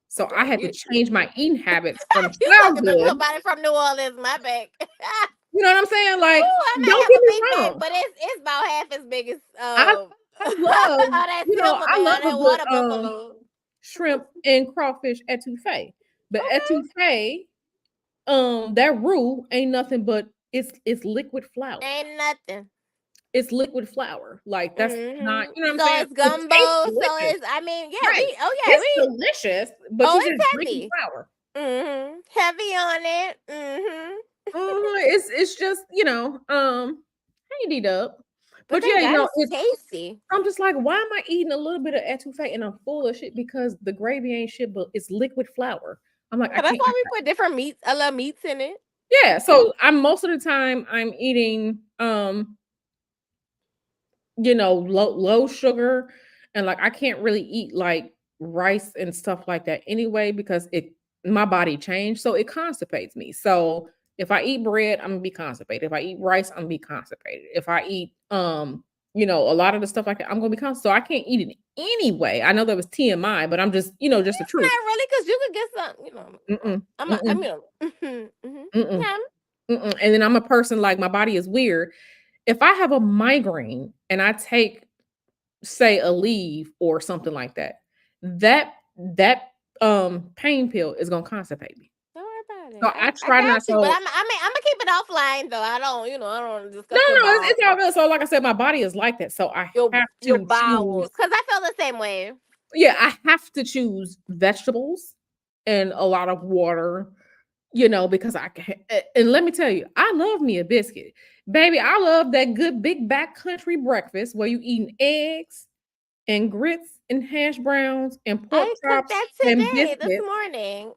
So I had to change my eating habits from childhood. Somebody from New Orleans, my back. You know what I'm saying? Like, don't get me wrong, but it's about half as big as I love a good buffalo. Shrimp and crawfish etouffee. But etouffee, that roux ain't nothing but it's liquid flour. Ain't nothing. It's liquid flour. Like that's not, you know what I'm so saying? It's gumbo. So it's, I mean, yeah, right. it's delicious, but you just drinking flour. Heavy on it. It's just, handy up. But yeah, it's tasty. I'm just like, why am I eating a little bit of etouffee and I'm full of shit? Because the gravy ain't shit, but it's liquid flour. I'm like, that's why we put different meats. I love meats in it. Yeah, so I'm most of the time I'm eating low sugar, and like I can't really eat like rice and stuff like that anyway, because my body changed, so it constipates me. So if I eat bread, I'm gonna be constipated. If I eat rice, I'm gonna be constipated. If I eat a lot of the stuff like that, I'm gonna be constipated. So I can't eat it anyway. I know that was TMI, but I'm just, just the truth. Not really, because you could get some, And then I'm a person, like, my body is weird. If I have a migraine and I take, say, Aleve or something like that, that pain pill is gonna constipate me. Don't worry about it. So I try not to. But I'm gonna keep it offline though. I don't discuss. No, it's all good. So like I said, my body is like that. So I have to your bowels, because I feel the same way. Yeah, I have to choose vegetables and a lot of water, because I can. And let me tell you, I love me a biscuit. Baby, I love that good big backcountry breakfast where you eating eggs and grits and hash browns and pork chops and biscuits this morning.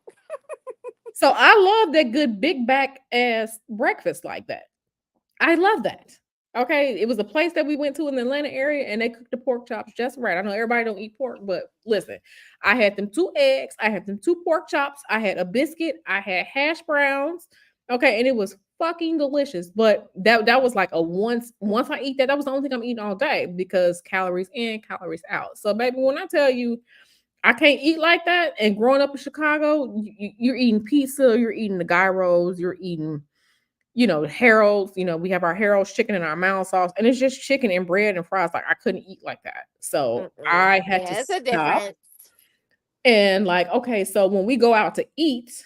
So I love that good big back ass breakfast like that. I love that. Okay, it was a place that we went to in the Atlanta area, and they cooked the pork chops just right. I know everybody don't eat pork, but listen, I had them 2 eggs, I had them 2 pork chops, I had a biscuit, I had hash browns. Okay, and it was fucking delicious. But that was like a once I eat that, that was the only thing I'm eating all day because calories in, calories out. So baby, when I tell you I can't eat like that, and growing up in Chicago, you're eating pizza, you're eating the gyros, you're eating Harold's, we have our Harold's chicken and our mound sauce, and it's just chicken and bread and fries. Like I couldn't eat like that. So Mm-mm. I had to Yeah, it's a stop. difference. And like, okay, so when we go out to eat,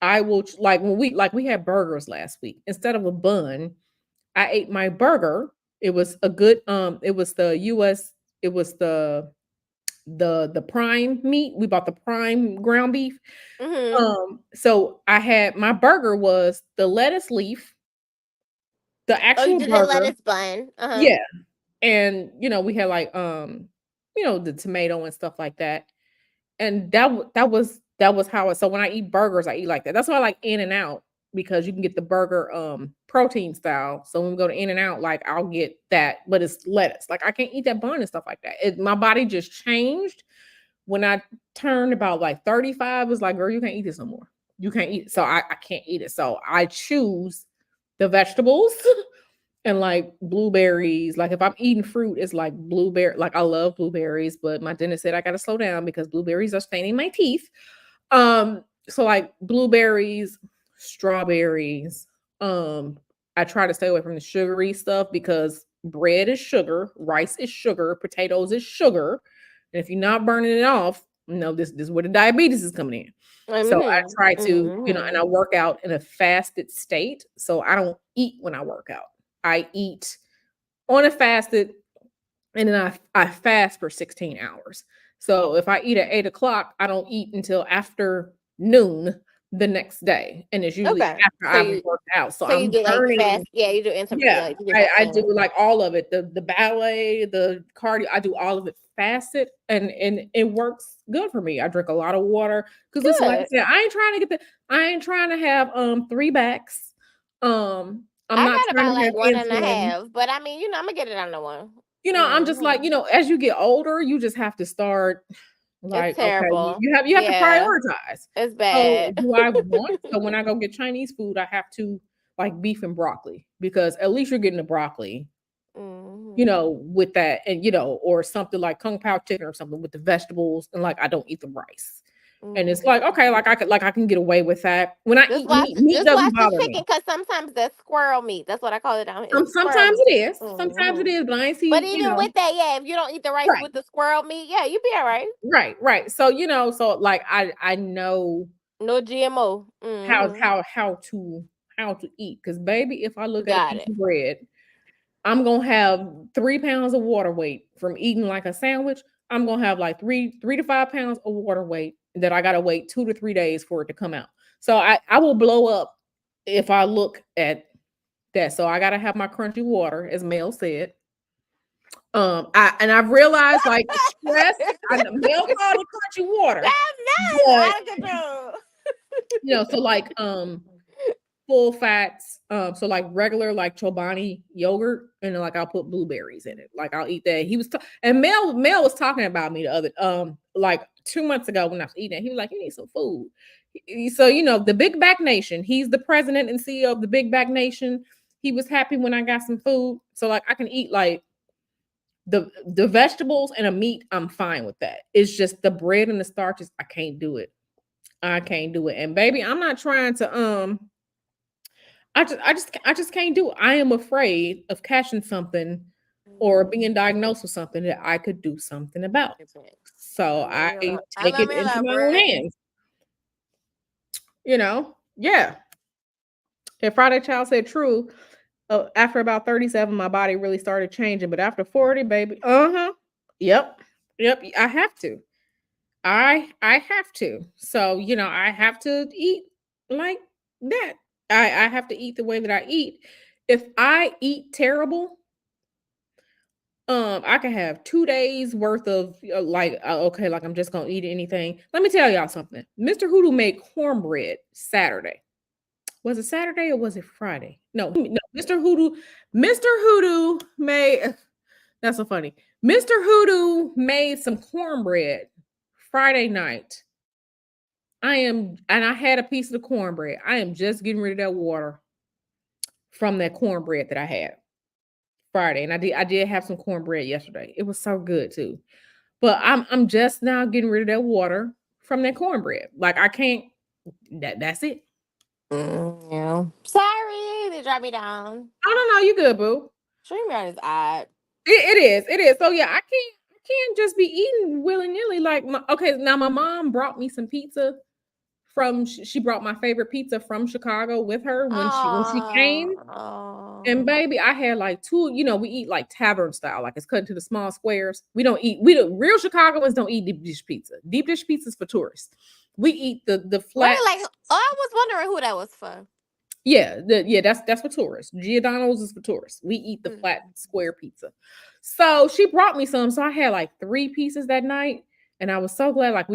I will like when we had burgers last week. Instead of a bun, I ate my burger. It was a good it was the US, it was the prime meat. We bought the prime ground beef. Mm-hmm. So I had my burger was the lettuce leaf, the Oh, you actual did the burger. lettuce bun. Uh-huh. Yeah. And we had like the tomato and stuff like that. And that was how so when I eat burgers, I eat like that. That's why I like In and Out, because you can get the burger protein style. So when we go to In and Out, like I'll get that, but it's lettuce. Like I can't eat that bun and stuff like that. My body just changed when I turned about like 35. It's like, girl, you can't eat this no more. You can't eat it. So I can't eat it. So I choose the vegetables and like blueberries. Like if I'm eating fruit, it's like blueberry. Like I love blueberries, but my dentist said I gotta slow down because blueberries are staining my teeth. So like blueberries, strawberries. I try to stay away from the sugary stuff because bread is sugar, rice is sugar, potatoes is sugar. And if you're not burning it off, this is where the diabetes is coming in. So I Mm-hmm. try to, and Mm-hmm. I work out in a fasted state. So I don't eat when I work out. I eat on a fasted, and then I fast for 16 hours. So if I eat at 8 o'clock, I don't eat until after noon the next day. And it's usually Okay. after So I've you worked out. So so you I'm do like burning. fast. Yeah, you do Yeah, you do I fasting. do like all of it. The ballet, the cardio, I do all of it fasted, and it works good for me. I drink a lot of water. Because listen, like I Good. said, I ain't trying to have 3 backs. I'm I not got trying about to like have one and a insulin. half, but I mean, I'm gonna get it under one. I'm just like, Mm-hmm. as you get older, you just have to start It's like, okay, terrible. you have to Yeah, prioritize. it's So bad. do I want so when I go get Chinese food, I have to like beef and broccoli, because at least you're getting the broccoli, Mm-hmm. with that, and or something like kung pao chicken or something with the vegetables, and like I don't eat the rice. And it's like, Mm-hmm. okay, like I can get away with that. When I eat meat, meat Just doesn't watch the bother me. chicken, cause sometimes that's squirrel meat. That's what I call it down here. It's squirrel Sometimes meat. it is. Sometimes it Hmm. is, but I ain't But see, even with that, yeah, if you don't eat the rice right. with the squirrel meat, yeah, you be all right. Right. So, so like I know No GMO. how Hmm. how how to how to eat, because baby, if I look at a Got piece it. of bread, I'm gonna have 3 pounds of water weight from eating like a sandwich. I'm gonna have like 3 to 5 pounds of water weight that I gotta wait 2 to 3 days for it to come out. So I will blow up if I look at that. So I gotta have my crunchy water, as Mel said. I've realized like stress. I know Mel called it crunchy water, Damn, nice. but Out of control. so like full fats, so like regular like Chobani yogurt, and then like I'll put blueberries in it. Like I'll eat that. And Mel was talking about me the other like 2 months ago when I was eating it. He was like, you need some food. So the Big Back Nation, he's the president and CEO of the Big Back Nation. He was happy when I got some food. So like I can eat like the vegetables and a meat, I'm fine with that. It's just the bread and the starches, I can't do it. I can't do it. And baby, I'm not trying to I just can't do it. I am afraid of catching something or being diagnosed with something that I could do something about. So I I take love it me a into lot of my own bread. hands. Yeah. If Friday Child said true, after about 37, my body really started changing. But after 40, baby, yep, I have to. I have to. So, I have to eat like that. I have to eat the way that I eat. If I eat terrible, I can have 2 days worth of okay, like I'm just gonna eat anything. Let me tell y'all something. Mr. Hoodoo made cornbread Saturday. Was it Saturday or was it Friday? No, Mr. Hoodoo made that's so funny. Mr. Hoodoo made some cornbread Friday night. And I had a piece of the cornbread. I am just getting rid of that water from that cornbread that I had Friday. And I did have some cornbread yesterday. It was so good too. But I'm just now getting rid of that water from that cornbread. Like I can't that's it. Yeah. Sorry, they dropped me down. I don't know, you good, boo. StreamYard is odd. It is. It is. So yeah, I can't just be eating willy-nilly. Like okay, now my mom brought me some pizza from she brought my favorite pizza from Chicago with her when she came. And Oh. baby, I had like two, we eat like tavern style, like it's cut into the small squares. We don't real Chicagoans don't eat deep dish pizza. Deep dish pizza is for tourists. We eat the flat. Right, like I was wondering who that was for. Yeah, that's for tourists. Giordano's is for tourists. We eat the flat Mm. square pizza. So she brought me some. So I had like 3 pieces that night. And I was so glad, like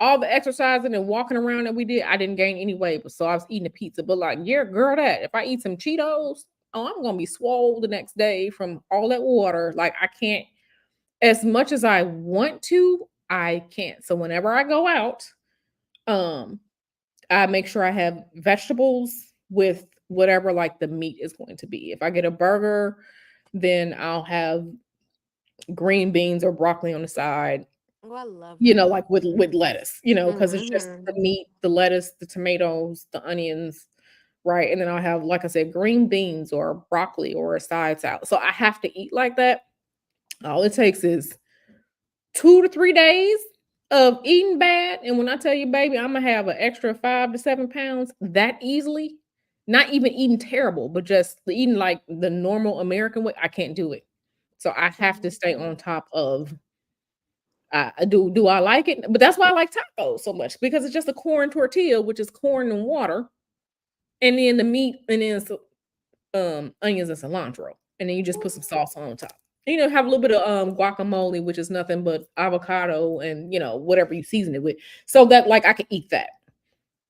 all the exercising and walking around that we did, I didn't gain any weight. But so I was eating a pizza. But like, yeah, girl, that if I eat some Cheetos, I'm gonna be swole the next day from all that water. Like I can't, as much as I want to, I can't. So whenever I go out, um, I make sure I have vegetables with whatever like the meat is going to be. If I get a burger, then I'll have green beans or broccoli on the side, Oh, I love that. like with lettuce, because it's just Mhm. the meat, the lettuce, the tomatoes, the onions, right? And then I'll have, like I said, green beans or broccoli or a side salad. So I have to eat like that. All it takes is 2 to 3 days of eating bad. And when I tell you, baby, I'm gonna have an extra 5 to 7 pounds that easily. Not even eating terrible, but just eating like the normal American way. I can't do it. So I have to stay on top of. Do I like it? But that's why I like tacos so much because it's just a corn tortilla, which is corn and water, and then the meat, and then onions and cilantro, and then you just put some sauce on top. Have a little bit of guacamole, which is nothing but avocado and whatever you season it with. So that like I can eat that.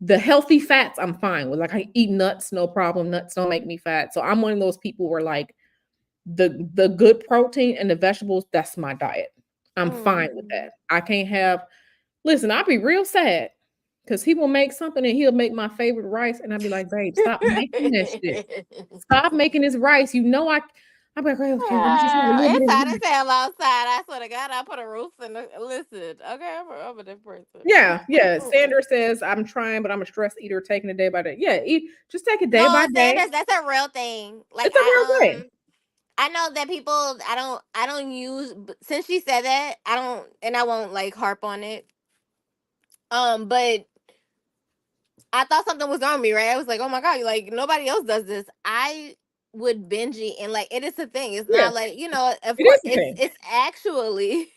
The healthy fats I'm fine with. Like I eat nuts, no problem. Nuts don't make me fat. So I'm one of those people where like the good protein and the vegetables, that's my diet. I'm fine with Mhm. that. I can't have listen, I'll be real sad because he will make something and he'll make my favorite rice. And I'll be like, babe, stop making that shit. Stop making this rice. I'm like, okay, let me just have a little bit It's of hot as rice. hell outside. I swear to God, I put a roof in the listen. Okay, I'm a different person. Yeah. Sandra says I'm trying, but I'm a stress eater, taking it day by day. Yeah, just take it day by No, day. Sanders, that's a real thing. Like It's a real thing. I know that people I don't use since she said that, I don't and I won't like harp on it. But I thought something was wrong with me, right? I was like, oh my God, like nobody else does this. I would binge eat and like it is a thing. It's Yeah, not like, of it course is the thing. it's actually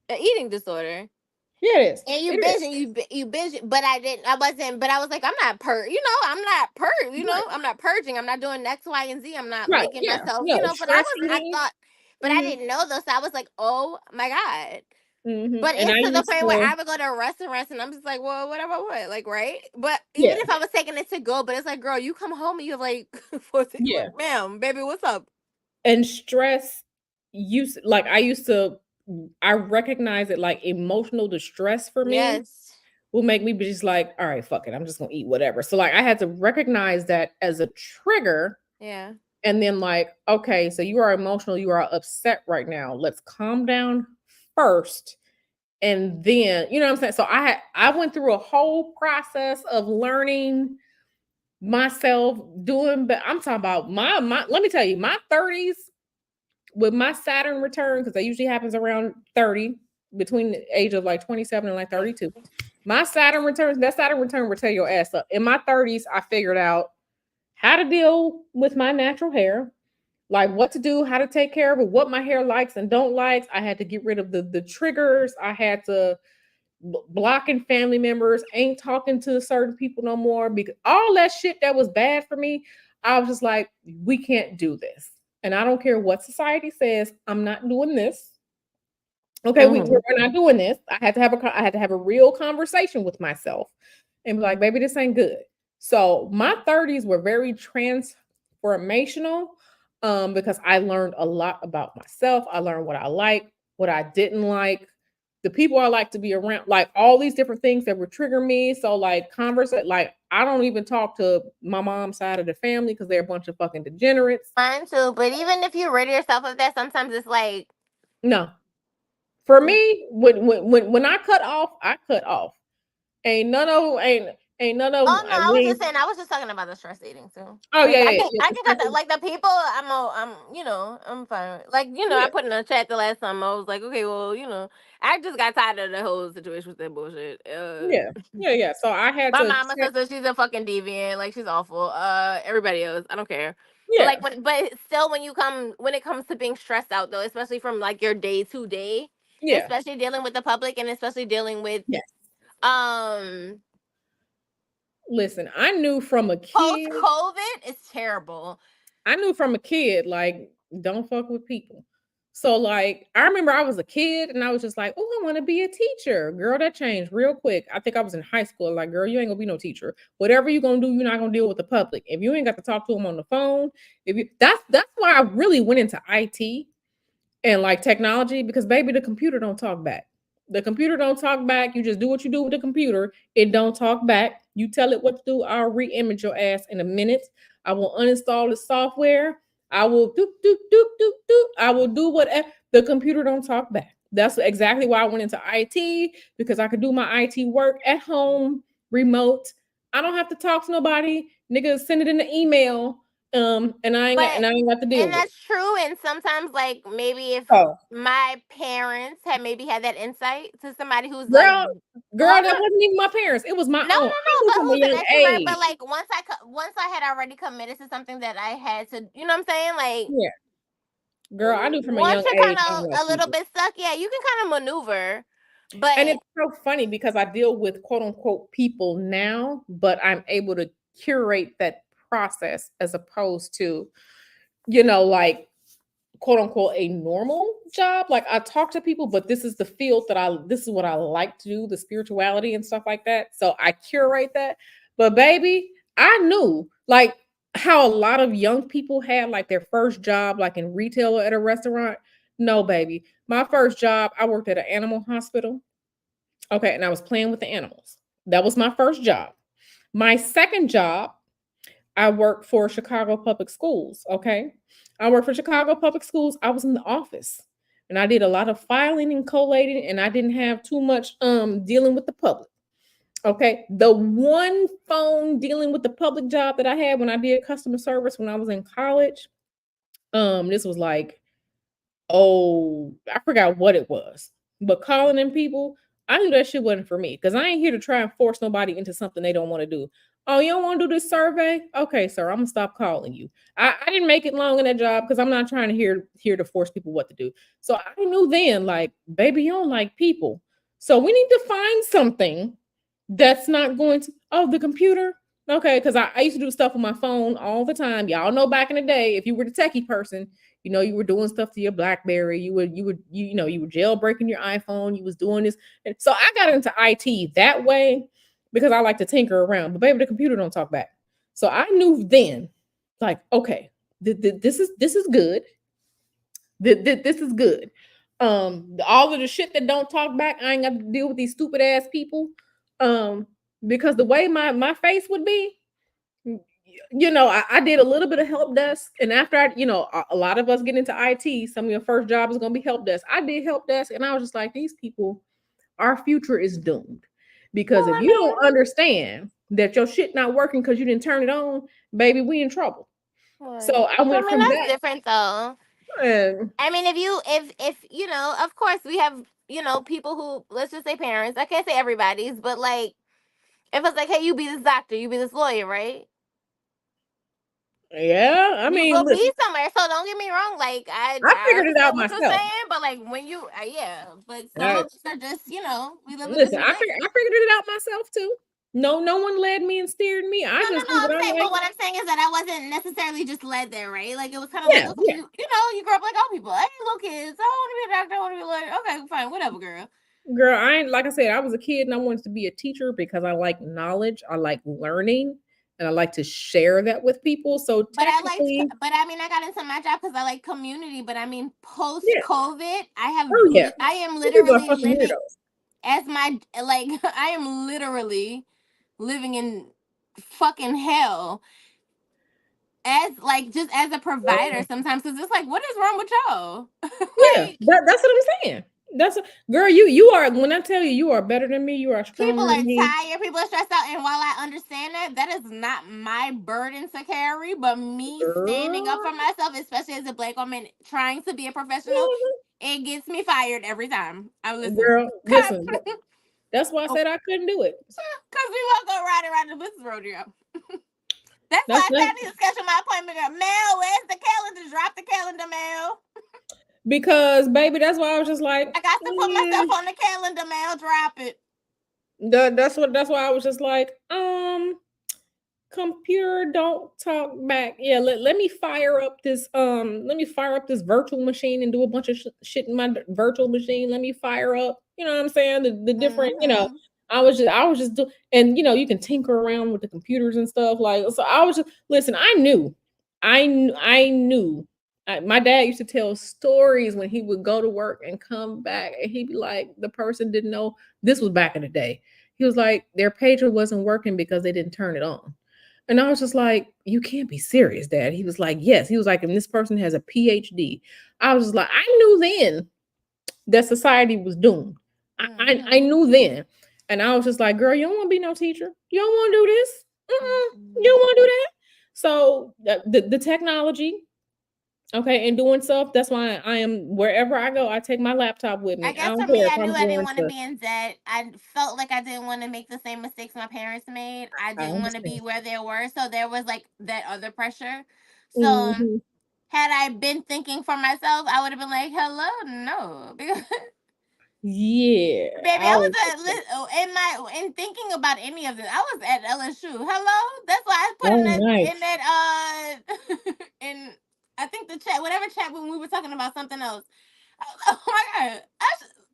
an eating disorder. Yeah, it is. And you It is. binge and you binge, but I wasn't, but I was like, I'm not I'm not Right. I'm not purging, I'm not doing X, Y, and Z, I'm not Right. making Yeah. myself, No, but stress I eating. thought, but I Hmm. didn't know though, so I was like, oh my God. But And I it's to the used point where to, I would go to restaurants and I'm just like, well, whatever, what, like, right? But even yeah, if I was taking it to go, but it's like, girl, you come home and you have like, yeah. like, ma'am, baby, what's up? And stress I used to, I recognize it like emotional distress for me Yes, will make me be just like, all right, fuck it. I'm just gonna eat whatever. So like I had to recognize that as a trigger. yeah. And then like, okay, so you are emotional, you are upset right now. Let's calm down first. And then, you know what I'm saying? So I went through a whole process of learning myself doing, but I'm talking about my let me tell you, my 30s with my Saturn return, because that usually happens around 30, between the age of like 27 and like 32. My Saturn returns, that Saturn return will tear your ass up. In my 30s, I figured out how to deal with my natural hair, like what to do, how to take care of it, what my hair likes and don't likes. I had to get rid of the triggers. I had to blocking family members, ain't talking to certain people no more because all that shit that was bad for me, I was just like, we can't do this. And I don't care what society says, I'm not doing this. Okay, Hmm. we're not doing this. I had to have a real conversation with myself and be like, baby, this ain't good. So my 30s were very transformational because I learned a lot about myself. I learned what I like, what I didn't like, the people I like to be around, like all these different things that would trigger me. So like like I don't even talk to my mom's side of the family because they're a bunch of fucking degenerates. Mine too. But even if you rid yourself of that, sometimes it's like, No. For me, when I cut off, I cut off. Ain't none of ain't none of oh no, I was we just saying, I was just talking about the stress eating too. oh Like yeah, yeah, I can cut that. Like the people, I'm fine. Like yeah. I put in a chat the last time. I was like, okay, well, I just got tired of the whole situation with that bullshit. Yeah, yeah, yeah. So I had My to mama says that she's a fucking deviant. Like she's awful. Everybody else, I don't care. But yeah, but still, when it comes to being stressed out though, especially from like your day to day, yeah, especially dealing with the public and especially dealing with yeah. um Listen, I knew from a post kid, COVID, it's terrible. like, don't fuck with people. So like I remember I was a kid and I was just like, oh, I want to be a teacher. Girl, that changed real quick. I think I was in high school. Like, girl, you ain't gonna be no teacher. Whatever you gonna do, you're not gonna deal with the public. If you ain't got to talk to them on the phone, if you that's why I really went into IT and like technology because baby the computer don't talk back. The computer don't talk back. You just do what you do with the computer. It don't talk back. You tell it what to do, I'll re-image your ass in a minute. I will uninstall the software. I will do do do do do. I will do whatever. The computer don't talk back. That's exactly why I went into IT because I could do my IT work at home, remote. I don't have to talk to nobody. Nigga, send it in the email. But I ain't got to deal and with it. that's true. And sometimes, like maybe if So my parents had maybe had that insight to somebody who's like, girl, hold that on, wasn't even my parents. It was my no, own. no, I no. knew But from a who's an young extrovert? But age. like once I had already committed to something that I had to, you know what I'm saying? Like Yeah, girl, I knew from a once young you're age kind I of don't like a little people. bit stuck, yeah, you can kind of maneuver. And But it's so funny because I deal with quote unquote people now, but I'm able to curate that process as opposed to, like quote unquote a normal job. Like I talk to people, but this is the field this is what I like to do, the spirituality and stuff like that. So I curate that. But baby, I knew like how a lot of young people had like their first job, like in retail or at a restaurant. No, baby. My first job, I worked at an animal hospital. Okay, and I was playing with the animals. That was my first job. My second job, I worked for Chicago Public Schools. Okay. I worked for Chicago Public Schools. I was in the office and I did a lot of filing and collating, and I didn't have too much dealing with the public. Okay. The one phone dealing with the public job that I had when I did customer service when I was in college, this was like, oh, I forgot what it was. But calling in people, I knew that shit wasn't for me because I ain't here to try and force nobody into something they don't want to do. Oh, you don't want to do this survey? Okay, sir, I'm gonna stop calling you. I didn't make it long in that job because I'm not trying to here to force people what to do. So I knew then, like, baby, you don't like people. So we need to find something that's not going to the computer. Okay, because I used to do stuff on my phone all the time. Y'all know back in the day, if you were the techie person, you were doing stuff to your BlackBerry. You were jailbreaking your iPhone. You was doing this. And so I got into IT that way because I like to tinker around. But baby, the computer don't talk back. So I knew then, like, okay, this is good. This is good. All of the shit that don't talk back, I ain't got to deal with these stupid ass people. Because the way my face would be, I did a little bit of help desk, and after a lot of us get into IT, some of your first job is gonna be help desk. I did help desk, and I was just like, these people, our future is doomed. Because well, if I you mean, don't understand that your shit not working because you didn't turn it on, baby, we in trouble. So I went from that's that, different though. and I mean, if of course we have people who, let's just say parents. I can't say everybody's, but like if it's like, hey, you be this doctor, you be this lawyer, right? yeah, I You mean, go listen, be somewhere. So don't get me wrong. Like I I figured it out understand what you're myself. saying, but like when you, yeah, but some I, of us are just, we live in listen, different places. I figured it out myself too. No one led me and steered me. I No, no, just no. knew what I'm I saying, like. but what I'm saying is that I wasn't necessarily just led there, right? Like it was kind of like, Yeah, okay, yeah. you grew up like all people. Hey, little kids. I want to be a doctor. I want to be a lawyer. Okay, fine, whatever, girl. Girl, I ain't like I said, I was a kid and I wanted to be a teacher because I like knowledge, I like learning, and I like to share that with people. So But technically, I got into my job because I like community. But I mean, post yeah. COVID, Oh yeah. I am Some people are literally fucking living weirdos. as my like I am literally living in fucking hell as like just as a provider sometimes because it's like, what is wrong with y'all? Yeah, Like, that's what I'm saying. Girl, you are, when I tell you you are better than me, you are people stronger are than me. tired, people are stressed out, and while I understand that, that is not my burden to carry. But me standing up Girl. for myself, especially as a Black woman trying to be a professional, Mhm. it gets me fired every time. I listen, Girl, listen. because That's why I said I couldn't do it. we won't go riding around the business rodeo. That's That's why I said not I need to schedule my appointment. Mel, where's the calendar? Drop the calendar, Mel. because, baby, that's why I was just like, I got to put myself on the calendar, Mel. Drop it. that's why I was just like, computer, don't talk back. Yeah, let me fire up this virtual machine and do a bunch of shit in my virtual machine. Let me fire up, you know what I'm saying, the different, Mm-hmm. I was just and you can tinker around with the computers and stuff, like, so I was just, listen, I knew my dad used to tell stories when he would go to work and come back, and he'd be like, the person didn't know. This was back in the day. He was like, their pager wasn't working because they didn't turn it on. And I was just like, you can't be serious, Dad. He was like, yes. He was like, and this person has a PhD. I was just like, I knew then that society was doomed. I Mm-hmm. knew then. And I was just like, girl, you don't want to be no teacher. You don't want to do this. You Mm-hmm. don't want to do that. So the technology, okay, and doing stuff. That's why I am, wherever I go, I take my laptop with I me. I guess don't for me, care if I knew I'm I didn't going want to to. be in debt. I felt like I didn't want to make the same mistakes my parents made. I I didn't want to be understand. where they were. So there was like that other pressure. So Mhm. had I been thinking for myself, I would have been like, hello, no. Because Yeah, baby, I I was was. in thinking about any of this. I was at LSU. Hello, that's why I put Oh, nice. in that in I think the chat, whatever chat when we were talking about something else. Oh my god,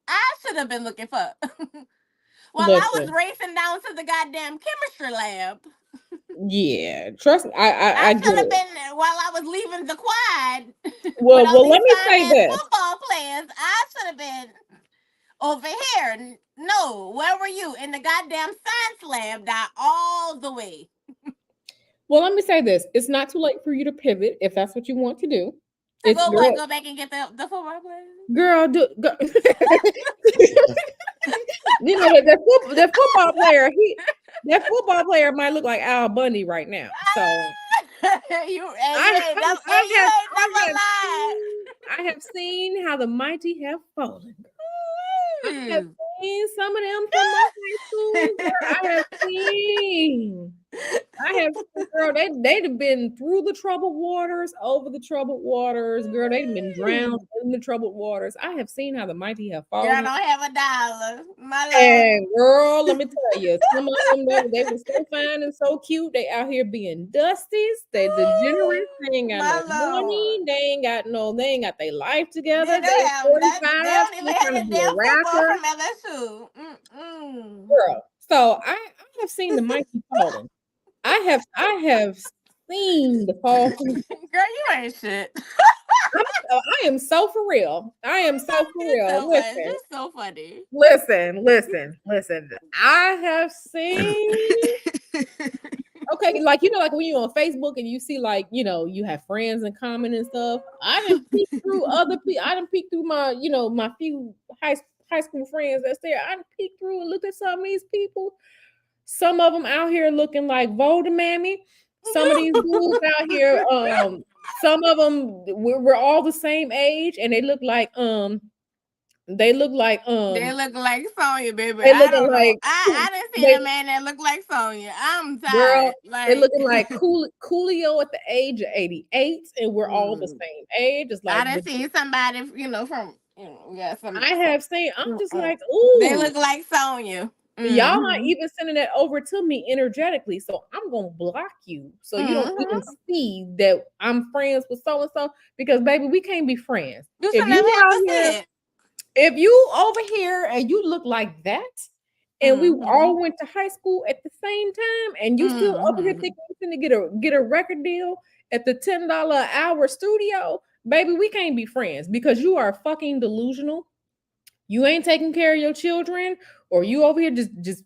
I should have been looking for while I was Listen. racing down to the goddamn chemistry lab. Yeah, trust me, I I get should have it. been while I was leaving the quad with all Well, these let me fine say ass this. football players. I should have been over here. No, where were you? In the goddamn science lab, that all the way. Well, let me say this. It's not too late for you to pivot if that's what you want to do. To It's go what? girl, Go back and get the football players? girl, do go. That football player, that football player might look like Al Bundy right now. So You ain't never lied. I have seen how the mighty have fallen. I have Ooh. seen some of them from my high school. Girl, I have seen, girl, they'd have been through the troubled waters, over the troubled waters. Girl, they'd have been drowned in the troubled waters. I have seen how the mighty have Girl, I fallen. don't have $1. My lord. And girl, let me tell you, some of them, they were so fine and so cute. They out here being dusties. They degenerates. They ain't got My no lord. money. They ain't got their life They together. don't They have that. 45, They don't even still have trying to that be a damn football rapper. from LSU. Mm-mm. Girl. So I have seen the mighty fallen. I have seen the fall from. Girl, you ain't shit. I am so for real. I am so for It's real. so funny. It's Listen, just so funny. listen. I have seen. Okay, like like when you're on Facebook and you see like you have friends in common and stuff. I didn't peek through other people. I didn't peek through my my few high school friends that's there. I didn't peek through and look at some of these people. Some of them out here looking like Voldemammy. Some of these dudes out here, some of them we're all the same age, and they look like They look like Sonya, baby. they I looking don't know. like I didn't see they a man that looked like Sonya. I'm girl, tired. they Like, looking like Coolio at the age of 88, and we're all the same age. It's I like didn't see somebody, from, we got some. I have seen. I'm just Mm-mm. like, They ooh. look like Sonya. Y'all not Mm-hmm. even sending that over to me energetically, so I'm gonna block you so you don't even Mm-hmm. see that I'm friends with so and so, because baby, we can't be friends. You If should you never have out to here, see it. if you over here and you look like that, and we Mm-hmm. all went to high school at the same time, and you still over here thinking you're gonna get a record deal at the $10 an hour studio, baby, we can't be friends because you are fucking delusional. You ain't taking care of your children, or you over here just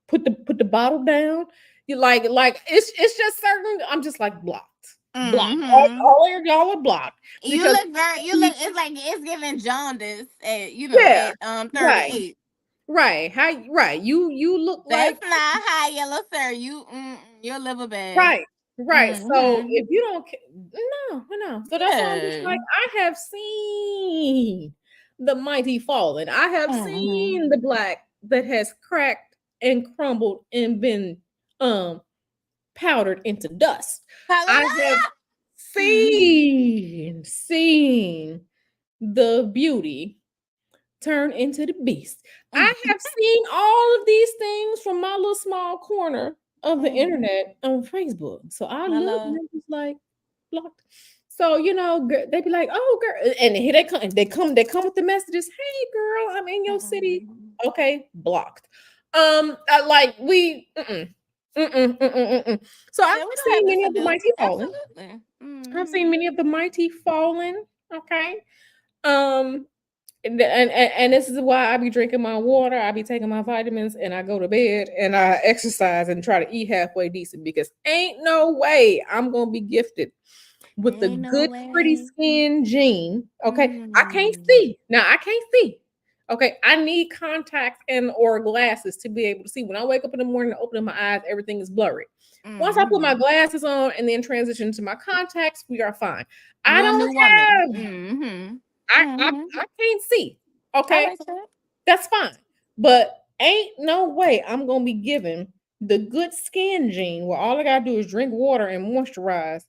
put the bottle down. You like it's just certain. I'm just like blocked. Blocked. All of y'all are blocked You because look very. You look. It's like it's giving jaundice at yeah, at right, 38. right. How right? You look like That's not high yellow, sir. You'll live a bad. right, right. So if you don't, no. So that's why I'm just Yeah. like I have seen the mighty fallen. I have seen the black that has cracked and crumbled and been um powdered into dust. I have Hallelujah. seen the beauty turn into the beast. I have seen all of these things from my little small corner of the internet on Facebook. So I look and Hello. I'm just like blocked. So they be like, "Oh, girl," and here they come. They come with the messages. Hey, girl, I'm in your city. Okay, blocked. Like we. So I've Yeah, we don't have seen this many to of the do. mighty fallen. Absolutely. I've seen many of the mighty fallen. Okay. Um, and this is why I be drinking my water, I be taking my vitamins, and I go to bed and I exercise and try to eat halfway decent because ain't no way I'm gonna be gifted with the Ain't no good, pretty way. skin gene. Okay, I can't see now. I can't see. Okay, I need contacts and or glasses to be able to see. When I wake up in the morning and open my eyes, everything is blurry. Once I put my glasses on and then transition to my contacts, we are fine. I You're a don't new woman. have. I can't see. I Okay, like that. that's fine. But ain't no way I'm gonna be given the good skin gene where all I gotta do is drink water and moisturize,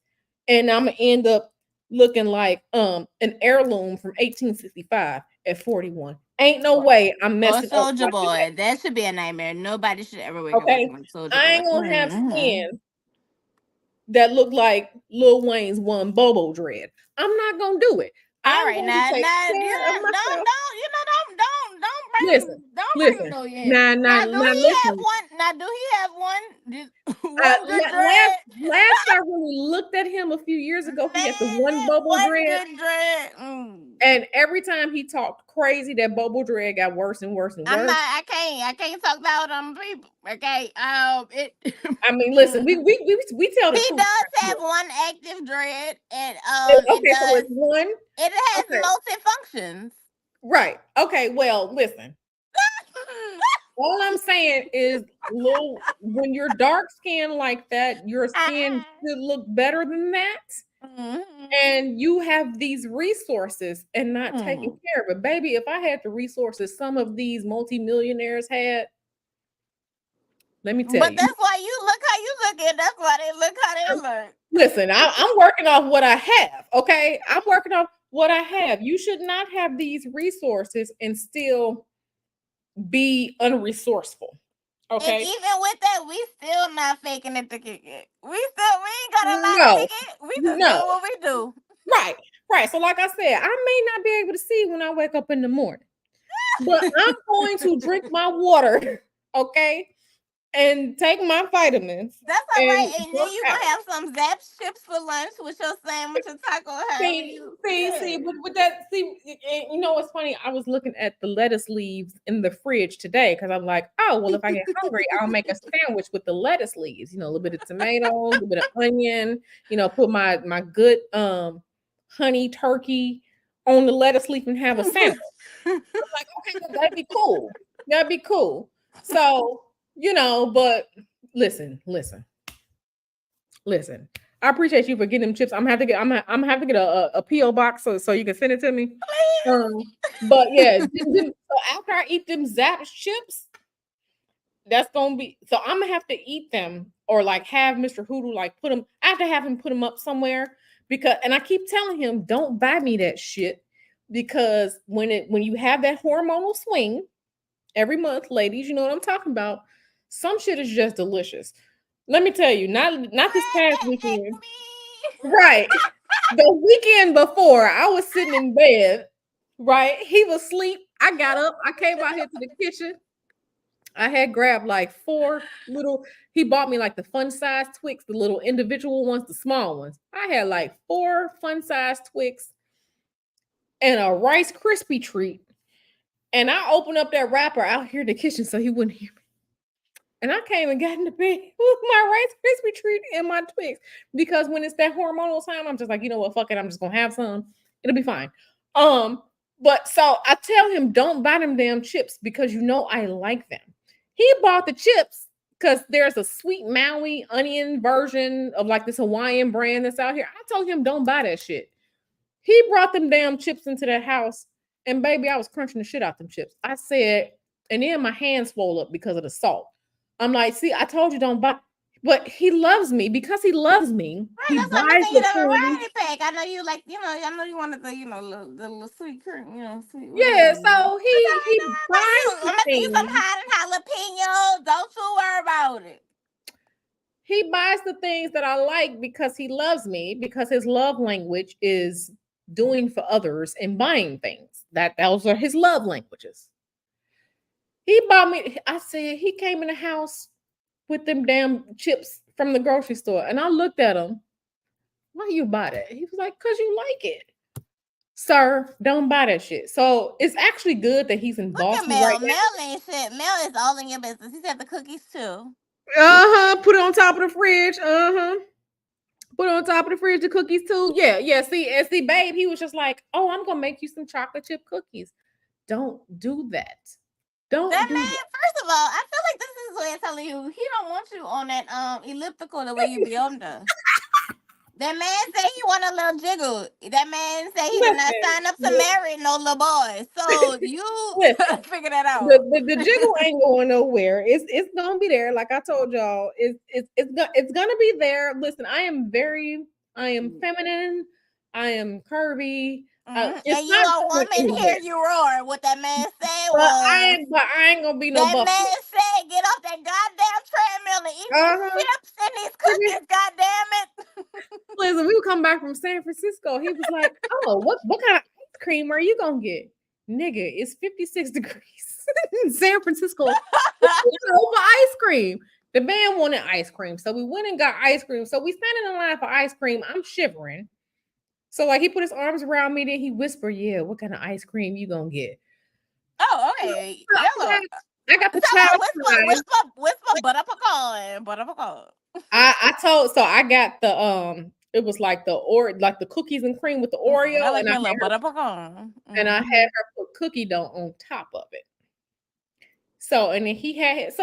and I'm gonna end up looking like an heirloom from 1865 at 41. Ain't no way I'm Or messing up Soldier like that. Boy. That should be a nightmare. Nobody should ever wake up Okay, looking like Soldier I Boy. ain't gonna have skin that look like Lil Wayne's one Bobo dread. I'm not gonna do it. All I'm right, going to now, take you care of don't, myself. Listen, don't bring listen. no yeah. Now, Now, do now, he have listen. one? Now, do he have one good Last, dread? last I really looked at him a few years ago, he had the Man, one that bubble one dread, good dread. and every time he talked crazy, that bubble dread got worse and worse and I'm worse. not. I can't talk about them people. Okay. It. I mean, listen, we tell the He truth does right have here. one active dread, and it Okay, so does. it's one. It has Okay, multi-functions. right. Okay, well, listen. All I'm saying is, when you're dark skinned like that, your skin should look better than that. And you have these resources and not taking care of it. Baby, if I had the resources some of these multimillionaires had, let me tell But you. that's why you look how you look, and that's why they look how they look. Listen, I'm working off what I have. Okay. I'm working off what I have. You should not have these resources and still be unresourceful. And Okay. even with that, we still not faking it to kick it. We ain't got a lot to No, kick it. We just no. do what we do. Right. Right. So, like I said, I may not be able to see when I wake up in the morning, but I'm going to drink my water. Okay. And take my vitamins That's all and right. And then work you out. gonna have some Zapp's chips for lunch with your sandwich and taco. However See, you. see, with that, you know what's funny? I was looking at the lettuce leaves in the fridge today because I'm like, oh, well, if I get hungry, I'll make a sandwich with the lettuce leaves. A little bit of tomato, a little bit of onion. Put my good honey turkey on the lettuce leaf and have a sandwich. I'm like, okay, well, that'd be cool. That'd be cool. So, but listen. I appreciate you for getting them chips. I'm gonna have to get a PO box so you can send it to me. But yeah, so after I eat them Zapp's chips, that's gonna be so I'm gonna have to eat them or like have Mr. Hoodoo like put them. I have to have him put them up somewhere and I keep telling him don't buy me that shit because when you have that hormonal swing every month, ladies, you know what I'm talking about. Some shit is just delicious. Let me tell you, not this past weekend. Right. The weekend before, I was sitting in bed, right? He was asleep. I got up. I came out here to the kitchen. I had grabbed like 4 little, he bought me like the fun size Twix, the little individual ones, the small ones. I had like 4 fun size Twix and a Rice Krispie treat. And I opened up that wrapper out here in the kitchen so he wouldn't hear me. And I came and got in the bed with my Rice Krispie treat and my Twix. Because when it's that hormonal time, I'm just like, you know what, fuck it, I'm just gonna have some. It'll be fine. But so I tell him, don't buy them damn chips because you know I like them. He bought the chips because there's a sweet Maui onion version of like this Hawaiian brand that's out here. I told him, don't buy that shit. He brought them damn chips into that house, and baby, I was crunching the shit out them chips. I said, and then my hands swole up because of the salt. I'm like, see, I told you don't buy. But he loves me because he loves me. Right, He that's what I'm buys thinking the of a food. variety pack. I know you like, I know you wanted the, the little sweet cream, sweet. Yeah, whatever. so he buys I'm the gonna get you some things. hot and jalapeno. Don't you worry about it. He buys the things that I like because he loves me, because his love language is doing for others and buying things. Those are his love languages. He bought me, I said, he came in the house with them damn chips from the grocery store. And I looked at him. Why you buy that? He was like, because you like it. Sir, don't buy that shit. So it's actually good that he's in Look at Boston Mel. right now. Mel ain't shit. Mel is all in your business. He said the cookies too. Put it on top of the fridge. Put it on top of the fridge, the cookies too. Yeah. See, babe, he was just like, oh, I'm gonna make you some chocolate chip cookies. Don't do that. Don't That do man, that. first of all, I feel like this is what I'm telling you. He don't want you on that elliptical the way you be on the. That man said he want a little jiggle. That man said he did not sign up to marry no little boy. So you figure that out. The jiggle ain't going nowhere. It's gonna be there. Like I told y'all, it's gonna be there. Listen, I am feminine. I am curvy. And you a woman, hear you roar. What that man said but was, I ain't gonna be no that buffalo. man said, get off that goddamn treadmill and eat these chips and these cookies, goddamn it. Listen, we would come back from San Francisco. He was like, oh, what kind of ice cream are you gonna get? Nigga, it's 56 degrees in San Francisco over ice cream. The man wanted ice cream. So we went and got ice cream. So we standing in line for ice cream. I'm shivering. So like he put his arms around me, then he whispered, yeah, what kind of ice cream you gonna get? Oh, okay. I got the child whisper butter pecan. I got the it was like the cookies and cream with the Oreo. I like my little butter pecan. And I had her put cookie dough on top of it. So and then he had he is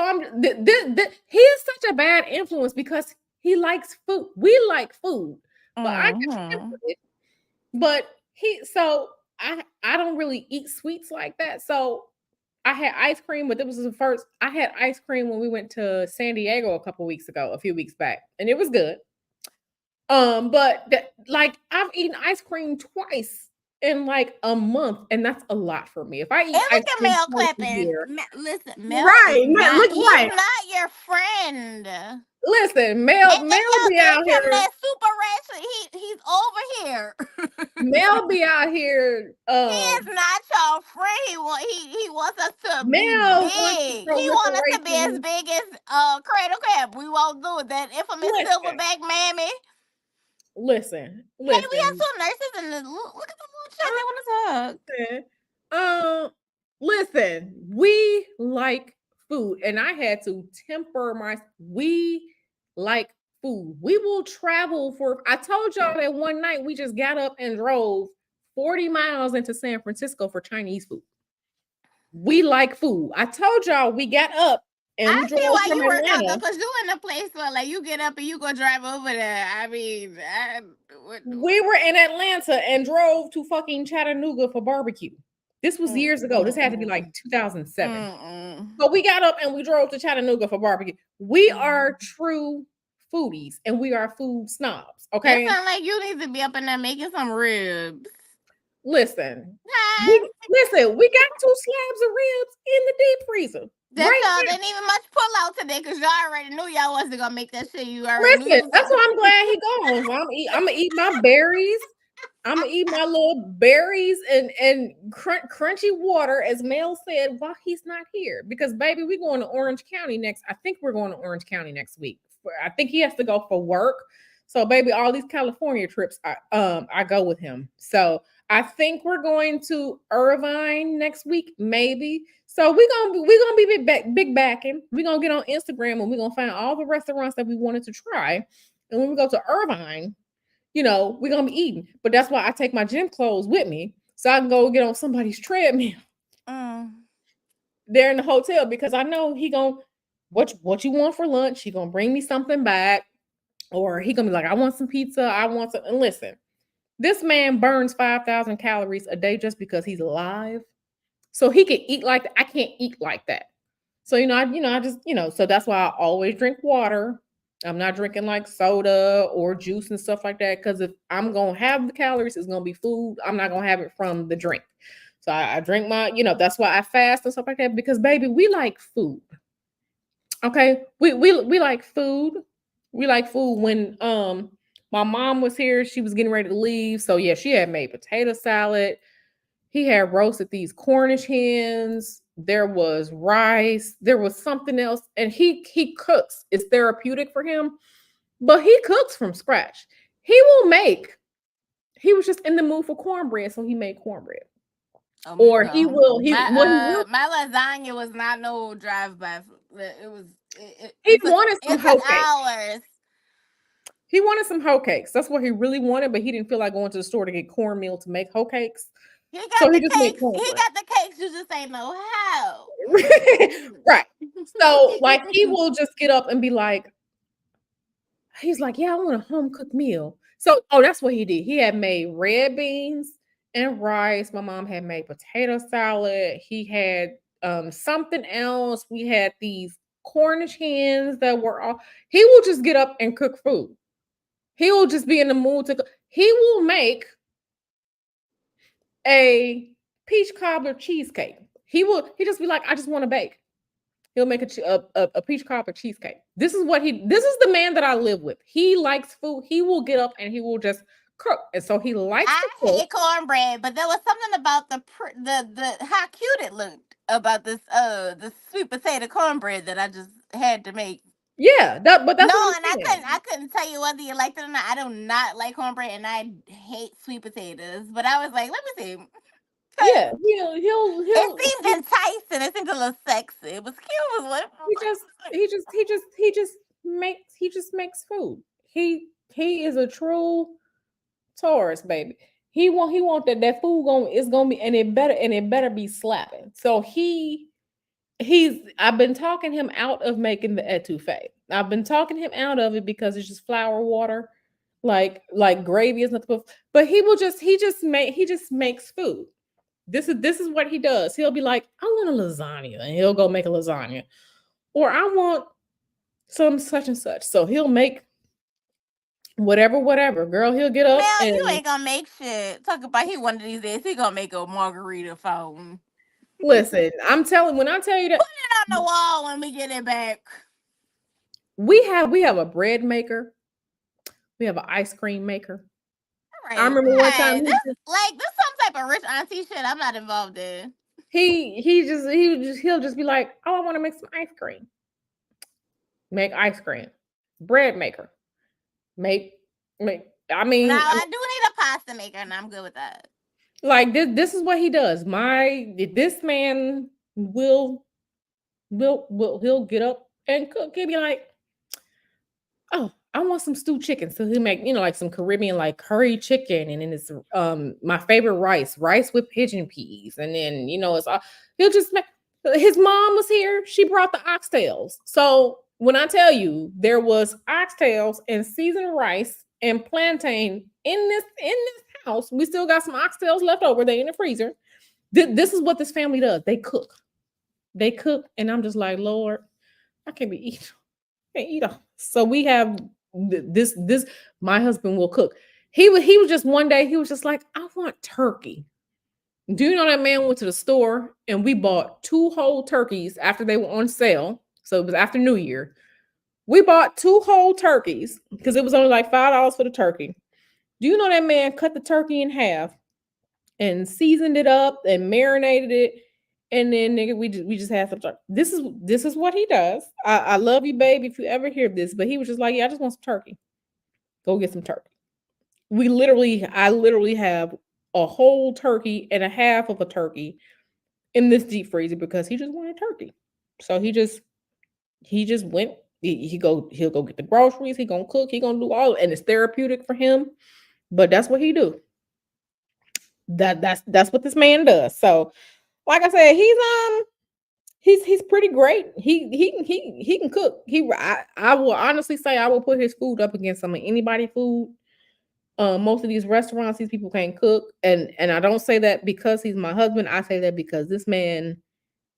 such a bad influence because he likes food. We like food, but I don't really eat sweets like that. So I had ice cream, but it was the first. I had ice cream when we went to San Diego a few weeks back, and it was good. But like I've eaten ice cream twice in like a month, and that's a lot for me. If I eat ice cream Mel twice a clapping, year, listen, Mel, right? He's not your friend. Listen, Mel be out here. That super ratchet. He's over here. Mel be out here. He is not your friend. He wants us to be big. He wants us to be as big as Cradle Cap. We won't do it. That infamous silverback mammy. Listen. Hey, we have 2 nurses in the look at the little chat. They want to talk. Listen, we like food, and I had to temper we like food. We will travel for. I told y'all that one night we just got up and drove 40 miles into San Francisco for Chinese food. We like food. I told y'all we got up and I see why you work out though, because you in a place where like you get up and you go drive over there. I mean, we were in Atlanta and drove to fucking Chattanooga for barbecue. This was years ago. This had to be like 2007. So we got up and we drove to Chattanooga for barbecue. We are true foodies and we are food snobs. Okay. It sounds like you need to be up in there making some ribs. Listen, we got 2 slabs of ribs in the deep freezer. That's all. There ain't even much pull out today because y'all already knew y'all wasn't gonna make that shit. You already knew. That's why I'm glad he gone. So I'm gonna eat my berries. I'm gonna eat my little berries and crunchy water, as Mel said, while he's not here. Because baby, we're going to Orange County next. I think we're going to Orange County next week. I think he has to go for work. So baby, all these California trips, I go with him. So I think we're going to Irvine next week, maybe. So we're gonna be big backing. We're gonna get on Instagram and we're gonna find all the restaurants that we wanted to try. And when we go to Irvine, we're gonna be eating. But that's why I take my gym clothes with me so I can go get on somebody's treadmill there in the hotel, because I know he gonna what you want for lunch. He gonna bring me something back, or he gonna be like, I want some pizza. I want some. And listen, this man burns 5,000 calories a day just because he's alive. So he can eat like that. I can't eat like that. So I just so that's why I always drink water. I'm not drinking like soda or juice and stuff like that, because if I'm gonna have the calories, it's gonna be food. I'm not gonna have it from the drink. So I drink my, that's why I fast and stuff like that, because baby, we like food. Okay, we like food. We like food. When my mom was here, she was getting ready to leave. So yeah, she had made potato salad. He had roasted these Cornish hens. There was rice. There was something else. And he cooks. It's therapeutic for him, but he cooks from scratch. He was just in the mood for cornbread, so he made cornbread. Oh, Or he will. My lasagna was not no drive-by. It was. He wanted some hoe cakes. Hours. He wanted some hoe cakes. That's what he really wanted, but he didn't feel like going to the store to get cornmeal to make hoe cakes. He got the cakes. He got the cakes. You just ain't know how. Right. So like he will just get up and be like, he's like, yeah, I want a home cooked meal. So that's what he did. He had made red beans and rice. My mom had made potato salad. He had something else. We had these Cornish hens that were all. He will just get up and cook food. He will just be in the mood to cook. He will make a peach cobbler cheesecake. He just be like, I just want to bake. He'll make a peach cobbler cheesecake. This is the man that I live with. He likes food. He will get up and he will just cook. And so he likes to cook. I hate cornbread, but there was something about the how cute it looked about this the sweet potato cornbread that I just had to make. Yeah, that's what I couldn't tell you whether you liked it or not. I do not like cornbread, and I hate sweet potatoes. But I was like, let me see. Yeah, he'll. It seemed enticing. It seemed a little sexy. It was cute. He just makes food. He is a true Taurus, baby. He want that food is gonna be, and it better be slapping. So I've been talking him out of making the etouffee. I've been talking him out of it because it's just flour, water, like gravy is nothing but he just makes food. This is what he does. He'll be like, I want a lasagna, and he'll go make a lasagna. Or I want some such and such. So he'll make whatever. Girl, he'll get up. Now you ain't gonna make shit. Talk about he one of these days he gonna make a margarita phone. Listen, when I tell you that, put it on the wall when we get it back. We have a bread maker. We have an ice cream maker. Right. I remember one time this some type of rich auntie shit I'm not involved in. He'll just be like, oh, I want to make some ice cream. Make ice cream. Bread maker. Make. I mean, now I do need a pasta maker, and I'm good with that. Like this is what he does. This man will he'll get up and cook. He'll be like, oh, I want some stewed chicken. So he'll make, like some Caribbean, like curry chicken. And then it's my favorite rice with pigeon peas. And then, it's all, he'll just make. His mom was here. She brought the oxtails. So when I tell you there was oxtails and seasoned rice and plantain in this house, we still got some oxtails left over. They in the freezer. This is what this family does. They cook, and I'm just like, Lord, I can't eat all. So we have this. My husband will cook. He was just one day. He was just like, I want turkey. Do you know that man went to the store and we bought 2 whole turkeys after they were on sale? So it was after New Year. We bought 2 whole turkeys because it was only like $5 for the turkey. Do you know that man cut the turkey in half and seasoned it up and marinated it? And then nigga, we just had some turkey. This is what he does. I love you, baby, if you ever hear this. But he was just like, yeah, I just want some turkey. Go get some turkey. I literally have a whole turkey and a half of a turkey in this deep freezer because he just wanted turkey. So he just went. He'll go get the groceries. He gonna cook. He gonna do all, and it's therapeutic for him. But that's what he do. That's what this man does. So, like I said, he's pretty great. He can cook. I will honestly say I will put his food up against some of anybody food. Most of these restaurants, these people can't cook, and I don't say that because he's my husband. I say that because this man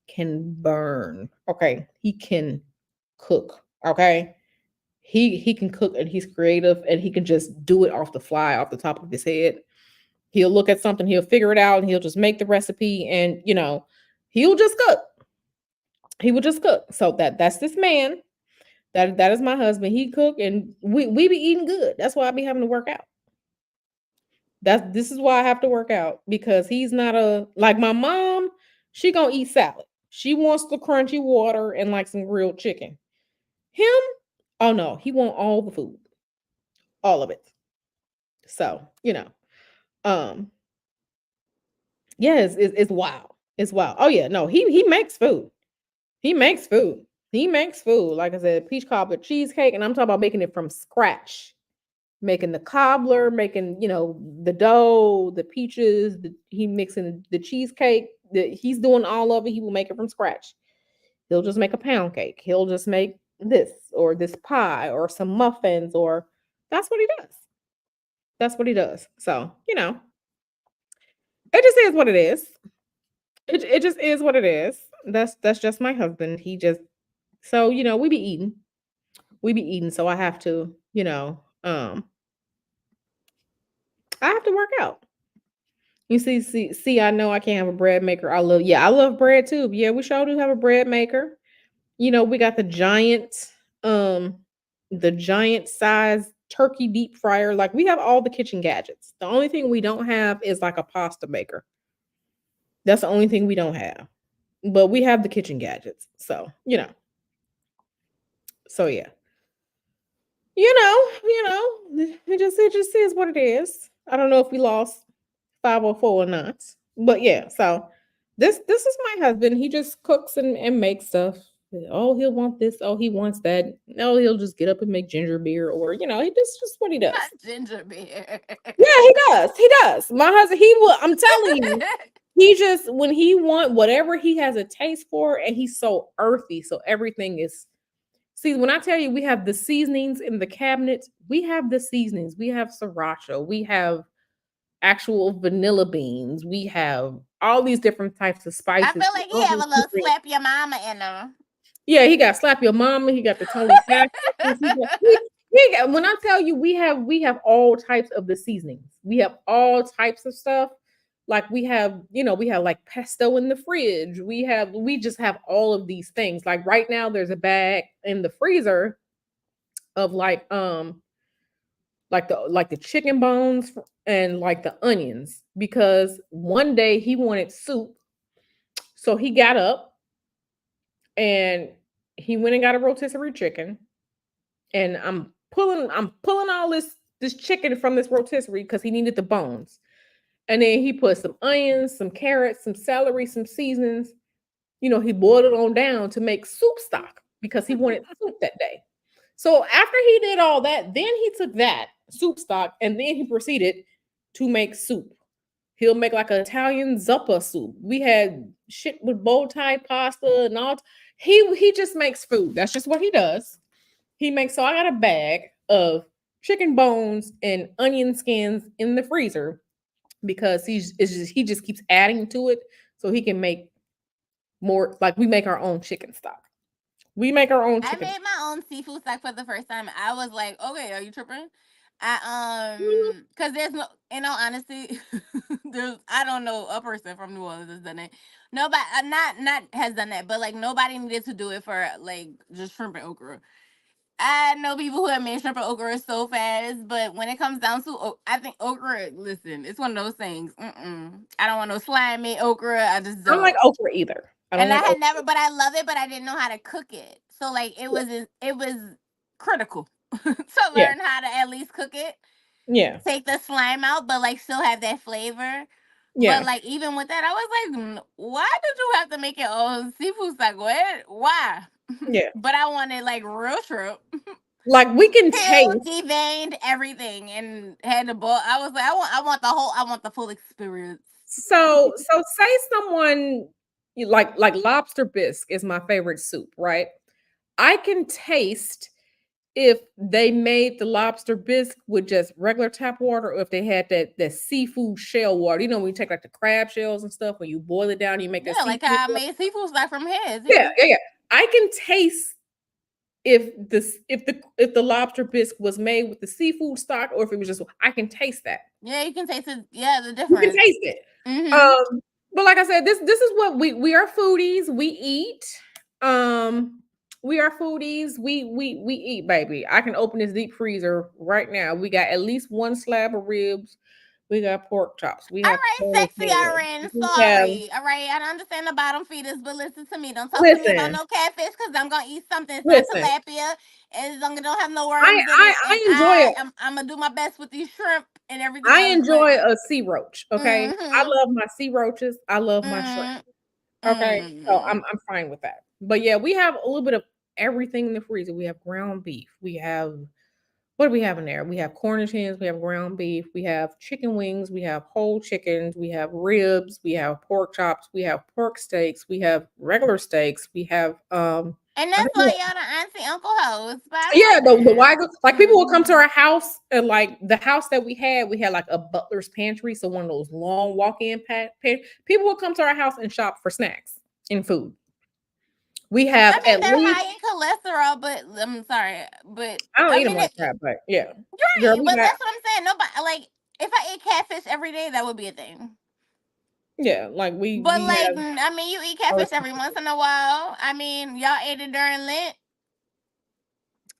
can burn. Okay, he can cook. Okay, he can cook and he's creative and he can just do it off the fly, off the top of his head. He'll look at something, he'll figure it out, and he'll just make the recipe, and he'll just cook. He will just cook. So that's this man. That is my husband. He cook and we be eating good. That's why I be having to work out. This is why I have to work out because he's not a like my mom. She gonna eat salad. She wants the crunchy water and like some grilled chicken. Him, oh no, he want all the food, all of it. So um, yeah, it's wild. It's wild. Oh yeah, no, he makes food. He makes food. He makes food. Like I said, peach cobbler cheesecake, and I'm talking about making it from scratch. Making the cobbler, making the dough, the peaches. He mixing the cheesecake. He's doing all of it. He will make it from scratch. He'll just make a pound cake. He'll just make this or this pie or some muffins or that's what he does. That's what he does. So it just is what it is. It just is what it is. That's just my husband. He just so we be eating. We be eating. So I have to I have to work out. You see, I know I can't have a bread maker. I love bread too. Yeah, we sure do have a bread maker. We got um, the giant size turkey deep fryer. Like we have all the kitchen gadgets. The only thing we don't have is like a pasta maker. That's the only thing we don't have. But we have the kitchen gadgets. So yeah. It just is what it is. I don't know if we lost 504 or not. But yeah, so this is my husband. He just cooks and makes stuff. Oh, he'll want this. Oh, he wants that. No, he'll just get up and make ginger beer, or he just what he does. Not ginger beer. Yeah, he does. He does. My husband, he will. I'm telling you, he just when he want whatever he has a taste for, and he's so earthy. So everything is. See, when I tell you we have the seasonings in the cabinet, we have the seasonings. We have sriracha. We have actual vanilla beans. We have all these different types of I spices. feel like he have a little slap your mama in him. Yeah, he got slap your mama. He got the Tony Paxton. When I tell you, we have all types of the seasonings. We have all types of stuff. Like we have like pesto in the fridge. We just have all of these things. Like right now, there's a bag in the freezer of like the chicken bones and like the onions because one day he wanted soup. So he got up and he went and got a rotisserie chicken. And I'm pulling all this chicken from this rotisserie because he needed the bones. And then he put some onions, some carrots, some celery, some seasonings. He boiled it on down to make soup stock because he wanted soup that day. So after he did all that, then he took that soup stock and then he proceeded to make soup. He'll make like an Italian zuppa soup. We had shit with bow tie pasta and all. He just makes food. That's just what he does. So I got a bag of chicken bones and onion skins in the freezer because he just keeps adding to it so he can make more. Like we make our own chicken stock. We make our own I chicken. made my own seafood stock for the first time. I was like, okay, are you tripping? Because there's no, in all honesty, I don't know a person from New Orleans that's done it. Nobody, not has done that, but like nobody needed to do it for like just shrimp and okra. I know people who have made shrimp and okra so fast, but when it comes down to, I think okra. Listen, it's one of those things. I don't want no slimy okra. I just I don't like don't. okra either. I don't And I like had okra. never, but I love it, but I didn't know how to cook it. So like it was critical to Yeah, learn how to at least cook it, yeah, take the slime out, but like still have that flavor. But yeah, like even with that, I was like, why did you have to make your own seafood stock? What? Why? yeah. But I wanted like real shrimp, Like we can peeled, taste. deveined, everything, and had the boil. I was like, I want the full experience. So say someone like lobster bisque is my favorite soup, right? I can taste if they made the lobster bisque with just regular tap water, or if they had that seafood shell water. You know, when you take like the crab shells and stuff, when you boil it down, you make that Yeah, like seafood how I water. made seafood stock from his. Yeah, Yeah. yeah, yeah. I can taste if the lobster bisque was made with the seafood stock, or if it was just, I can taste that. Yeah, you can taste it. Yeah, the You can difference. taste it. Mm-hmm. But like I said, this is what we are foodies. We eat. Um, we are foodies. We eat, baby. I can open this deep freezer right now. We got at least one slab of ribs. We got pork chops. We All have right, corn sexy tails. RN. We have Sorry. All right, I don't understand the bottom feeders, but listen to me. Don't talk to me about listen, no catfish because I'm gonna eat something. It's not listen. tilapia. It's don't have no I worms in I it, and I enjoy it. I'm gonna do my best with these shrimp and everything I else. But enjoy a sea roach. Okay, I mm-hmm, love my sea roaches. I love my shrimp. mm, Okay, so mm. I'm fine with that. But yeah, we have a little bit of everything in the freezer. We have ground beef. We have, what do we have in there? We have Cornish hens. We have ground beef. We have chicken wings. We have whole chickens. We have ribs. We have pork chops. We have pork steaks. We have regular steaks. We have And I that's think why y'all the auntie uncle hoes. But I yeah, love the it. wagyu, like people will come to our house, and like the house that we had like a butler's pantry, so one of those long walk-in people will come to our house and shop for snacks and food. We have I mean, at they're least, high in cholesterol, but I'm sorry, but I don't I eat them mean, like that, but yeah. Girl, right. we But got, that's what I'm saying. Nobody like if I ate catfish every day, that would be a thing. yeah, like But we like, have I mean, you eat our catfish every responsibility. once in a while. I mean, y'all ate it during Lent.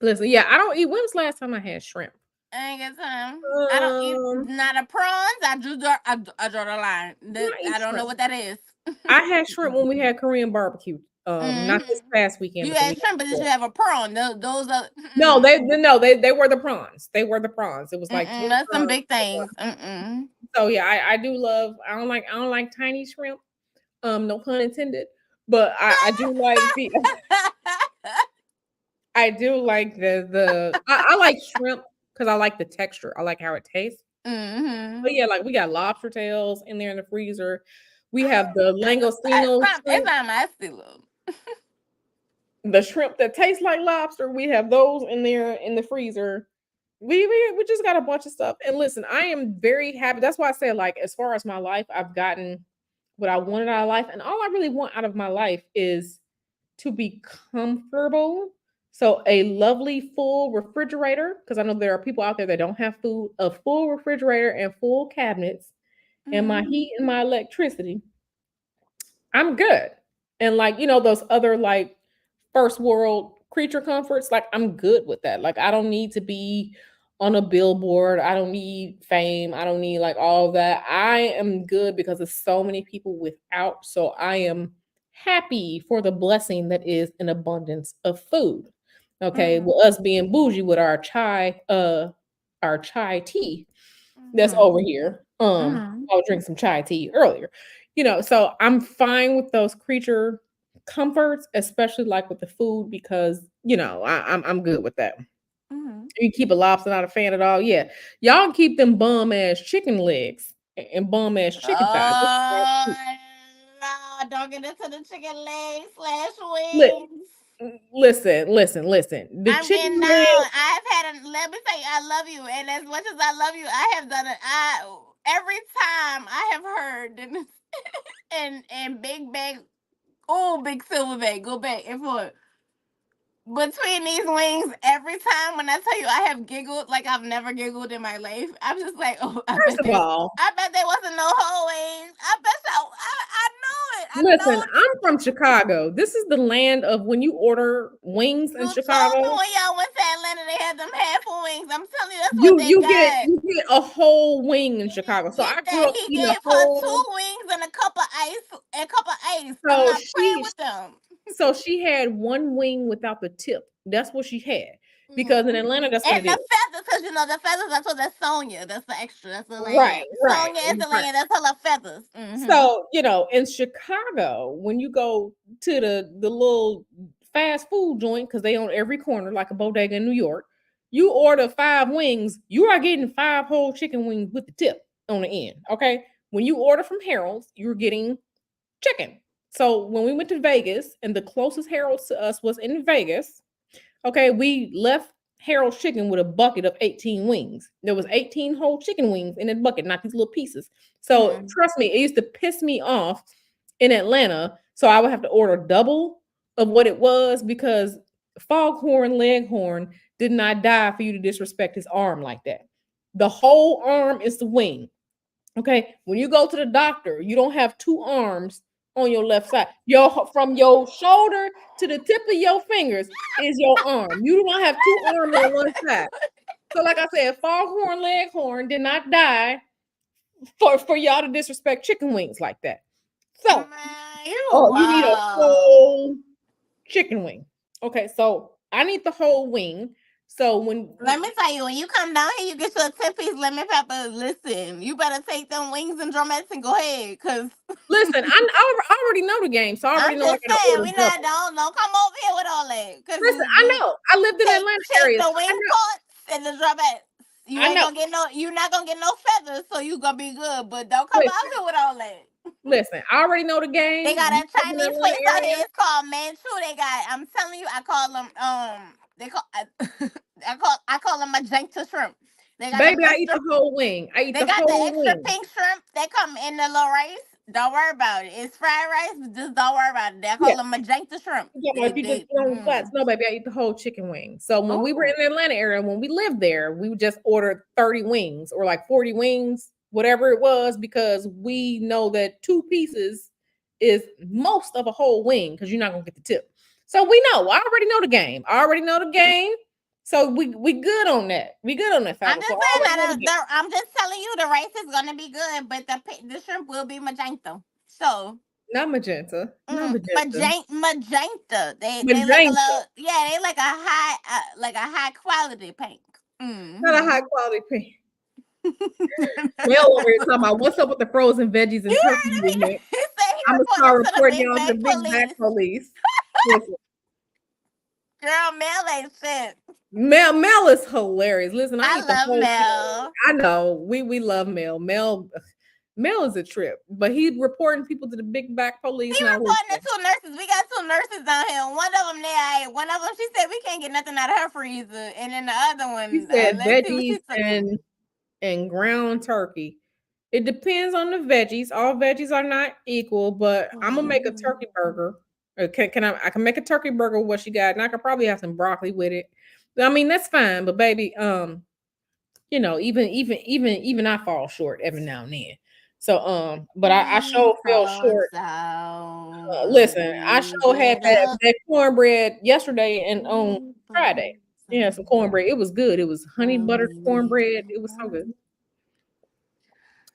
Listen, yeah, I don't eat. When was the last time I had shrimp? I ain't got time. I don't eat Um, not a prawns. I draw the line. I eat I don't know shrimp. what that is. I had shrimp when we had Korean barbecue. Not this Mm-hmm. past weekend, You but the had weekend shrimp, but you before. should have a prawn. Those are No, they were the prawns. They were the prawns. It was like 20 that's some prawns. big things. Mm-mm. So yeah, I do love. I don't like tiny shrimp. No pun intended. But I do like the I do like I like shrimp because I like the texture. I like how it tastes. Mm-hmm. But yeah, like we got lobster tails in there in the freezer. We have the langostino It's shrimp, not my stilo. the shrimp that tastes like lobster. We have those in there in the freezer. We just got a bunch of stuff. And listen, I am very happy. That's why I said, like, as far as my life, I've gotten what I wanted out of life. And all I really want out of my life is to be comfortable. So a lovely full refrigerator, because I know there are people out there that don't have food, a full refrigerator and full cabinets, and my Mm-hmm. heat and my electricity. I'm good. And like, those other like first world creature comforts, like I'm good with that. Like I don't need to be on a billboard. I don't need fame. I don't need like all of that. I am good because there's so many people without. So I am happy for the blessing that is an abundance of food. Okay. Mm-hmm. Well, us being bougie with our chai tea that's Mm-hmm. over here. Mm-hmm. I was drinking some chai tea earlier. So I'm fine with those creature comforts, especially like with the food, because I'm good with that. Mm-hmm. You keep a lobster, not a fan at all. Yeah, y'all can keep them bum ass chicken legs and bum ass chicken thighs. Oh no! Don't get into the chicken legs slash Li- wings. listen. The I'm chicken getting down. leg. I've had a. Let me tell you, I love you, and as much as I love you, I have done it. Every time I have heard Dennis and Big Bag. Oh, Big Silverback, go back and forth. Between these wings, every time when I tell you I have giggled like I've never giggled in my life, I'm just like, oh, First of all, I bet there wasn't no whole wings. I bet so. I know it. Listen, know I'm from Chicago. This is the land of when you order wings in you told me Chicago, when y'all went to Atlanta, they had them half wings. I'm telling you, that's what you they you get got. you get a whole wing in Chicago. So I Get grew that. up He eating a gave her whole. 2 wings and a cup of ice and a cup of ice. I'm So not playing with them. she had one wing without the tip. That's what she had because in Atlanta, that's what And it the is. feathers, because you know the feathers. That's what that's Sonya. That's the extra. That's the Right, lamb. right, Sonya is the right. lamb. That's her little feathers. So, in Chicago, when you go to the little fast food joint, because they on every corner, like a bodega in New York, you order 5 wings, you are getting 5 whole chicken wings with the tip on the end. Okay. When you order from Harold's, you're getting chicken. So when we went to Vegas, and the closest Harold's to us was in Vegas, okay, we left Harold's Chicken with a bucket of 18 wings. There was 18 whole chicken wings in that bucket, not these little pieces. So trust me, it used to piss me off in Atlanta. So I would have to order double of what it was because Foghorn Leghorn did not die for you to disrespect his arm like that. The whole arm is the wing. Okay, when you go to the doctor, you don't have 2 arms on your left side. From your shoulder to the tip of your fingers is your arm. You do not have 2 arms on one side. So, like I said, Foghorn Leghorn did not die for y'all to disrespect chicken wings like that. So, you need a whole chicken wing. Okay, so I need the whole wing. So Let me tell you, when you come down here, you get your 10-piece lemon pepper. Listen, you better take them wings and drumettes and go ahead, cause listen, I already know the game, so I already I'm know I just gotta saying order we not double. don't come over here with all that, cause Listen, you I know. I lived in Atlanta take area, the so I wing know. parts and the drumettes. You I ain't know. gonna get no. You're not gonna get no feathers, so you gonna be good. But don't come out Listen, here with all that. listen. I already know the They game. got You a live in the Chinese Atlanta place out area, here. It's called Manchu. They got. I'm telling you, I call them. They call. I call them magenta shrimp. They got them baby. I eat extra. the whole wing. I eat They the got the whole extra wing. pink shrimp. They come in the little rice. Don't worry about it. It's fried rice, but just don't worry about it. They Yeah. call them magenta shrimp. If you just get on the flats, no, baby, I eat the whole chicken wing. So when we were in Oh. the Atlanta area, when we lived there, we would just order 30 wings or like 40 wings, whatever it was, because we know that 2 pieces is most of a whole wing because you're not gonna get the tip. So we know. I already know the game. I already know the game. So we good on that. We good on that I'm factor. just So I saying already know the that game. I'm just telling you the rice is gonna be good, but the shrimp will be magenta. So Not magenta. Not magenta. magenta. They like a Magenta. little they like a high quality pink. Not a high quality pink. Mel over here talking about what's up with the frozen veggies You and turkey heard me. movement. He said he I'm gonna reporting start to the reporting big y'all to the bag big back police. police. Listen, Girl, Mel ain't shit. Mel is hilarious. Listen, I I eat the love whole thing. Mel. I know we love Mel. Mel is a trip, but he's reporting people to the big back police He now. reporting Listen, to 2 nurses. We got 2 nurses down here. One of them there, one of them she said we can't get nothing out of her freezer, and then the other he one, said let's see what veggies she took. and ground turkey. It depends on the veggies. All veggies are not equal, but I'm gonna make a turkey burger. Can I can make a turkey burger with what she got, and I could probably have some broccoli with it. I mean, that's fine, but baby, even I fall short every now and then. So but I sure fell short. Listen, I sure had that cornbread yesterday and on Friday. Yeah, some cornbread. It was good. It was honey buttered cornbread. It was so good.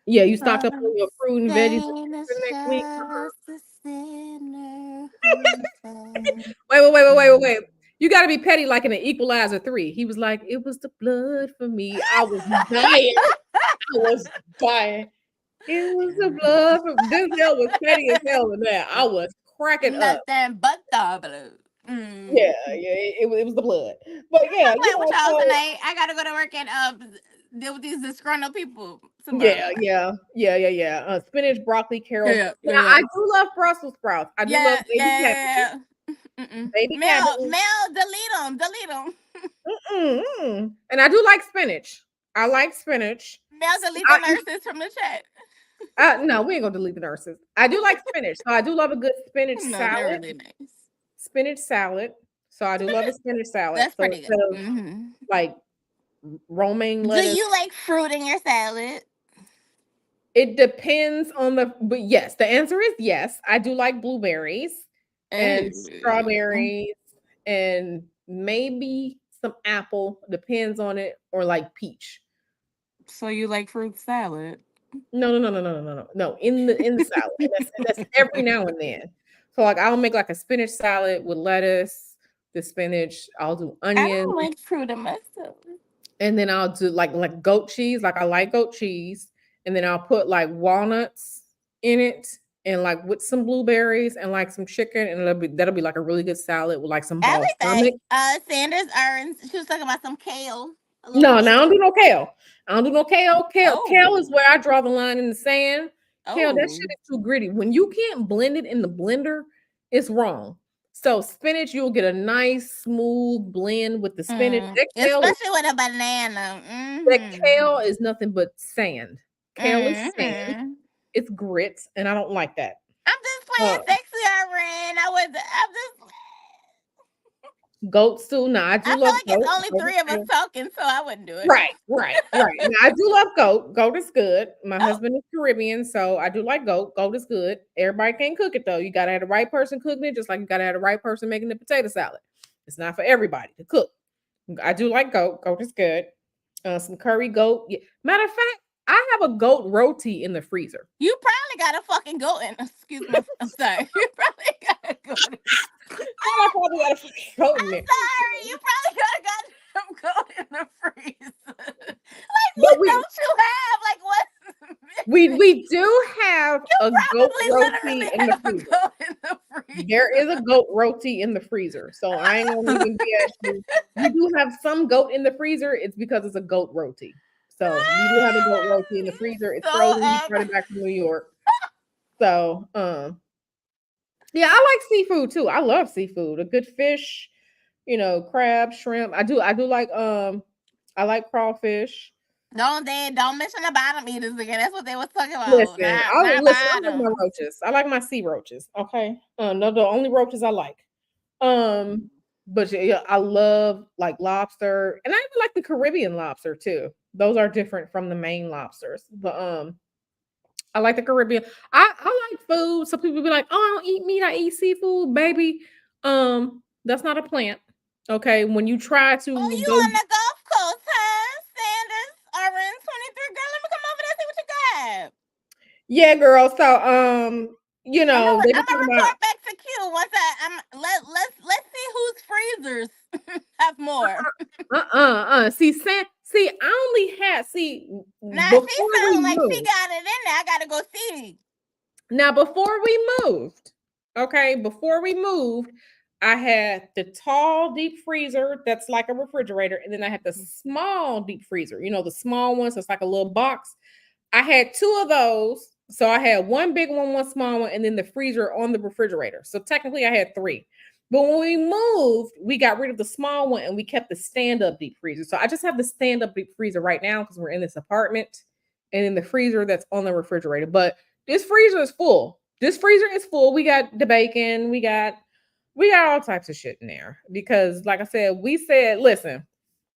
Yeah, you stocked up on your fruit and veggies for next week. Wait. You got to be petty like in an Equalizer 3. He was like, it was the blood for me. I was dying. I was dying. It was the blood for Denzel was petty as hell in that. I was cracking up. Nothing but the blue. Yeah, it was the blood. But yeah, I'm playing with y'all so tonight. I gotta go to work and deal with these disgruntled people tomorrow. yeah. Spinach, broccoli, carrots. Yeah, Now yeah. I do love Brussels sprouts. I do love baby cabbage. Baby cabbage. Delete them. And I do like spinach. I like spinach. Mel, delete the nurses from the chat. No, we ain't gonna delete the nurses. I do like spinach, so I do love a good spinach No, salad. they're really nice. Spinach salad. So I do love a spinach salad. That's So pretty instead good. of like romaine Do lettuce. you like fruit in your salad? It depends on but yes, the answer is yes. I do like blueberries and strawberries and maybe some apple, depends on it, or like peach. So you like fruit salad? No. In the salad. And that's every now and then. So like I'll make like a spinach salad with lettuce, the spinach. I'll do I onions, don't like fruit in my salad. and then I'll do like goat cheese. Like I like goat cheese, and then I'll put like walnuts in it, and like with some blueberries and like some chicken, and that'll be like a really good salad with like some I like balsamic. that. Sanders Aaron, she was talking about some kale. A little No, I kale. don't do no kale. I don't do no kale. Kale is Oh. where I draw the line in the sand. Kale, that shit Oh. is too gritty. When you can't blend it in the blender, it's wrong. So spinach, you'll get a nice smooth blend with the spinach. Especially with a banana. That kale is nothing but sand. Kale is sand. Mm-hmm. It's grits, and I don't like that. I'm just playing sexy, Aaron. I'm just. Goat stew. Now I do I love feel like goat. it's only 3 of us talking, so I wouldn't do it. Right. Now I do love goat. Goat is good. My husband is Caribbean, so I do like goat. Goat is good. Everybody can't cook it though. You gotta have the right person cooking it, just like you gotta have the right person making the potato salad. It's not for everybody to cook. I do like goat. Goat is good. Some curry goat. Yeah. Matter of fact, I have a goat roti in the freezer. You probably got a fucking goat in. Excuse me. I'm sorry. You probably got a goat. I probably got a fucking goat in there. Sorry, you probably got some goat in the freezer. Like, what don't you have? Like, what? We do have a goat roti literally in the have a freezer. goat in the freezer. There is a goat roti in the freezer, so I ain't gonna even BS you. We do have some goat in the freezer. It's because it's a goat roti. So we do have a goat roti in the freezer. It's So frozen. We brought it back from New York. So yeah, I like seafood too. I love seafood. A good fish, crab, shrimp. I do like I like crawfish. Don't mention the bottom eaters again. That's what they was talking about. Listen, I like bottom. my roaches. I like my sea roaches. Okay. No, the only roaches I like. But yeah, I love like lobster, and I even like the Caribbean lobster too. Those are different from the Maine lobsters. But I like the Caribbean. I like food. Some people be like, "Oh, I don't eat meat. I eat seafood, baby." That's not a plant. Okay, when you try to you go, on the Gulf Coast, huh? Sanders, Orange 23. Girl, let me come over there see what you got. yeah, girl. So they I'm be gonna talking report about back to Q once let's see whose freezers have more. See, I only had Now before she we sound like moved. she got it in there. I gotta go see. Now, before we moved, I had the tall deep freezer that's like a refrigerator, and then I had the small deep freezer. The small one, so it's like a little box. I had 2 of those. So I had one big one, one small one, and then the freezer on the refrigerator. So technically I had 3. But when we moved, we got rid of the small one and we kept the stand-up deep freezer. So I just have the stand-up deep freezer right now because we're in this apartment, and then the freezer that's on the refrigerator. But this freezer is full. We got the bacon, we got all types of shit in there. Because like I said, listen,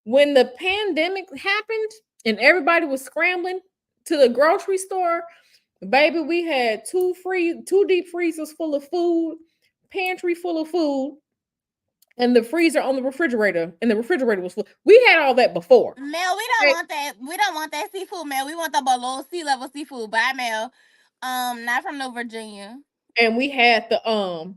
when the pandemic happened and everybody was scrambling to the grocery store, baby, we had 2 deep freezers full of food, pantry full of food, and the freezer on the refrigerator, and the refrigerator was full. We had all that before. Mel, we don't want that. We don't want that seafood, Mel. We want the below sea level seafood. Bye, Mel. Not from no Virginia. And we had the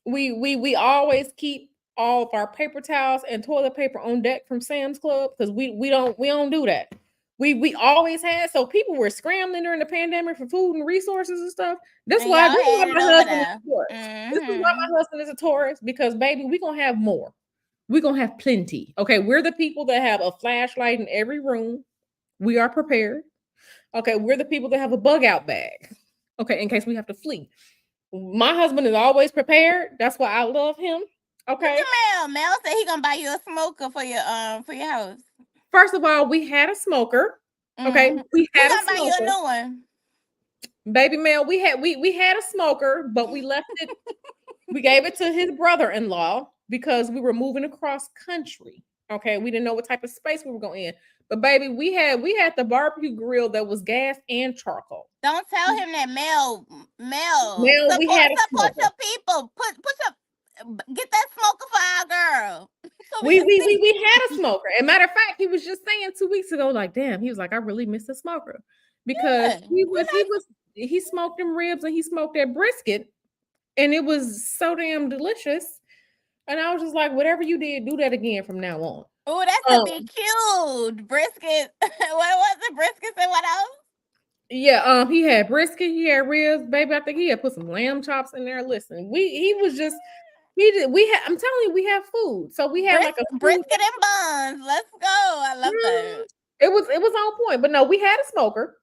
we always keep all of our paper towels and toilet paper on deck from Sam's Club because we don't do that. We always had, so people were scrambling during the pandemic for food and resources and stuff. This is why my husband is a tourist. This is why my husband is a tourist, because baby, we're gonna have more. We're gonna have plenty. Okay, we're the people that have a flashlight in every room. We are prepared. Okay, we're the people that have a bug out bag. Okay, in case we have to flee. My husband is always prepared. That's why I love him. Okay. Mel said he gonna buy you a smoker for your house. First of all, we had a smoker. Okay, we had a smoker. Buy you a new one. Baby Mel, we had a smoker, but we left it. We gave it to his brother-in-law because we were moving across country. Okay, we didn't know what type of space we were going in. But baby, we had the barbecue grill that was gas and charcoal. Don't tell him that, Mel. Mel, we had a Support smoker. your people. Get that smoker for our girl. So We can see. had a smoker. And matter of fact, he was just saying 2 weeks ago, like, damn, he was like, I really miss the smoker because Yeah, he smoked them ribs and he smoked that brisket, and it was so damn delicious. And I was just like, whatever you did, do that again from now on. Oh, that's gonna be cute. Brisket. What was it? Brisket and what else? Yeah, he had brisket, he had ribs, baby. I think he had put some lamb chops in there. Listen, we I'm telling you, we have food. So we had like a brisket and buns. Let's go. I love that. It was on point, but no, we had a smoker.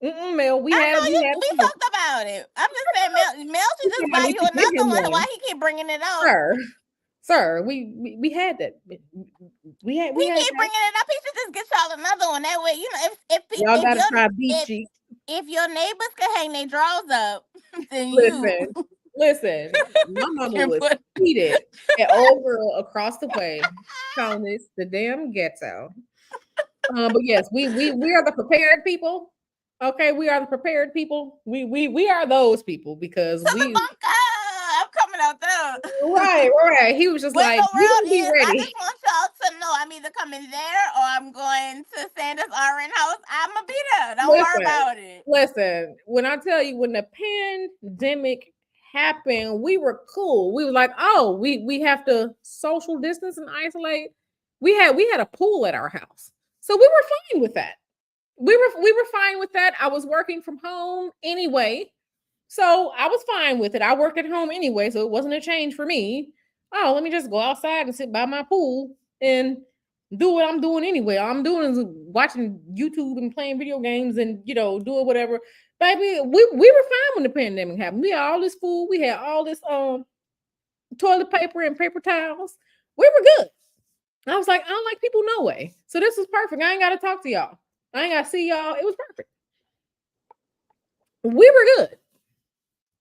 Mel, we talked about it. I'm just saying, Mel should just buy you another one. Why he keep bringing it up? Sir, we had that. We keep bringing it up. He should just get y'all another one. That way, you know, if y'all gotta try beef cheek. If your neighbors can hang their drawers up, then Listen, my mama was heated at old girl across the way, calling this the damn ghetto. But yes, we are the prepared people. Okay, we are the prepared people. We are those people because I'm coming out there. Right. He was just like, you be ready. I just want y'all to know I'm either coming there or I'm going to Sanders RN house. I'm gonna be there. Don't worry about it. Listen, when I tell you, when the pandemic happened, we were cool. We were like, oh, we have to social distance and isolate. We had a pool at our house, so we were fine with that. We were fine with that. I was working from home anyway, so I was fine with it. I work at home anyway, so it wasn't a change for me. Oh, let me just go outside and sit by my pool and do what I'm doing anyway. All I'm doing is watching YouTube and playing video games and, you know, doing whatever. Baby, we were fine when the pandemic happened. We had all this food. We had all this toilet paper and paper towels. We were good. I was like, I don't like people no way. So this was perfect. I ain't got to talk to y'all. I ain't got to see y'all. It was perfect. We were good.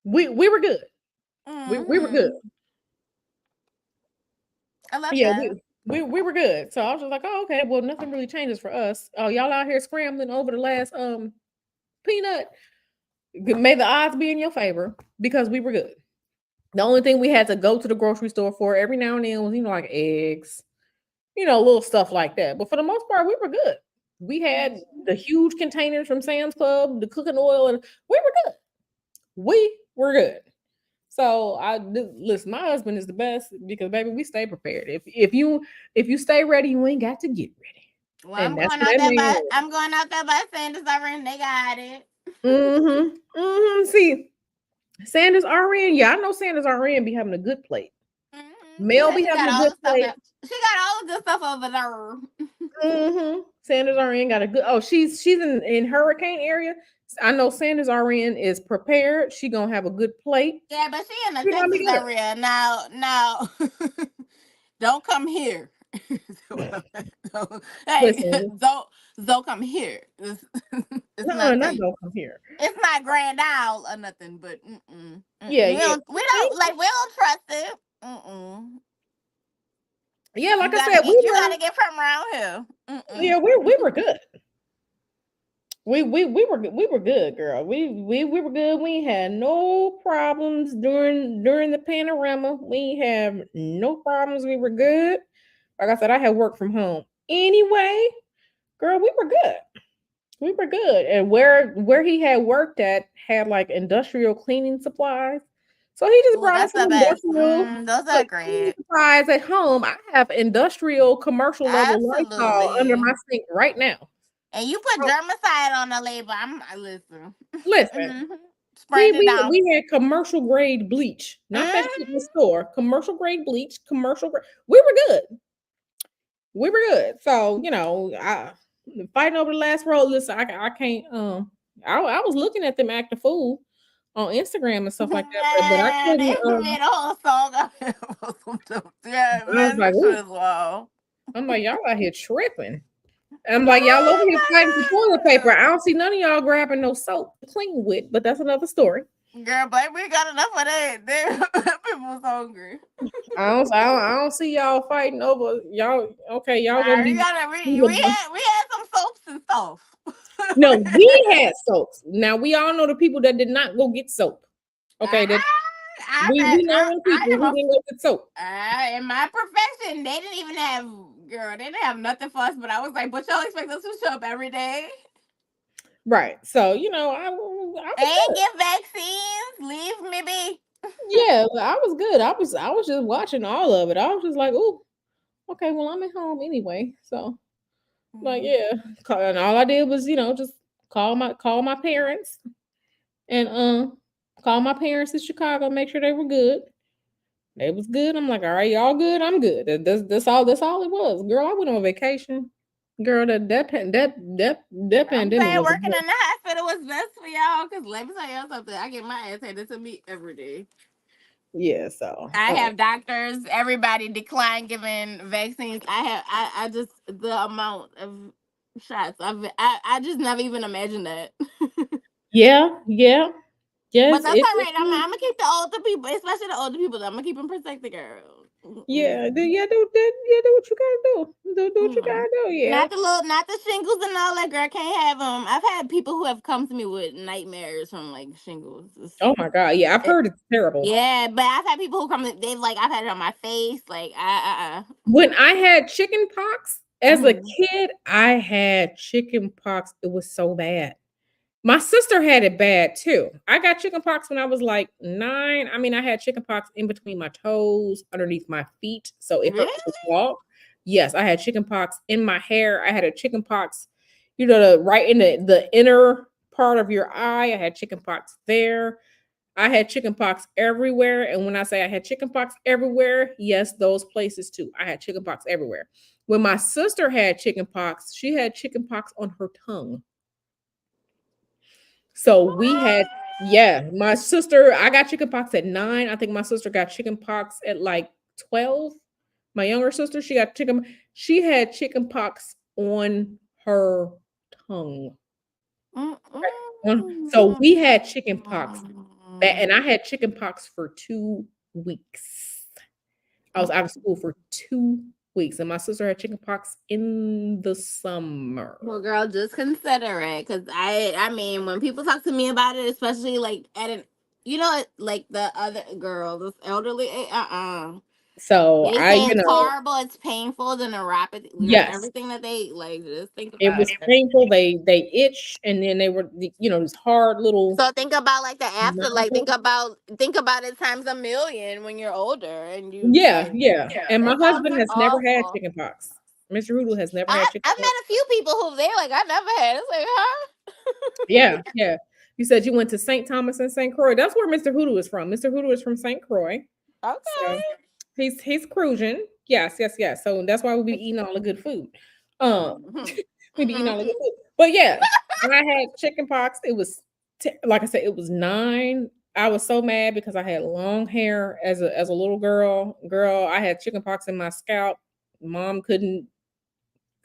We were good. Mm-hmm. We were good. I love that. We were good. So I was just like, oh, okay, well, nothing really changes for us. Oh, y'all out here scrambling over the last peanut. May the odds be in your favor because we were good. The only thing we had to go to the grocery store for every now and then was, you know, like eggs, you know, little stuff like that. But for the most part, we were good. We had the huge containers from Sam's Club, the cooking oil, and we were good. We were good. So listen, my husband is the best because baby, we stay prepared. If you stay ready, you ain't got to get ready. Well, I'm going out there by Sanders RN. They got it. See, Sanders RN. Yeah, I know Sanders RN be having a good plate. Mel be having a good plate. She got all the good stuff over there. Sanders RN got a good. Oh, she's in Hurricane area. I know Sanders RN is prepared. She gonna have a good plate. Yeah, but she in the Texas area now. Don't come here. Hey, don't come here. Not don't come here. It's not Grand Isle or nothing, but yeah, we don't trust it. Yeah, like I said, you gotta get from around here. Yeah, we were good. We were good, girl. We were good. We had no problems during the panorama. We have no problems. We were good. Like I said, I had worked from home anyway. Girl, we were good. We were good. And where he had worked at had like industrial cleaning supplies. So he just brought us some industrial. Those are great supplies at home. I have industrial commercial level Lysol under my sink right now. And you put germicide on the label. Listen. We had commercial grade bleach, not that in the store. Commercial grade bleach, commercial grade. We were good. We were good. So, you know, fighting over the last road. Listen, I can't. I was looking at them acting fool on Instagram and stuff like that, but I couldn't. They made a whole song. Yeah, I'm like, y'all out here tripping. I'm like, y'all over here fighting for toilet paper. I don't see none of y'all grabbing no soap to clean with, but that's another story. Girl, but we got enough of that. People was hungry. I don't see y'all fighting over y'all. Okay, y'all gonna We be. got we had some soaps and stuff. No, we had soaps. Now we all know the people that did not go get soap. Okay, that we know the people who didn't go get soap. In my profession, they didn't even have they didn't have nothing for us. But I was like, but y'all expect us to show up every day Right. So I was and good. get vaccines? Leave me be. Yeah, I was good. I was just watching all of it. I was just like, oh, okay, well, I'm at home anyway. So like, yeah. And all I did was, just call my parents and call my parents in Chicago, make sure they were good. They was good. I'm like, all right, y'all good. I'm good. That's all it was. Girl, I went on vacation. Girl, that I'm pandemic saying was working in the hospital was best for y'all. Cause let me tell y'all something. I get my ass handed to me every day. yeah. So I have doctors. Everybody decline giving vaccines. I just the amount of shots. I just never even imagined that. yeah, yeah, But yes. that's all right. I'm gonna keep the older people, especially the older people. I'm gonna keep them protected, girl. Yeah, do what you gotta do. Do what you gotta do. Yeah. Not the shingles and all that. Girl, can't have them. I've had people who have come to me with nightmares from like shingles. Oh my god. Yeah, I've heard it's terrible. Yeah, but I've had people who come. They've like I've had it on my face. Like When I had chicken pox as a Mhm. kid, I had chicken pox. It was so bad. My sister had it bad too. I got chicken pox when I was like 9. I mean, I had chicken pox in between my toes, underneath my feet, so it hurt Really? to walk. Yes, I had chicken pox in my hair. I had a chicken pox, right in the inner part of your eye. I had chicken pox there. I had chicken pox everywhere. And when I say I had chicken pox everywhere, yes, those places too. I had chicken pox everywhere. When my sister had chicken pox, she had chicken pox on her tongue. So we had, yeah, my sister, I got chicken pox at 9. I think my sister got chicken pox at like 12. My younger sister, she had chicken pox on her tongue. So we had chicken pox. And I had chicken pox for 2 weeks. I was out of school for 2 weeks, and my sister had chicken pox in the summer. Well, girl, just consider it, cause I mean, when people talk to me about it, especially like at an, like the other girl, this elderly, So they say it's horrible, it's painful, the neuropathy, yes, everything that they like. Just think it about was it. painful. They itch, and then they were, this hard little. So think about like the after, like Nozzle. think about it times a million when you're older, and you Yeah, like, yeah. And my that sounds husband has never had awful. chicken pox. Mr. Hoodoo has never had chicken I've met pox. a few people who they're like, I never had. It's like, huh? Yeah, yeah. You said you went to St. Thomas and St. Croix. That's where Mr. Hoodoo is from. Mr. Hoodoo is from St. Croix. So Okay. he's cruising. Yes, yes, yes. So that's why we be eating all the good food. We be eating all the good food. But yeah, when I had chicken pox, it was like I said, it was 9. I was so mad because I had long hair as a little girl. Girl, I had chicken pox in my scalp. Mom couldn't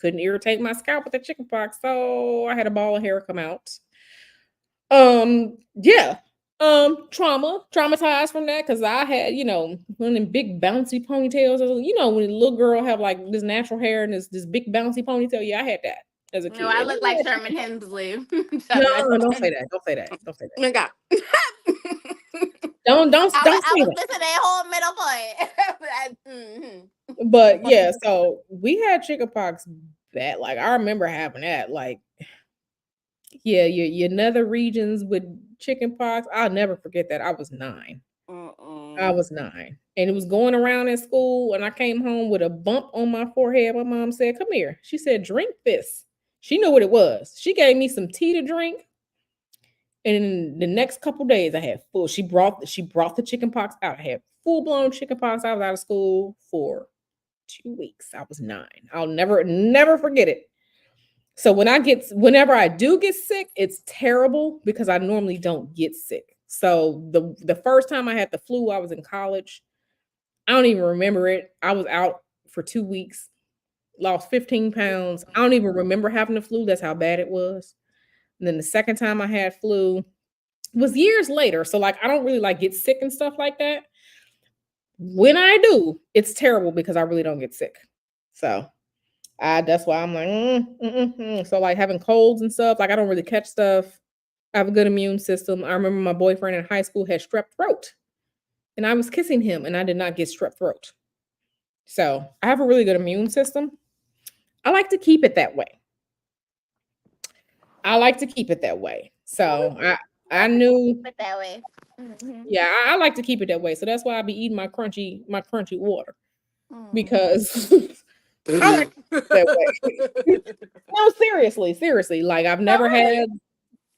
irritate my scalp with the chicken pox, so I had a ball of hair come out. Yeah. Traumatized from that because I had, one of them big bouncy ponytails. When a little girl have like this natural hair and this big bouncy ponytail. Yeah, I had that as a No, kid. I And look like Sherman Hensley. no, don't say that. Don't say that. Don't say that. Okay. Don't I say was that. missing that whole middle point. But yeah, so we had chickenpox bad. Like I remember having that. Like, yeah, your nether regions with chickenpox. I'll never forget that. I was 9. I was 9. And it was going around in school. And I came home with a bump on my forehead. My mom said, "Come here." She said, "Drink this." She knew what it was. She gave me some tea to drink. And in the next couple days, I had full. She brought the chicken pox out. I had full blown chicken pox. I was out of school for 2 weeks. I was 9. I'll never forget it. So whenever I do get sick, it's terrible because I normally don't get sick. So the first time I had the flu, I was in college. I don't even remember it. I was out for 2 weeks, lost 15 pounds. I don't even remember having the flu. That's how bad it was. And then the second time I had flu, was years later. So like I don't really like get sick and stuff like that. When I do, it's terrible because I really don't get sick. So that's why I'm like, so like having colds and stuff, like I don't really catch stuff. I have a good immune system. I remember my boyfriend in high school had strep throat, and I was kissing him, and I did not get strep throat. So I have a really good immune system. I like to keep it that way. So I knew, But that way. Mhm. yeah, I like to keep it that way. So that's why I be eating my crunchy water Mm. because I like to keep it that way. No, seriously. Like I've never had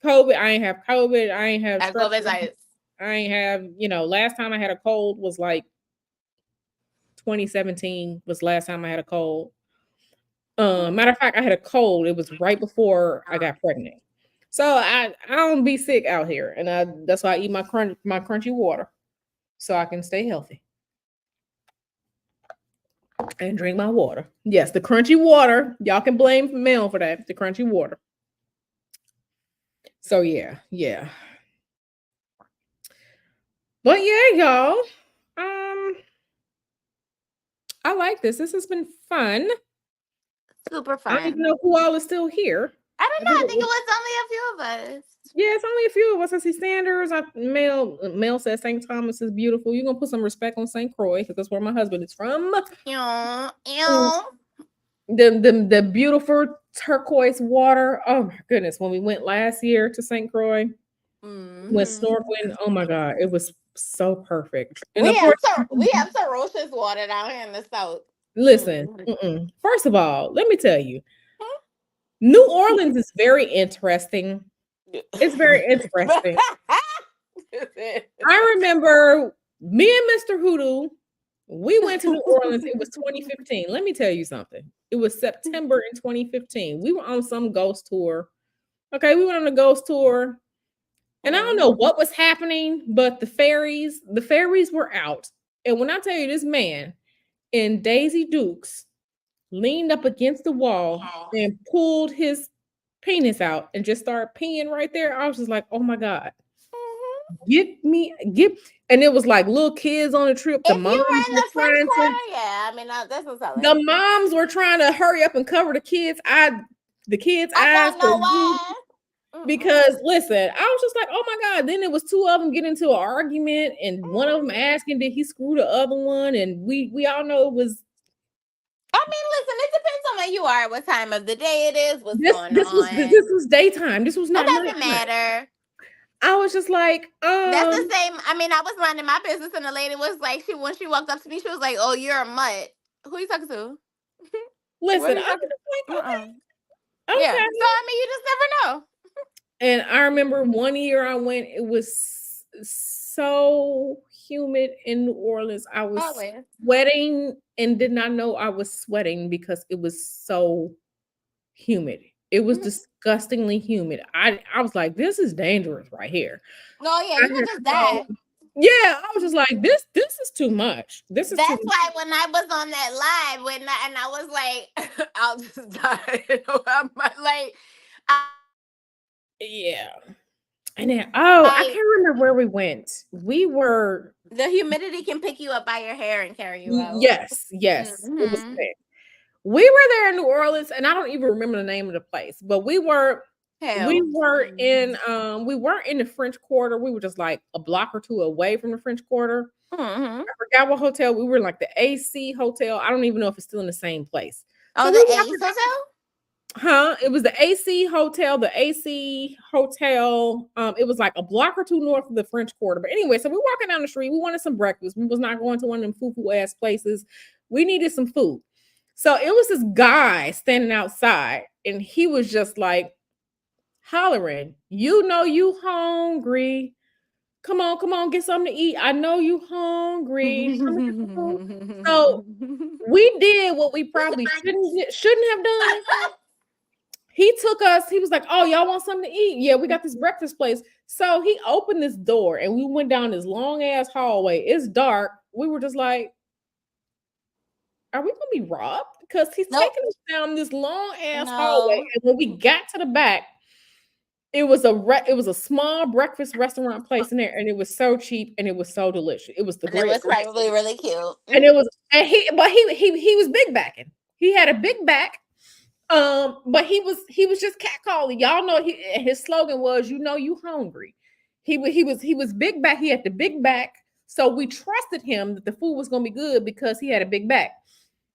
COVID. I ain't have COVID. I ain't have That's strep COVID throat. size. I ain't have, last time I had a cold was like 2017 was last time I had a cold. Matter of fact, I had a cold. It was right before I got pregnant. So I don't be sick out here, and that's why I eat my crunchy water, so I can stay healthy and drink my water. Yes, the crunchy water. Y'all can blame Mel for that. The crunchy water. So yeah. But yeah, y'all. I like this. This has been fun. Super I don't fun. even know who all is still here. I don't know. I think it was only a few of us. Yeah, it's only a few of us. I see Sanders. Mel says St. Thomas is beautiful. You're gonna put some respect on St. Croix because that's where my husband is from. The beautiful turquoise water. Oh my goodness. When we went last year to St. Croix, went snorkeling. Oh my God, it was so perfect. And We of course, have Sarosha's water down here in the south. listen, first of all, let me tell you, New Orleans is very interesting. It's very interesting. I remember me and Mr. Hoodoo, we went to New Orleans. It was 2015. Let me tell you something. It was September in 2015. We were on some ghost tour. Okay, we went on a ghost tour. And I don't know what was happening, but the fairies were out. And when I tell you this man in Daisy Dukes leaned up against the wall and pulled his penis out and just started peeing right there, I was just like, oh my God. And it was like little kids on the trip. The moms were trying to, yeah, I mean that's what's up. the moms were trying to hurry up and cover the kids' eyes. I don't know why. Because listen, I was just like, oh my God. Then it was two of them getting into an argument, and one of them asking did he screw the other one, and we all know it was. I mean, listen, it depends on where you are, what time of the day it is, what's going on. This was daytime. This was not. It doesn't matter. I was just like, that's the same. I mean, I was minding my business, and the lady was like, when she walked up to me, she was like, "Oh, you're a mutt." Who you talking to? Listen, I was like, okay. Yeah. So I mean, you just never know. And I remember one year I went, it was so humid in New Orleans. I was sweating and did not know I was sweating because it was so humid. It was disgustingly humid. I was like, this is dangerous right here. No, yeah, you could just die. Yeah, I was just like, this is too much. That's why when I was on that live, and I was like, I'll just die. I'm like, yeah. And then, I can't remember where we went. We were. The humidity can pick you up by your hair and carry you out. Yes. It was thick. We were there in New Orleans, and I don't even remember the name of the place, but we were in we weren't in the French Quarter. We were just like a block or two away from the French Quarter. I forgot what hotel. We were in like the AC Hotel. I don't even know if it's still in the same place. Oh, the AC Hotel? Huh? It was the AC Hotel. The AC Hotel. It was like a block or two north of the French Quarter. But anyway, so we're walking down the street. We wanted some breakfast. We was not going to one of them foo-foo ass places. We needed some food. So it was this guy standing outside, and he was just like hollering, "You know you hungry. Come on, get something to eat. I know you hungry." So we did what we probably shouldn't have done. He took us, he was like, "Oh, y'all want something to eat? Yeah, we got this breakfast place." So he opened this door and we went down this long ass hallway. It's dark. We were just like, are we gonna be robbed? Because he's taking us down this long ass hallway. And when we got to the back, It was a small breakfast restaurant place in there, and it was so cheap and it was so delicious. It was the And it was greatest. probably really cute. And it was, and he was big backing. He had a big back. But he was just catcalling. Y'all know his slogan was, you hungry. He was big back. He had the big back. So we trusted him that the food was gonna be good because he had a big back.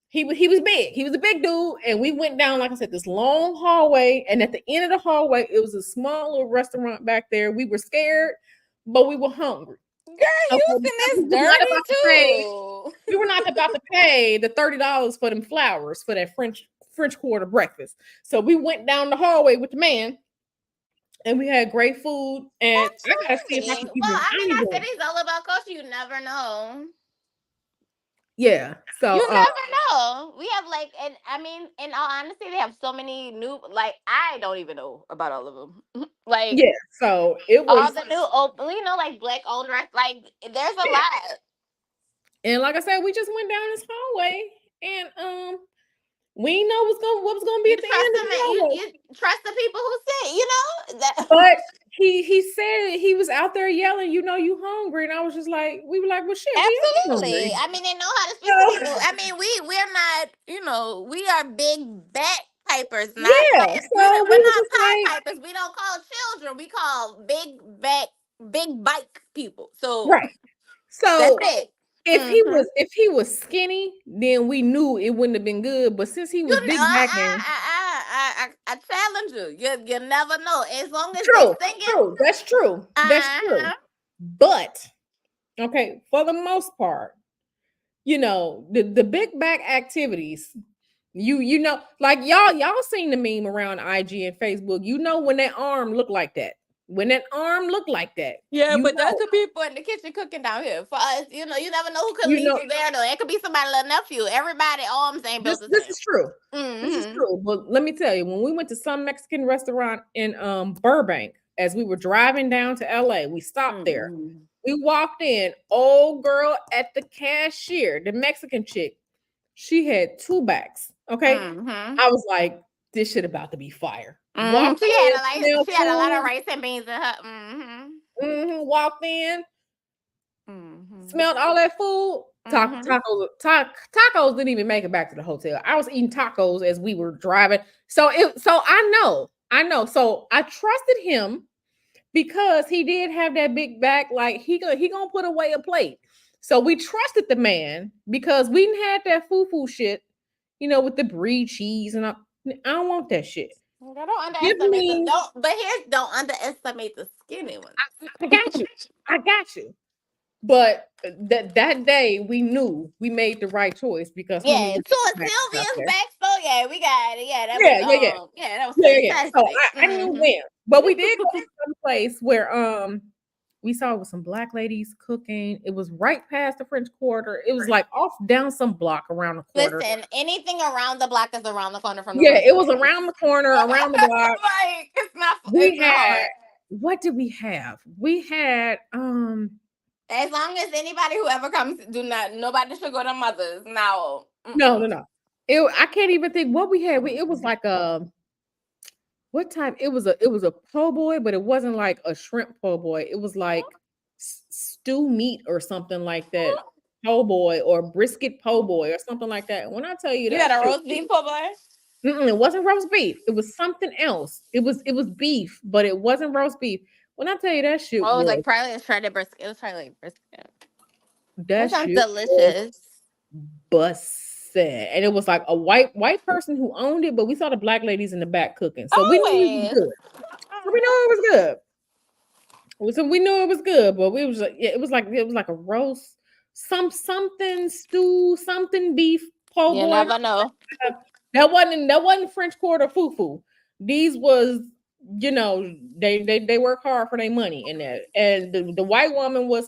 He was big. He was a big dude. And we went down, like I said, this long hallway. And at the end of the hallway, it was a small little restaurant back there. We were scared, but we were hungry. Girl, you was in this dirty too. We were not about to pay the $30 for them flowers for that French Quarter breakfast. So we went down the hallway with the man, and we had great food. And I gotta see if I can Well, I mean, our city's all about culture. You never know. Yeah. So you never know. We have and I mean, in all honesty, they have so many new. I don't even know about all of them. Yeah. So it was all the new, like Black owned restaurants. There's a lot. And like I said, we just went down this hallway, and we know what was gonna be at the end of the hallway. You trust the people who say, that. But he said he was out there yelling, you hungry, and I was just like, we were like, well, shit, absolutely. I mean, they know how to speak to people. I mean, we're not, we are big back pipers. Not we're not pie pipers. We don't call children. We call big bike people. So right. So that's it. If he was skinny, then we knew it wouldn't have been good. But since he was big backing, I challenge you. You never know. As long as true, they singing, true. That's true. That's true. But okay, for the most part, the big back activities. Like y'all seen the meme around IG and Facebook. When that arm looked like that. When that arm looked like that. Yeah, but that's the people in the kitchen cooking down here. For us, you never know who could leave you there, though. It could be somebody's little nephew. Everybody arms ain't built the same. This is true. This is true. But let me tell you, when we went to some Mexican restaurant in Burbank, as we were driving down to LA, we stopped there. We walked in. Old girl at the cashier, the Mexican chick, she had 2 backs. Okay. I was like, this shit about to be fire. She had a lot of rice and beans in her. Walked in, smelled all that food. Tacos didn't even make it back to the hotel. I was eating tacos as we were driving. So I know. So I trusted him because he did have that big back. Like he gonna put away a plate. So we trusted the man because we didn't have that foo shit, with the brie cheese and I don't want that shit. Don't underestimate the skinny one. I got you. But that day we knew we made the right choice because Sylvia's back. So we got it. So I knew when, but we did go to some place where we saw it was some Black ladies cooking. It was right past the French Quarter. It was like off down some block around the corner. Listen, anything around the block is around the corner from the it was around the corner, around the block. It's not. What did we have? We had as long as anybody who ever comes, nobody should go to Mother's now. No. I can't even think what we had. It was like what type? It was a po' boy, but it wasn't like a shrimp po' boy. It was like stew meat or something like that. Po' boy or brisket po' boy or something like that. When I tell you that, you had a roast beef po' boy. It wasn't roast beef. It was something else. It was beef, but it wasn't roast beef. When I tell you that shit, it was like probably a shredded brisket. It was probably like brisket. That sounds delicious. And it was like a white person who owned it, but we saw the Black ladies in the back cooking, so we knew it was good. So we knew it was good, but we was like, it was like a roast, something stew, something beef. Po' boy. You never know. That wasn't French Quarter fufu. These was, they work hard for their money in that. And the white woman was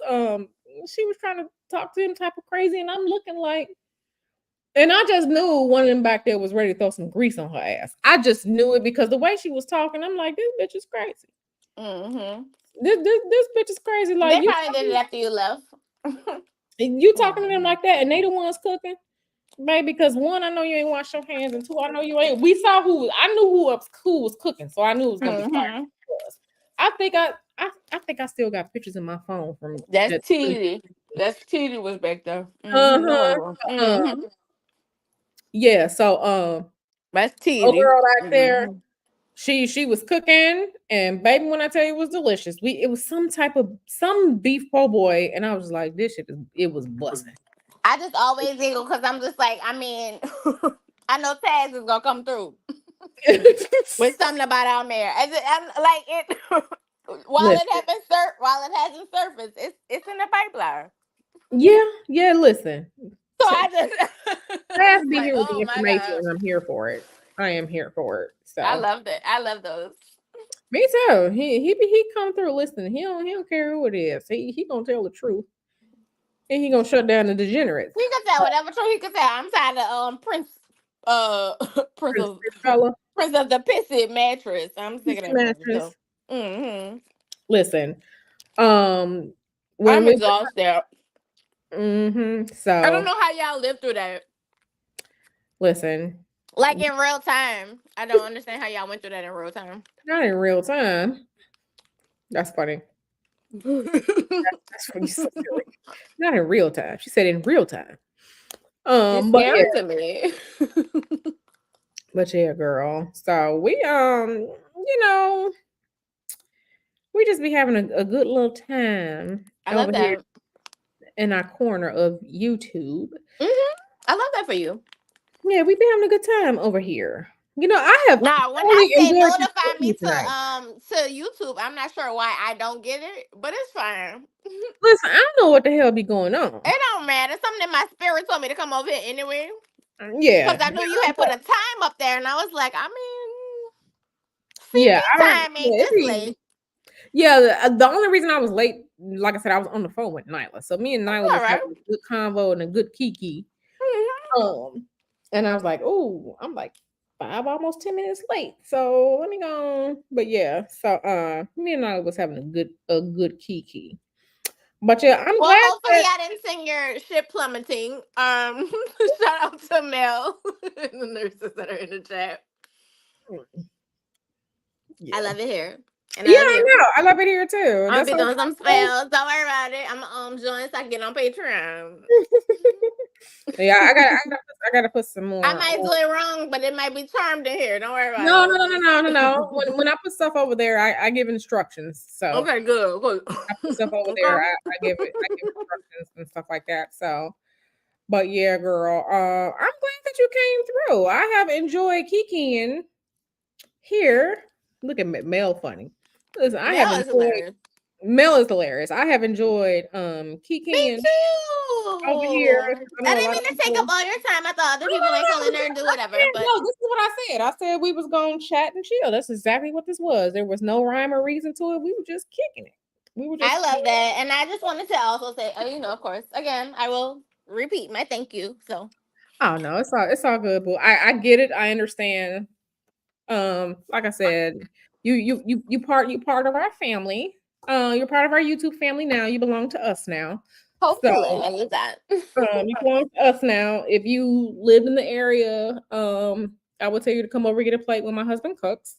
she was trying to talk to him type of crazy, and I'm looking like. And I just knew one of them back there was ready to throw some grease on her ass. I just knew it because the way she was talking, I'm like, this bitch is crazy. This bitch is crazy. Like they probably did it after you left. You talking to them like that, and they the ones cooking, baby. Because 1, I know you ain't wash your hands, and 2, I know you ain't. We saw I knew who was cooking, so I knew it was gonna be fire. I think I still got pictures in my phone from That's that. TD. That's TD was back there. Uh-huh. Yeah, so That's old TD. girl back there, she was cooking, and baby, when I tell you it was delicious, it was some beef po' boy, and I was like, this shit it was busting. I just always giggle because I'm just like, I mean, I know Taz is gonna come through with something about our mayor. I'm like it while Listen, it hasn't surfaced, it's in the pipeline. yeah, listen. So I just Taz be like, here with the oh my information, god, and I'm here for it. I am here for it. I So love that. I love those. me too. He come through listening. He don't care who it is. He gonna tell the truth. And he gonna shut down the degenerates. He could say whatever truth he could say. I'm tired of Prince, Prince Prince of fella, Prince of the pissy mattress. I'm sick of that. mattress. So, Listen, I'm when we exhausted. so I don't know how y'all live through that. listen, Like in real time. I don't understand how y'all went through that in real time. not in real time. That's funny. That's funny. So silly. Not in real time. She said in real time. It's But scary yeah, to me. but yeah, girl. So we you know, we just be having a good little time I love over here that. in our corner of YouTube. I love that for you. Yeah, we be having a good time over here. You know, I have Now, when totally I say enjoyed this notify me interview tonight. to YouTube, I'm not sure why I don't get it, but it's fine. Listen, I don't know what the hell be going on. It don't matter. Something in my spirit told me to come over here anyway. Yeah, Because I knew you had put a time up there, and I was like, I mean, yeah, CB time ain't this late. Yeah, the only reason I was late, like I said, I was on the phone with Nyla. So me and Nyla All was right. having a good convo and a good kiki. And I was like, oh, I'm like almost 10 minutes late. So let me go. But yeah, so me and Nyla was having a good kiki. But yeah, I'm Well, glad hopefully that I didn't sing your ship plummeting. Shout out to Mel and the nurses that are in the chat. yeah. I love it here. And Yeah, I love I you. know. I love it here too. I'll That's be what doing some I'm spells. Don't worry about it. I'm join so I can get on Patreon. yeah, I gotta put some more. I might do it wrong, but it might be charmed in here. Don't worry about No. When I put stuff over there, I give instructions. So Okay, good. I put stuff over Okay. there. I give instructions and stuff like that. So, but yeah, girl, I'm glad that you came through. I have enjoyed kikiing here. Look at Mel, funny. Listen, I have Mel is enjoyed. hilarious. Mel is hilarious. I have enjoyed Me kikiing too. over here. I didn't mean to take up all your time. I thought other people ain't calling there and do whatever. But No, this is what I said. I said we was gonna chat and chill. That's exactly what this was. There was no rhyme or reason to it. We were just kicking it. We were just. I love that. And I just wanted to also say, of course, again, I will repeat my thank you. So Oh no, it's all good, but I get it. I understand. Like I said, you part of our family. You're part of our YouTube family now. You belong to us now. hopefully So I use that. you belong to us now. If you live in the area, I would tell you to come over, get a plate when my husband cooks.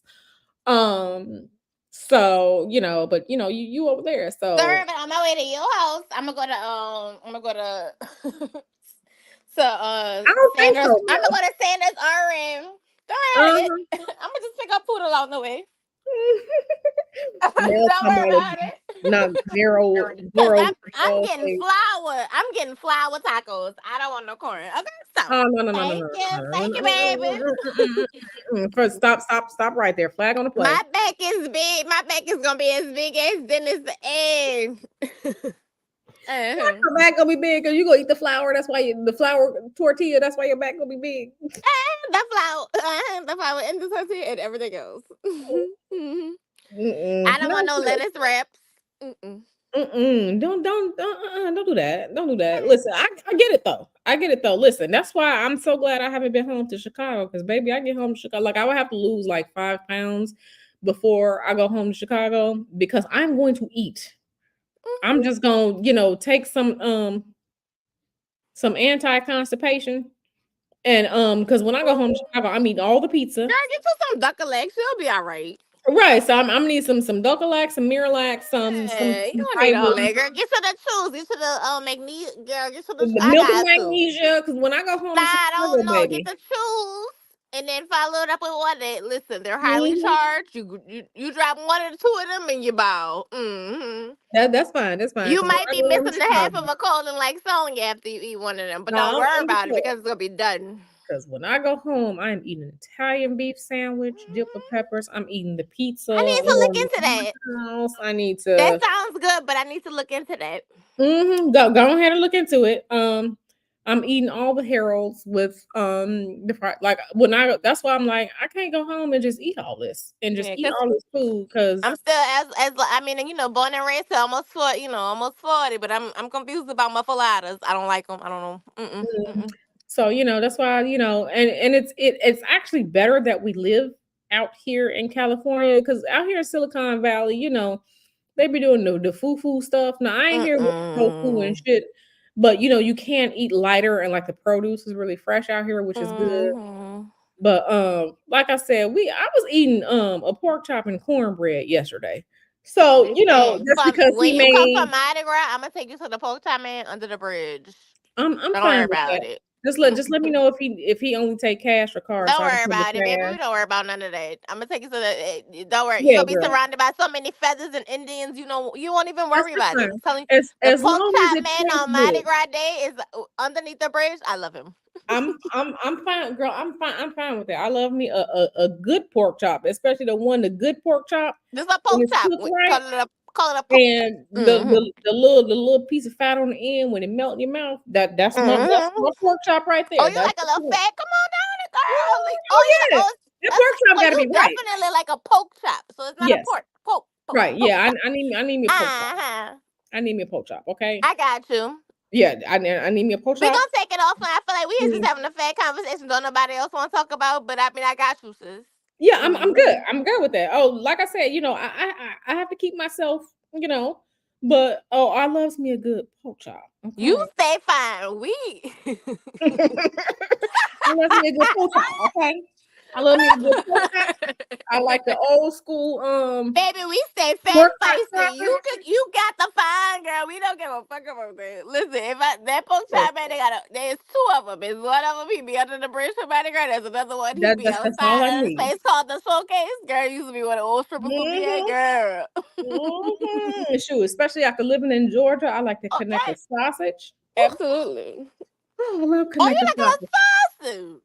So but you over there. So Sorry, but on my way to your house, I'm gonna go to I don't think Sanders. so. I'm gonna go to Sanders RM. Don't worry about it. I'm gonna just pick up food along the way. Don't worry about it. Not zero. I'm getting flour. I'm getting flour tacos. I don't want no corn. Okay, stop. Oh no. Thank you, baby. First, stop right there. Flag on the play. My back is big. My back is gonna be as big as Dennis egg. Your back gonna be big because you gonna eat the flour. That's why the flour tortilla. That's why your back gonna be big. The flour, and the tortilla, and everything else. I don't want no lettuce wraps. Don't do that. Don't do that. Listen, I get it though. Listen, that's why I'm so glad I haven't been home to Chicago because baby, I get home to Chicago. Like I would have to lose like 5 pounds before I go home to Chicago because I'm going to eat. I'm just gonna, take some anti-constipation. And because when I go home to Chicago, I'm eating all the pizza. Girl, get you some duck legs. You'll be all right. Right. So I'm gonna need some Dulcolac, some Miralax, Yeah, you some don't need all fiber, that, girl. Get to the choose. Get to the magnesium, girl. Get to the. the I milk and got to. magnesia. Because when I go home Nah, to I Chicago, don't know. Get baby. the choose and then follow it up with water. Listen, they're highly Mhm. charged. You drop one or two of them in your bowl. That's fine. That's fine. You Because when might I be go home to missing the half Chicago, of a colon like Sonya after you eat one of them, but no, don't worry I'm about it good. because it's gonna be done. Because when I go home, I am eating an Italian beef sandwich, dipped with peppers. I'm eating the pizza I need to look on into that. my house. I need That to sounds good, but I need to look into that. go ahead and look into it. I'm eating all the Heralds with like when I that's why I'm like I can't go home and just eat all this and just Yeah, eat cause all this food because I'm still as I mean, born and raised to almost 40, almost 40, but I'm confused about muffaladas. I don't like them. I don't know. Mm-mm. so that's why and it's actually better that we live out here in California because out here in Silicon Valley, they be doing the foo stuff. Now I ain't here with tofu and Mm-mm. shit, but you can eat lighter and like the produce is really fresh out here, which is good. Mm-hmm. But like I said, I was eating a pork chop and cornbread yesterday. So, Listen, just because when he you come made from Mardi Gras, I'm gonna take you to the pork chop man under the bridge. I'm Don't worry fine with about that. it. Just let me know if he only take cash or card Don't so I can worry pay the about it, baby. We cash. don't worry about none of that. I'm gonna take you to the. Don't worry. You're Yeah, gonna be girl. surrounded by so many feathers and Indians. You won't even That's worry about it. fine. I'm telling you, As the as pork long as chop it man tastes on Mardi good. Gras Day is underneath the bridge. I love him. I'm fine, girl. I'm fine with it. I love me a good pork chop, especially the good pork chop This is a when pork it's chop. cooked right. Call it a pork chop. And Mm-hmm. the little piece of fat on the end when it melt in your mouth, that's Mm-hmm. my pork chop right Oh, there. you That's like a the little pork. fat? Come on down, girl. Oh Oh, you like yeah, oh, that that's pork chop so got to you be right. definitely like a poke chop. So it's not a Yes, right. pork Yeah, chop. I need me a pork chop. Uh-huh. I need me a pork chop. Okay. I got you. Yeah, I need me a pork We chop. gonna take it offline. I feel like we is just Mm. having a fat conversation. Don't nobody else want to talk about, but I mean, I got you, sis. Yeah, I'm good. Mm-hmm. I'm good with that. Oh, like I said, I have to keep myself, but I loves me a good pork chop. You Okay. stay fine. We. I love me a good pork chop. Okay. I love me a good pork chop. I like the old school Baby, we stay fat pork and chop feisty. salad. You got the fine, girl. We don't give a fuck about that. Listen, that pork Yes, chop man, there's two of them. It's one of them he be under the bridge for Mardi Gras. There's another one he be that's all I outside of the need. space called the showcase. Girl, used to be where the old strippers would be at, Mhm, girl. Shoot, especially after living in Georgia, I like the Okay, Conecuh sausage. Ooh, absolutely. oh, I love Oh, you Conecuh like sausage. a sausage?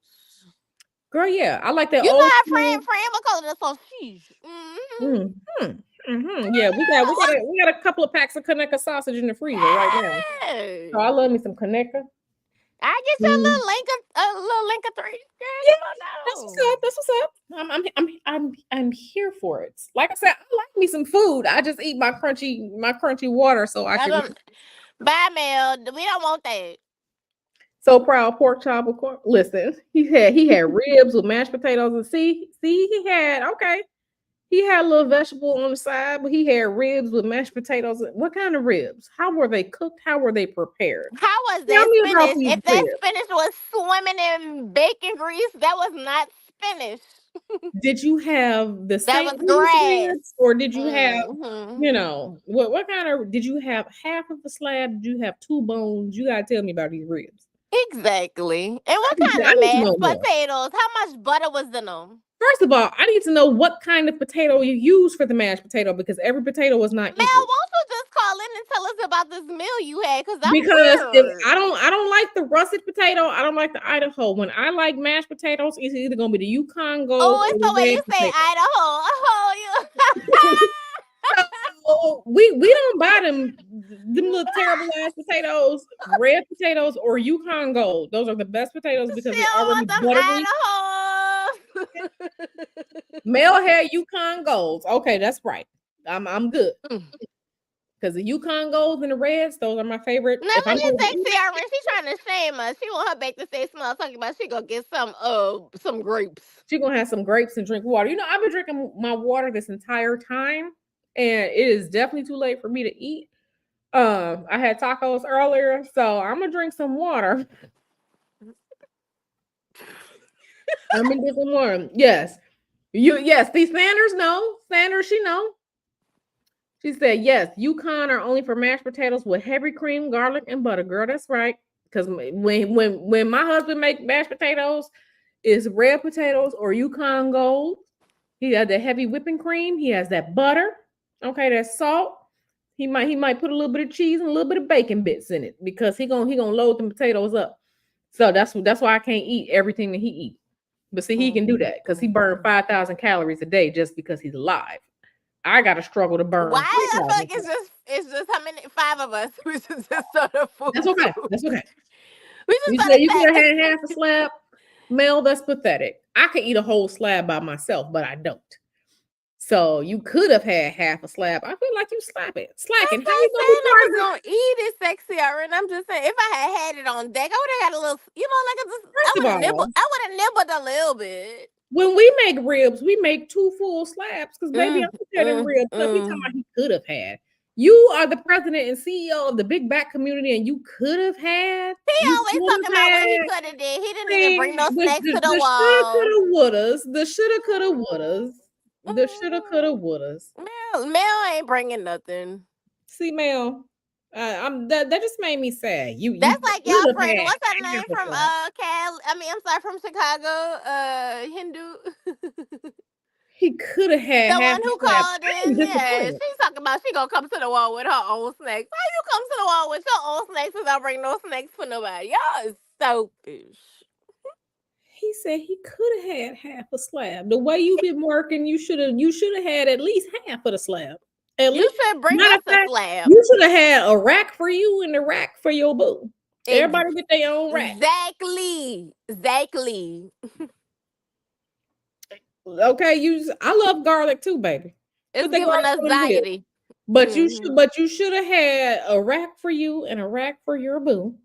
Girl, yeah, I like that You know old our school. friend, we call it a sausage. Mm-hmm. Yeah, we got a couple of packs of Conecuh sausage in the freezer right now. So I Hey. love me some Conecuh. I get you Mm. a little link of three. Girl, Yeah, come on that's what's down. up. That's what's up. I'm here for it. Like I said, I like me some food. I just eat my crunchy water so I I can. don't Bye, Mel. We don't want that. So proud pork chop. Of course. Listen, he had ribs with mashed potatoes and see he had a little vegetable on the side, but he had ribs with mashed potatoes. What kind of ribs? How were they cooked? How were they prepared? How was Tell that me about spinach? these If that ribs. spinach was swimming in bacon grease, that was not spinach. Did you have the That St. was Louis grass. ribs, or did you have, Mm-hmm. what kind of did you have half of the slab? Did you have two bones? You gotta tell me about these ribs. Exactly. And what kind I of need to know mashed more. potatoes? How much butter was in them? First of all, I need to know what kind of potato you use for the mashed potato because every potato was not Mel, equal. won't you just call in and tell us about this meal you had? Because I'm Because if weird. I don't like the russet potato, I don't like the Idaho. When I like mashed potatoes, it's either gonna be the Yukon Gold Oh, or it's the the way red you say potato. Idaho. Oh, So we don't buy them little terrible ass potatoes, red potatoes or Yukon Gold. Those are the best potatoes because she they don't already want them buttery. Idaho. Male hair Yukon Golds. Okay, that's right. I'm good. Because the Yukon Golds and the reds, those are my favorite. Now If let I'm me going to say eat, Ciara, she trying to shame us. She want her back to stay small. Talking about she gonna get some grapes. she's gonna have some grapes and drink water. I've been drinking my water this entire time, and it is definitely too late for me to eat. I had tacos earlier, so I'm gonna drink some water. I'm gonna drink some water. Yes. Yes, these Sanders, no. Sanders, she know. She said, yes, Yukon are only for mashed potatoes with heavy cream, garlic, and butter. Girl, that's right. Because when my husband make mashed potatoes, it's red potatoes or Yukon Gold. He has that heavy whipping cream. He has that butter. Okay, that salt. He might put a little bit of cheese and a little bit of bacon bits in it because he gonna load the potatoes up. So that's why I can't eat everything that he eats. But see, he can do that because he burned 5,000 calories a day just because he's alive. I gotta struggle to burn. Why? I feel 3,000 like it's just how many? 5 of us. We should just start a food. That's okay. group. That's okay. We should You start said a you could have fast. had half a slab. Mel, that's pathetic. I could eat a whole slab by myself, but I don't. So you could have had half a slab. I feel like you slacking. How I'm you not gonna saying I was be gonna eat it, sexy. And I'm just saying, if I had it on deck, I would have had a little, like First of all, I would have nibbled a little bit. when we make ribs, we make 2 full slabs because baby, I'm setting ribs up. He talking about he could have had. You are the president and CEO of the big back community, and you could have had. He You always could talking have about what he had. could have did. He didn't even bring no The snacks to the shoulda, wall. coulda, wouldas. The shoulda, coulda, wouldas. The shoulda, coulda, wouldas. Mel ain't bringing nothing. See, Mel, that just made me sad. That's like y'all coulda friend. had What's her name half a from slab. Cal? I'm sorry, from Chicago. Hindu. He could have had The half one a who slab. called I'm in, yeah, disappointed. she's talking about she gonna come to the wall with her own snacks. How you come to the wall with your own snacks and don't bring no snacks for nobody? Y'all is selfish. He said he could have had half a slab. The way you've been working, you should have had at least half of the slab. At You least, should bring matter us of a fact, slab. you should have had a rack for you and a rack for your boo. Everybody get their own rack. Exactly. Okay, I love garlic too, baby. It's Put the giving garlic us on the ribs. anxiety. But you should have had a rack for you and a rack for your boo.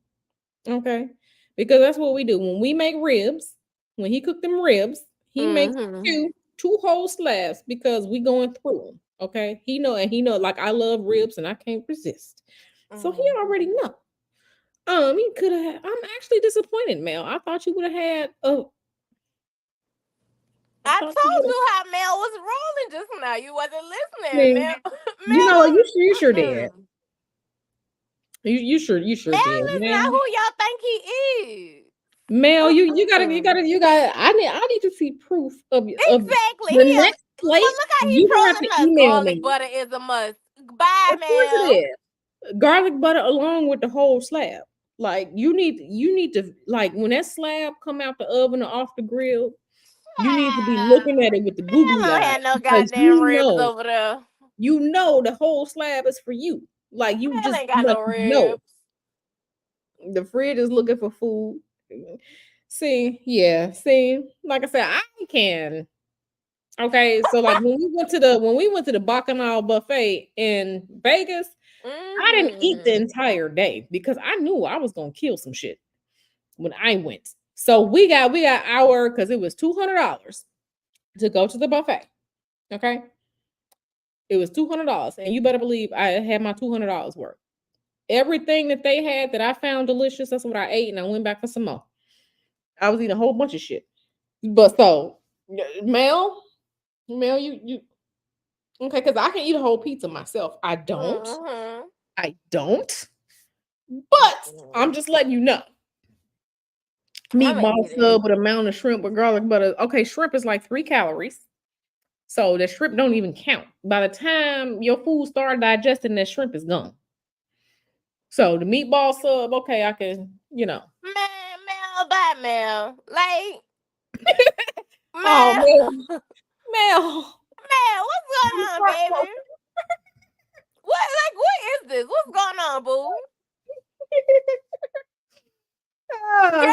Okay. Because that's what we do. When we make ribs, when he cooked them ribs, he makes two whole slabs because we going through them. Okay. He know like I love ribs and I can't resist. So he already know. He could have I'm actually disappointed, Mel. I thought you would have had I told you how Mel was rolling just now. You wasn't listening, Mel. You know, you sure did. You sure Mel did. is not who y'all think he is. Mel, you gotta. I need to see proof of exactly. The next plate. Look how You he's gonna have to trolling us. email Garlic me. butter is a must. Bye, Of course Mel. it is. Garlic butter along with the whole slab. Like you need to like when that slab come out the oven or off the grill. You need to be looking at it with the Google I don't eyes. have no goddamn ribs over there. You know the whole slab is for you. Like you just ain't got no ribs. know. The fridge is looking for food. See, like I said, I can. Okay, so like when we went to the Bacchanal buffet in Vegas, I didn't eat the entire day because I knew I was gonna kill some shit when I went. So we got our because it was $200 to go to the buffet. Okay, it was $200, and you better believe I had my $200 worth. Everything that they had that I found delicious, that's what I ate, and I went back for some more. I was eating a whole bunch of shit. But so, Mel, you okay? Because I can eat a whole pizza myself. I don't. But I'm just letting you know. Meatball sub with a mountain of shrimp with garlic butter. Okay, shrimp is like 3 calories. So the shrimp don't even count. By the time your food starts digesting, that shrimp is gone. So the meatball sub, okay, I can, Mel, bye, Mel. Like, Mel. Mel, what's going on, baby? What is this? What's going on, boo? Girl, Mel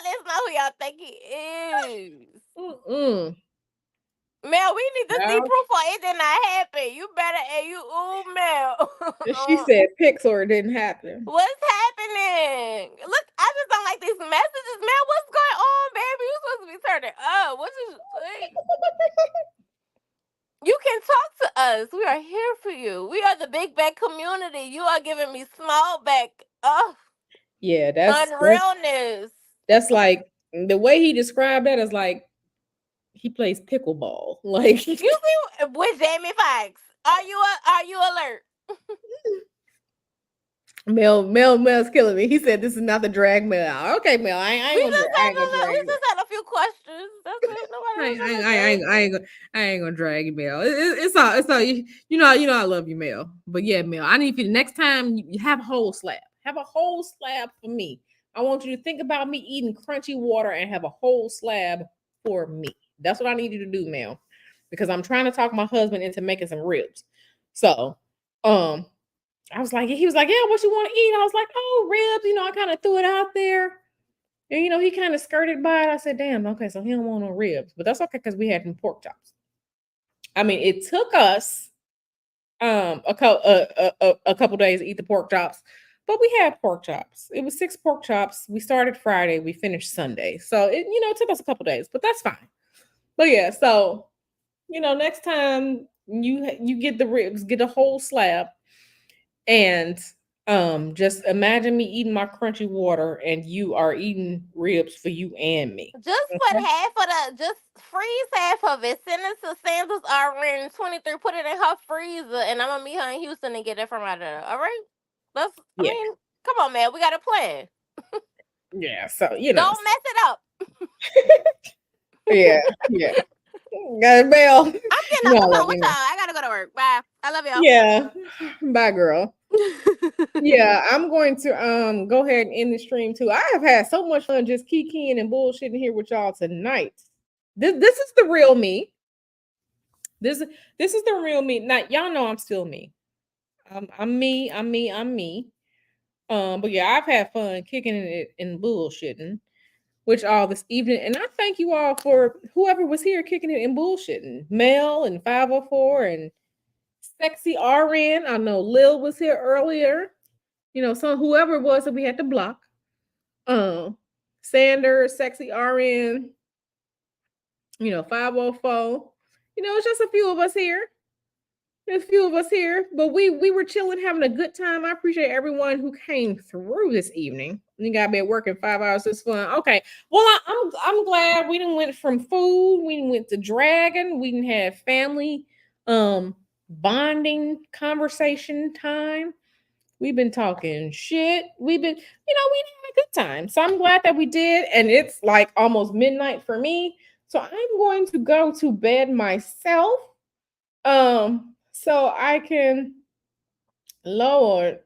is not who y'all think he is. Mel, we need to see proof or it did not happen. You better, Mel. She said pics or it didn't happen. What's happening? Look, I just don't like these messages. Mel, what's going on, baby? You supposed to be turning up. What you saying? You can talk to us. We are here for you. We are the big back community. You are giving me small back. Oh, yeah, that's unrealness. That's like the way he described that is like he plays pickleball. Like You see with Jamie Foxx. Are you alert? Mel's killing me. He said this is not the drag Mel. Okay, Mel, I We ain't just gonna had a few questions. That's it. Nobody was I ain't gonna drag you, Mel. It's all you know I love you, Mel. But yeah, Mel, I need you next time you have a whole slab. Have a whole slab for me. I want you to think about me eating crunchy water and have a whole slab for me. That's what I need you to do, Mel. Because I'm trying to talk my husband into making some ribs. So I was like, he was like, yeah, what you want to eat? I was like, oh, ribs. I kind of threw it out there. And, he kind of skirted by it. I said, damn, okay, so he don't want no ribs. But that's okay because we had some pork chops. I mean, it took us a couple days to eat the pork chops, but we had pork chops. It was 6 pork chops. We started Friday. We finished Sunday. So, it took us a couple days, but that's fine. But yeah, so, next time you get the ribs, get a whole slab. And just imagine me eating my crunchy water and you are eating ribs for you and me. Just put just freeze half of it. Send it to Sanders RN 23. Put it in her freezer, and I'm gonna meet her in Houston and get it from out there. All right? I mean, come on, man. We got a plan. Yeah, so don't mess it up. yeah. Got it, Bell. I'm getting off the phone with y'all. I gotta go to work. Bye. I love y'all. Yeah. Bye, girl. Yeah, I'm going to go ahead and end the stream too. I have had so much fun just kikiing and bullshitting here with y'all tonight. This is the real me. This is the real me. Now y'all know I'm still me. I'm me. But yeah, I've had fun kicking it and bullshitting, which all this evening. And I thank you all for whoever was here kicking it and bullshitting. Mel and 504 and Sexy RN. I know Lil was here earlier. So whoever it was that we had to block. Sanders, Sexy RN, 504. It's just a few of us here. There's a few of us here, but we were chilling, having a good time. I appreciate everyone who came through this evening. You got to be at work in 5 hours. It's fun. Okay. Well, I'm glad we didn't went from food. We went to dragon. We didn't have family bonding conversation time. We've been talking shit. We had a good time. So I'm glad that we did. And it's like almost midnight for me. So I'm going to go to bed myself. So I can, Lord,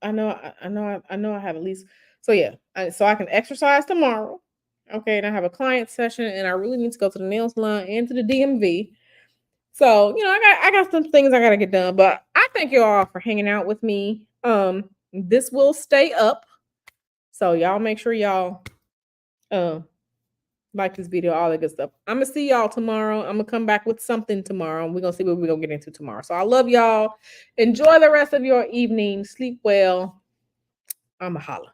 I know I have at least, so yeah, so I can exercise tomorrow. Okay. And I have a client session and I really need to go to the nail salon and to the DMV. So, I got some things I got to get done, but I thank you all for hanging out with me. This will stay up. So y'all make sure y'all, like this video, all that good stuff. I'm going to see y'all tomorrow. I'm going to come back with something tomorrow. We're going to see what we're going to get into tomorrow. So I love y'all. Enjoy the rest of your evening. Sleep well. I'm a holla.